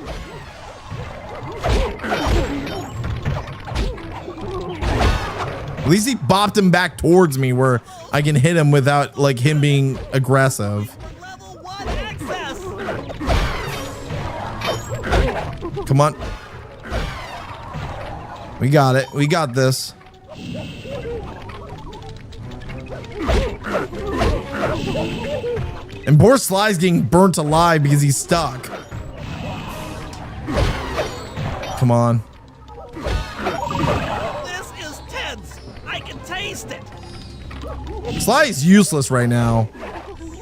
At least he bopped him back towards me where I can hit him without like him being aggressive. Level 1 access. Come on. We got it. We got this. And poor Sly's getting burnt alive because he's stuck. Come on. This is tense. I can taste it. Sly is useless right now.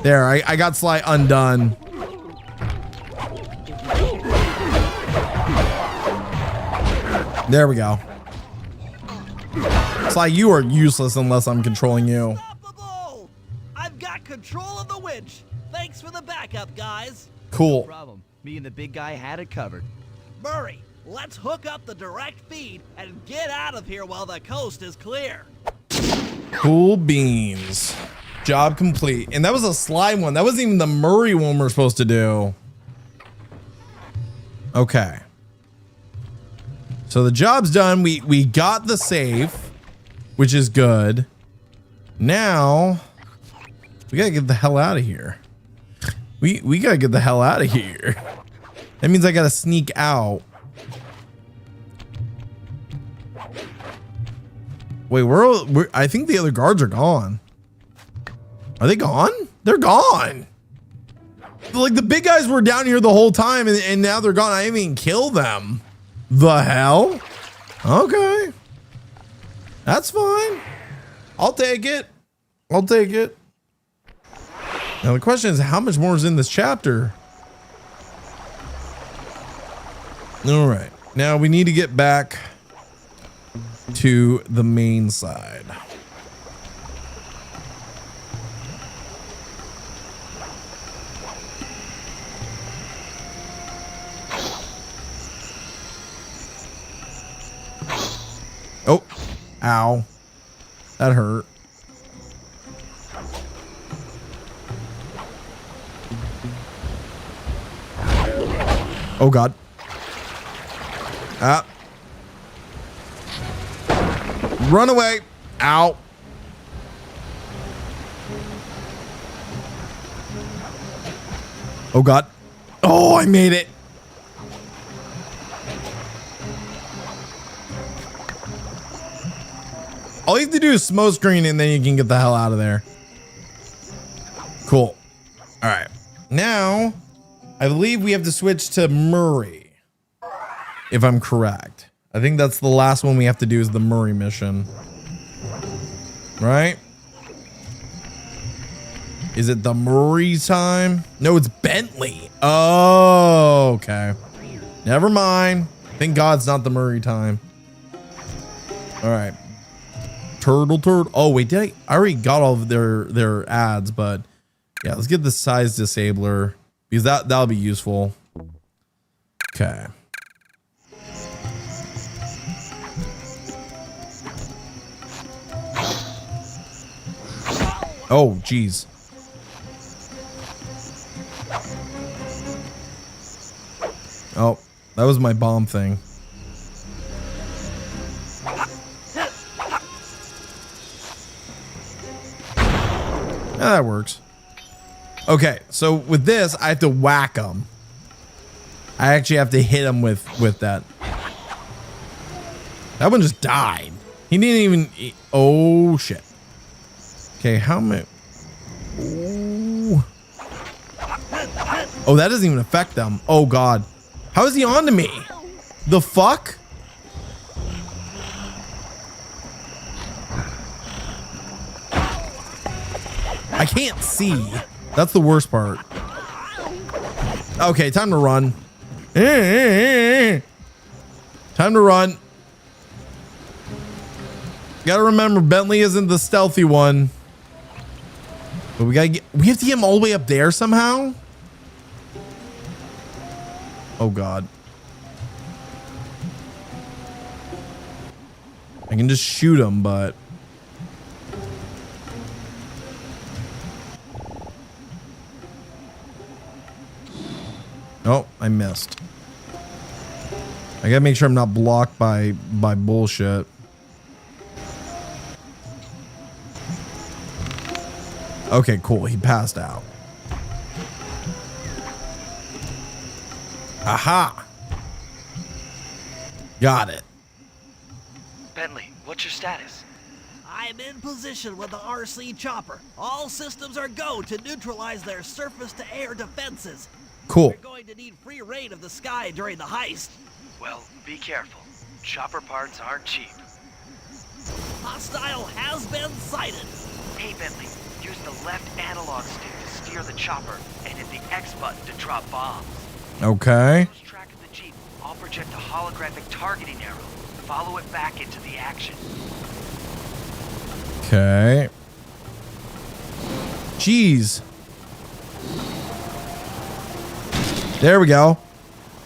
There, I got Sly undone. There we go. Sly, you are useless unless I'm controlling you. Unstoppable! I've got control of the winch. Thanks for the backup, guys. Cool. No problem. Me and the big guy had it covered. Murray, let's hook up the direct feed and get out of here while the coast is clear. Cool beans. Job complete. And that was a Sly one. That wasn't even the Murray one we're supposed to do. Okay. So the job's done. We got the safe, which is good. Now we gotta get the hell out of here. We gotta get the hell out of here. That means I gotta sneak out. Wait, we're I think the other guards are gone. Are they gone? They're gone. Like the big guys were down here the whole time and now they're gone. I didn't even kill them. The hell? Okay. That's fine. I'll take it. I'll take it. Now the question is, how much more is in this chapter? All right. Now we need to get back to the main side. Oh, ow. That hurt. Oh God. Ah. Run away. Ow. Oh God. Oh, I made it. All you have to do is smoke screen and then you can get the hell out of there. Cool. All right. Now, I believe we have to switch to Murray. If I'm correct. I think that's the last one we have to do is the Murray mission. Right? Is it the Murray time? No, it's Bentley. Oh, okay. Never mind. Thank God it's not the Murray time. All right. Turtle. Oh, wait, did I already got all of their ads, but yeah, let's get the size disabler because that'll be useful. Okay. Oh, geez. Oh, that was my bomb thing. Yeah, that works. Okay, so with this, I have to whack him. I actually have to hit him with that. That one just died. He didn't even... Oh, shit. Okay, how many... Ooh. Oh, that doesn't even affect them. Oh, God. How is he on to me? The fuck? I can't see. That's the worst part. Okay, time to run. Time to run. Gotta remember, Bentley isn't the stealthy one. But we have to get him all the way up there somehow. Oh God. I can just shoot him, but oh, I missed. I gotta make sure I'm not blocked by bullshit. Okay, cool. He passed out. Aha! Got it. Bentley, what's your status? I'm in position with the RC chopper. All systems are go to neutralize their surface-to-air defenses. Cool. We're going to need free reign of the sky during the heist. Well, be careful. Chopper parts aren't cheap. Hostile has been sighted. Hey, Bentley, use the left analog stick to steer the chopper and hit the X button to drop bombs. Okay. Lose track of the Jeep. I'll project a holographic targeting arrow. Follow it back into the action. Okay. Jeez. There we go.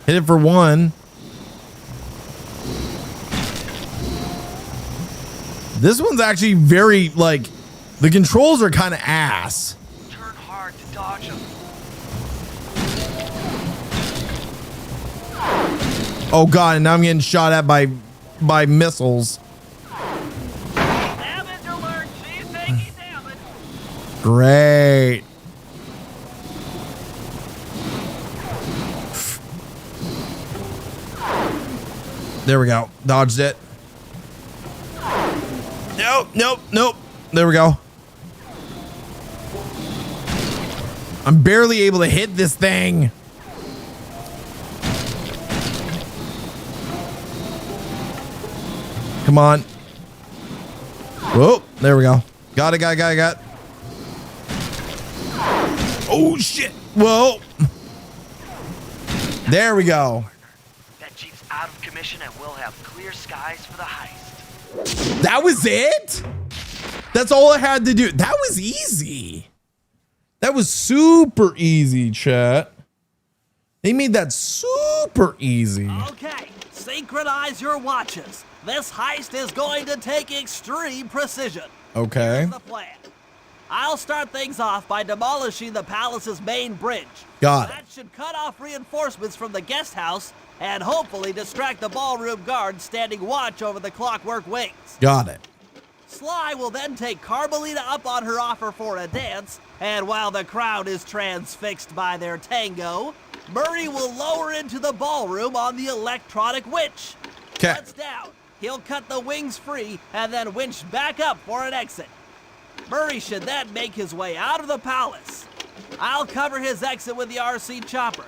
Hit it for one. This one's actually very, like, the controls are kind of ass. Turn hard to dodge them. Oh god, and now I'm getting shot at by missiles. Damage alert, she's taking damage. Great. There we go. Dodged it. Nope. There we go. I'm barely able to hit this thing. Come on. Whoa, there we go. Got it. Oh shit. Whoa. There we go. That Jeep's out of commission and we'll have clear skies for the heist. That was it? That's all I had to do. That was easy. That was super easy, chat. They made that super easy. Okay, synchronize your watches. This heist is going to take extreme precision. Okay. Here's the plan. I'll start things off by demolishing the palace's main bridge. Got it. That should cut off reinforcements from the guest house and hopefully distract the ballroom guards standing watch over the clockwork wings. Got it. Sly will then take Carmelita up on her offer for a dance, and while the crowd is transfixed by their tango, Murray will lower into the ballroom on the electronic winch. Okay. Once down, he'll cut the wings free and then winch back up for an exit. Murray should then make his way out of the palace. I'll cover his exit with the RC chopper.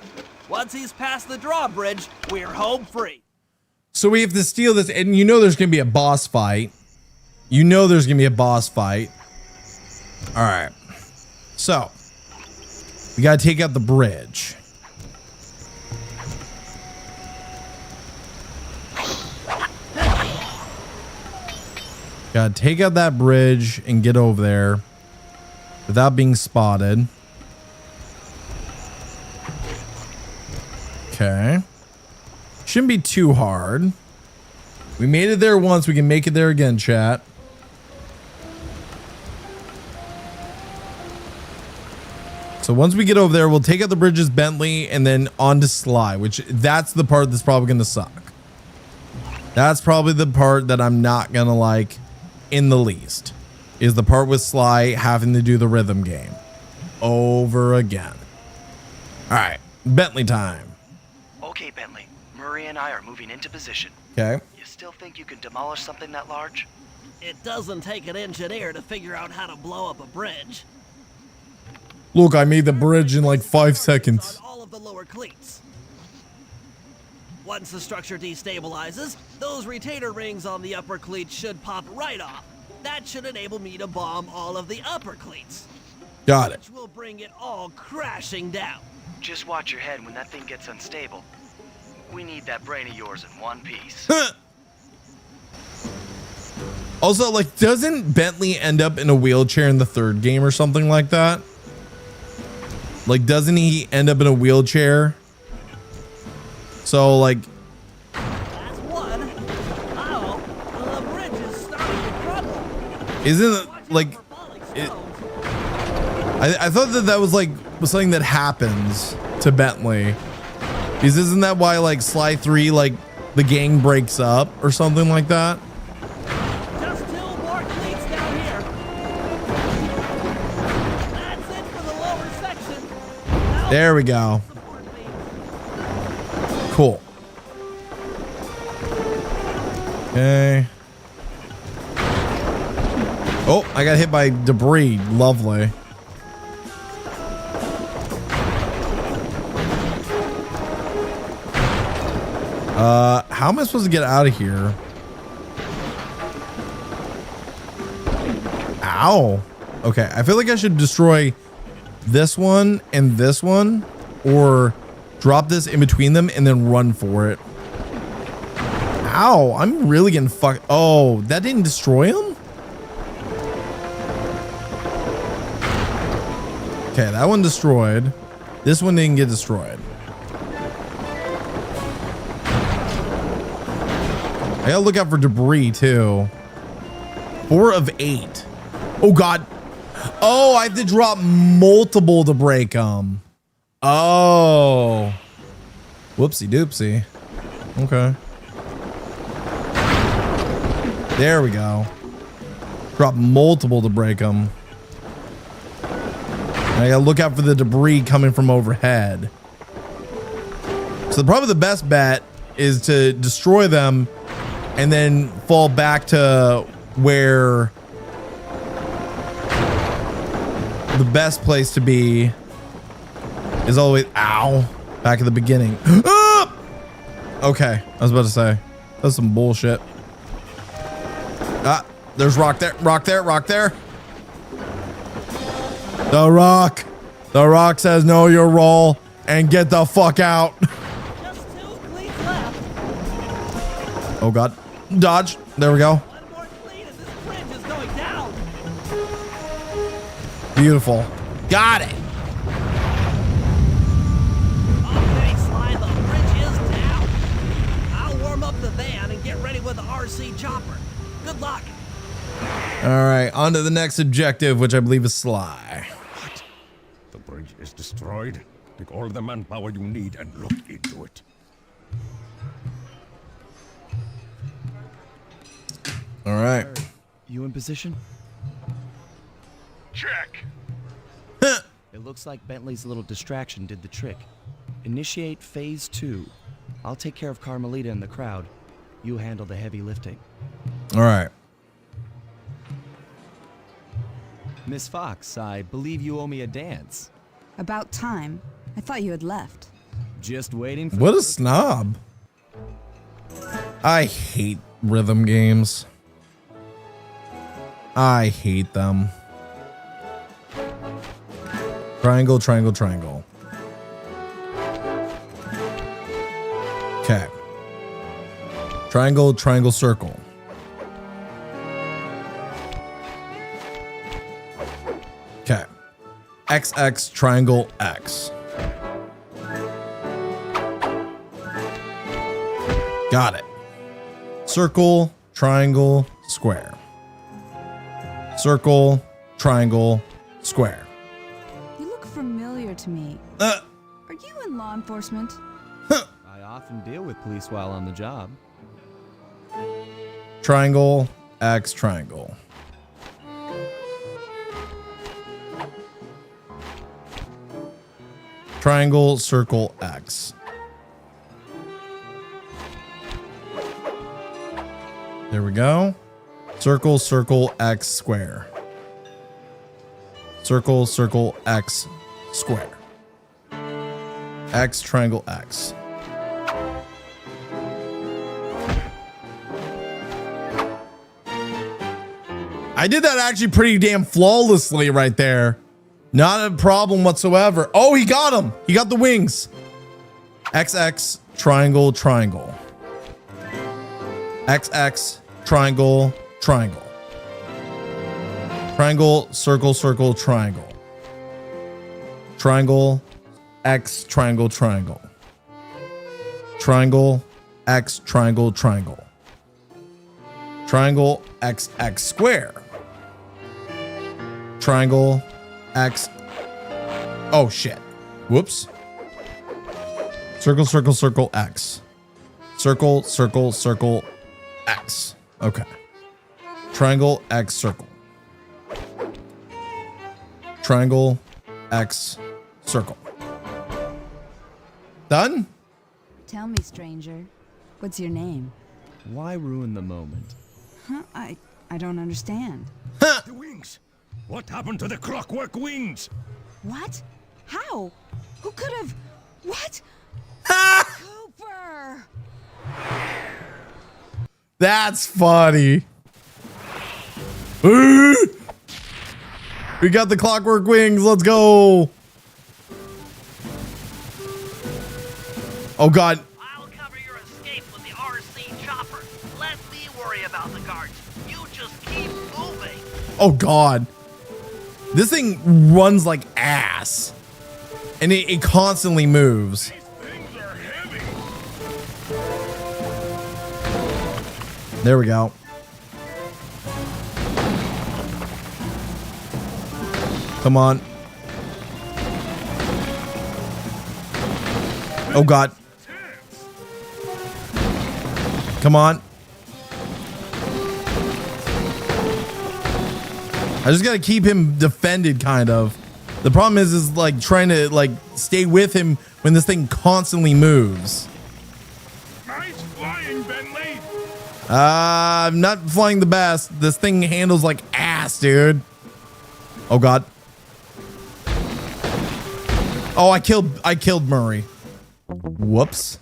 Once he's past the drawbridge, we're home free. So we have to steal this, and you know there's gonna be a boss fight. You know there's gonna be a boss fight. All right. So we gotta take out the bridge. Gotta take out that bridge and get over there without being spotted. Okay. Shouldn't be too hard. We made it there once. We can make it there again, chat. So once we get over there, we'll take out the bridges, Bentley, and then on to Sly, which that's the part that's probably going to suck. That's probably the part that I'm not going to like in the least, is the part with Sly having to do the rhythm game over again. All right, Bentley time. Okay, Bentley. Murray and I are moving into position. Okay. You still think you can demolish something that large? It doesn't take an engineer to figure out how to blow up a bridge. Look, I made the bridge in like 5 seconds. On all of the lower cleats. Once the structure destabilizes, those retainer rings on the upper cleats should pop right off. That should enable me to bomb all of the upper cleats. Got it. Which will bring it all crashing down. Just watch your head when that thing gets unstable. We need that brain of yours in one piece. Also, like, doesn't Bentley end up in a wheelchair in the third game or something like that? Like, doesn't he end up in a wheelchair? So, like... That's one. Oh, the bridge is Isn't it like it? I thought that was like something that happens to Bentley. Because isn't that why like Sly 3 like the gang breaks up or something like that? Just 2 more cleats down here. That's it for the lower section. Now There we go. support me. Cool. Okay. Oh, I got hit by debris. Lovely. How am I supposed to get out of here? Ow. Okay, I feel like I should destroy this one and this one, or drop this in between them and then run for it. Ow, I'm really getting fucked. Oh, that didn't destroy him? Okay, that one destroyed. This one didn't get destroyed. I gotta look out for debris too. 4 of 8. Oh God. Oh, I have to drop multiple to break them. Oh. Whoopsie doopsie. Okay. There we go. Drop multiple to break them. I gotta look out for the debris coming from overhead. So probably the best bet is to destroy them and then fall back to where the best place to be is all the way, ow, back at the beginning. Ah! Okay, I was about to say, that's some bullshit. Ah, there's rock there, rock there, rock there. The rock. The rock says know your role and get the fuck out. Just 2 cleats left. Oh God. Dodge. There we go. 1 more cleat and this bridge is going down. Beautiful. Got it. Okay, Sly, the bridge is down. I'll warm up the van and get ready with the RC chopper. Good luck. All right. On to the next objective, which I believe is Sly. What? The bridge is destroyed? Take all the manpower you need and look into it. All right. You in position? Check! It looks like Bentley's little distraction did the trick. Initiate phase 2. I'll take care of Carmelita and the crowd. You handle the heavy lifting. All right. Miss Fox, I believe you owe me a dance. About time. I thought you had left. Just waiting for What a snob. I hate rhythm games. I hate them. Triangle, triangle, triangle. Okay. Triangle, triangle, circle. Okay. XX, triangle, X. Got it. Circle, triangle, square. Circle, triangle, square. You look familiar to me. Are you in law enforcement? I often deal with police while on the job. Triangle, X, triangle. Triangle, circle, X. There we go. Circle, circle, X, square. Circle, circle, X, square. X, triangle, X. I did that actually pretty damn flawlessly right there. Not a problem whatsoever. Oh, he got him. He got the wings. XX, triangle, triangle. XX, triangle, triangle. Triangle, circle, circle, triangle. Triangle, X, triangle, triangle. Triangle, X, triangle, triangle. Triangle, X, X, square. triangle, X. Oh shit. Whoops. Circle, circle, circle, X. Circle, circle, circle, X. Okay. Triangle, X, circle. Triangle, X, circle. Done? Tell me, stranger, what's your name? Why ruin the moment? Huh? I don't understand. The wings! What happened to the clockwork wings? What? How? Who could have? What? Cooper! That's funny. We got the clockwork wings. Let's go. Oh God. I'll cover your escape with the RC chopper. Let me worry about the guards. You just keep moving. Oh God. This thing runs like ass. And it constantly moves. These things are heavy. There we go. Come on. Oh God. Come on. I just gotta keep him defended, kind of. The problem is like trying to like stay with him when this thing constantly moves. Nice flying, Bentley. I'm not flying the best. This thing handles like ass, dude. Oh God. Oh, I killed Murray. Whoops.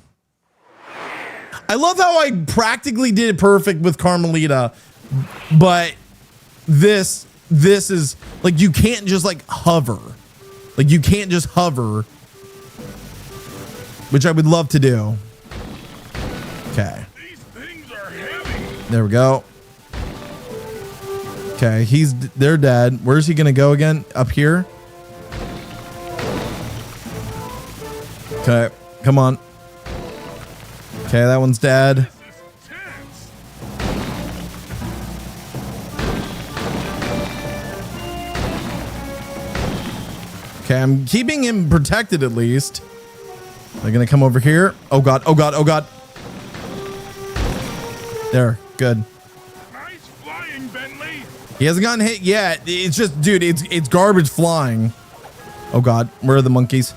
I love how I practically did it perfect with Carmelita, but this is like, you can't just like hover. Like you can't just hover, which I would love to do. Okay. These things are heavy. There we go. Okay, they're dead. Where's he gonna go again? Up here? Okay, come on. Okay, that one's dead. This is tense. Okay, I'm keeping him protected at least. They're gonna come over here. Oh God, oh God, oh God. There, good. Nice flying, Bentley. He hasn't gotten hit yet. It's just, dude, it's garbage flying. Oh God, where are the monkeys?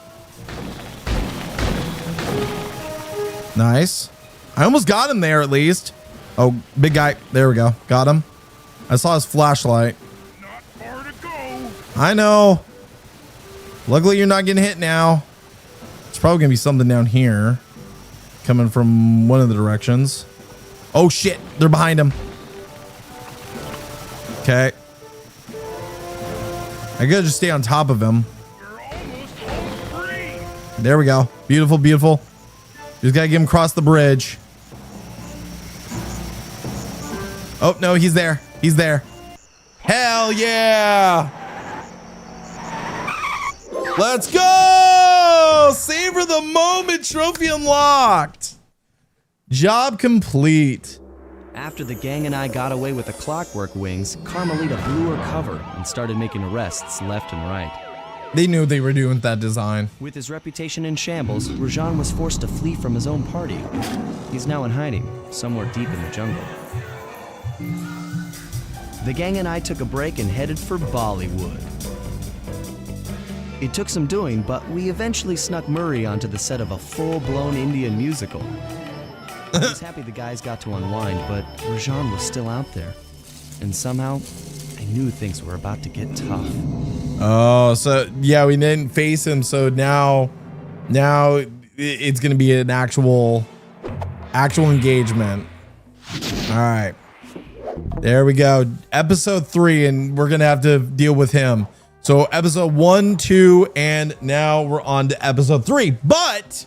Nice. I almost got him there at least. Oh, big guy. There we go. Got him. I saw his flashlight. Not far to go. I know. Luckily, you're not getting hit now. It's probably going to be something down here. Coming from one of the directions. Oh, shit. They're behind him. Okay. I gotta just stay on top of him. We're almost home free. There we go. Beautiful, beautiful. Just gotta get him across the bridge. Oh, no, he's there. He's there. Hell yeah. Let's go. Savor the moment. Trophy unlocked. Job complete. After the gang and I got away with the clockwork wings, Carmelita blew her cover and started making arrests left and right. They knew they were doing that design. With his reputation in shambles, Rajan was forced to flee from his own party. He's now in hiding, somewhere deep in the jungle. The gang and I took a break and headed for Bollywood. It took some doing, but we eventually snuck Murray onto the set of a full-blown Indian musical. I was happy the guys got to unwind, but Rajan was still out there. And somehow, I knew things were about to get tough. Oh, so yeah, we didn't face him, so now it's gonna be an actual engagement. All right, there we go. Episode 3, and we're gonna have to deal with him. So episode 1, 2, and now we're on to episode 3. But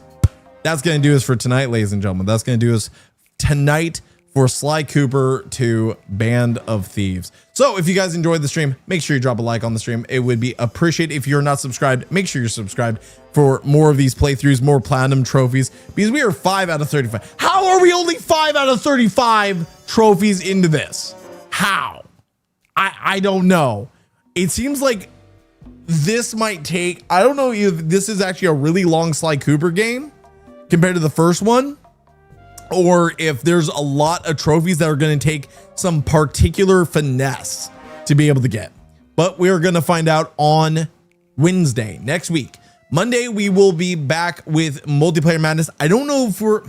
that's gonna do us for tonight, ladies and gentlemen. That's gonna do us tonight for Sly Cooper to Band of Thieves. So if you guys enjoyed the stream, make sure you drop a like on the stream. It would be appreciated. If you're not subscribed, make sure you're subscribed for more of these playthroughs, more platinum trophies, because we are 5 out of 35. How are we only 5 out of 35 trophies into this? How? I don't know. it seems like this might take, I don't know if this is actually a really long Sly Cooper game compared to the first one, or if there's a lot of trophies that are going to take some particular finesse to be able to get. But we're going to find out on Wednesday next week. Monday, we will be back with Multiplayer Madness. I don't know if we're,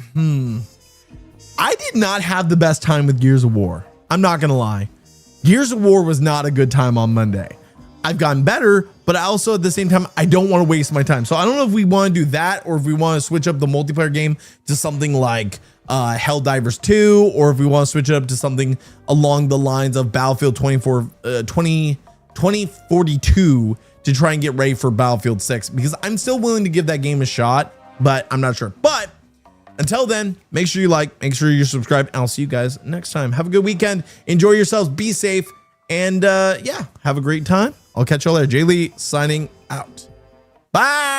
I did not have the best time with Gears of War. I'm not going to lie. Gears of War was not a good time on Monday. I've gotten better, but I also at the same time, I don't want to waste my time. So I don't know if we want to do that, or if we want to switch up the multiplayer game to something like Helldivers 2, or if we want to switch it up to something along the lines of Battlefield 2042 to try and get ready for Battlefield 6, because I'm still willing to give that game a shot, but I'm not sure. But until then, make sure you like, make sure you're subscribed, and I'll see you guys next time. Have a good weekend. Enjoy yourselves. Be safe. And yeah, have a great time. I'll catch y'all later. Jay Lee signing out. Bye.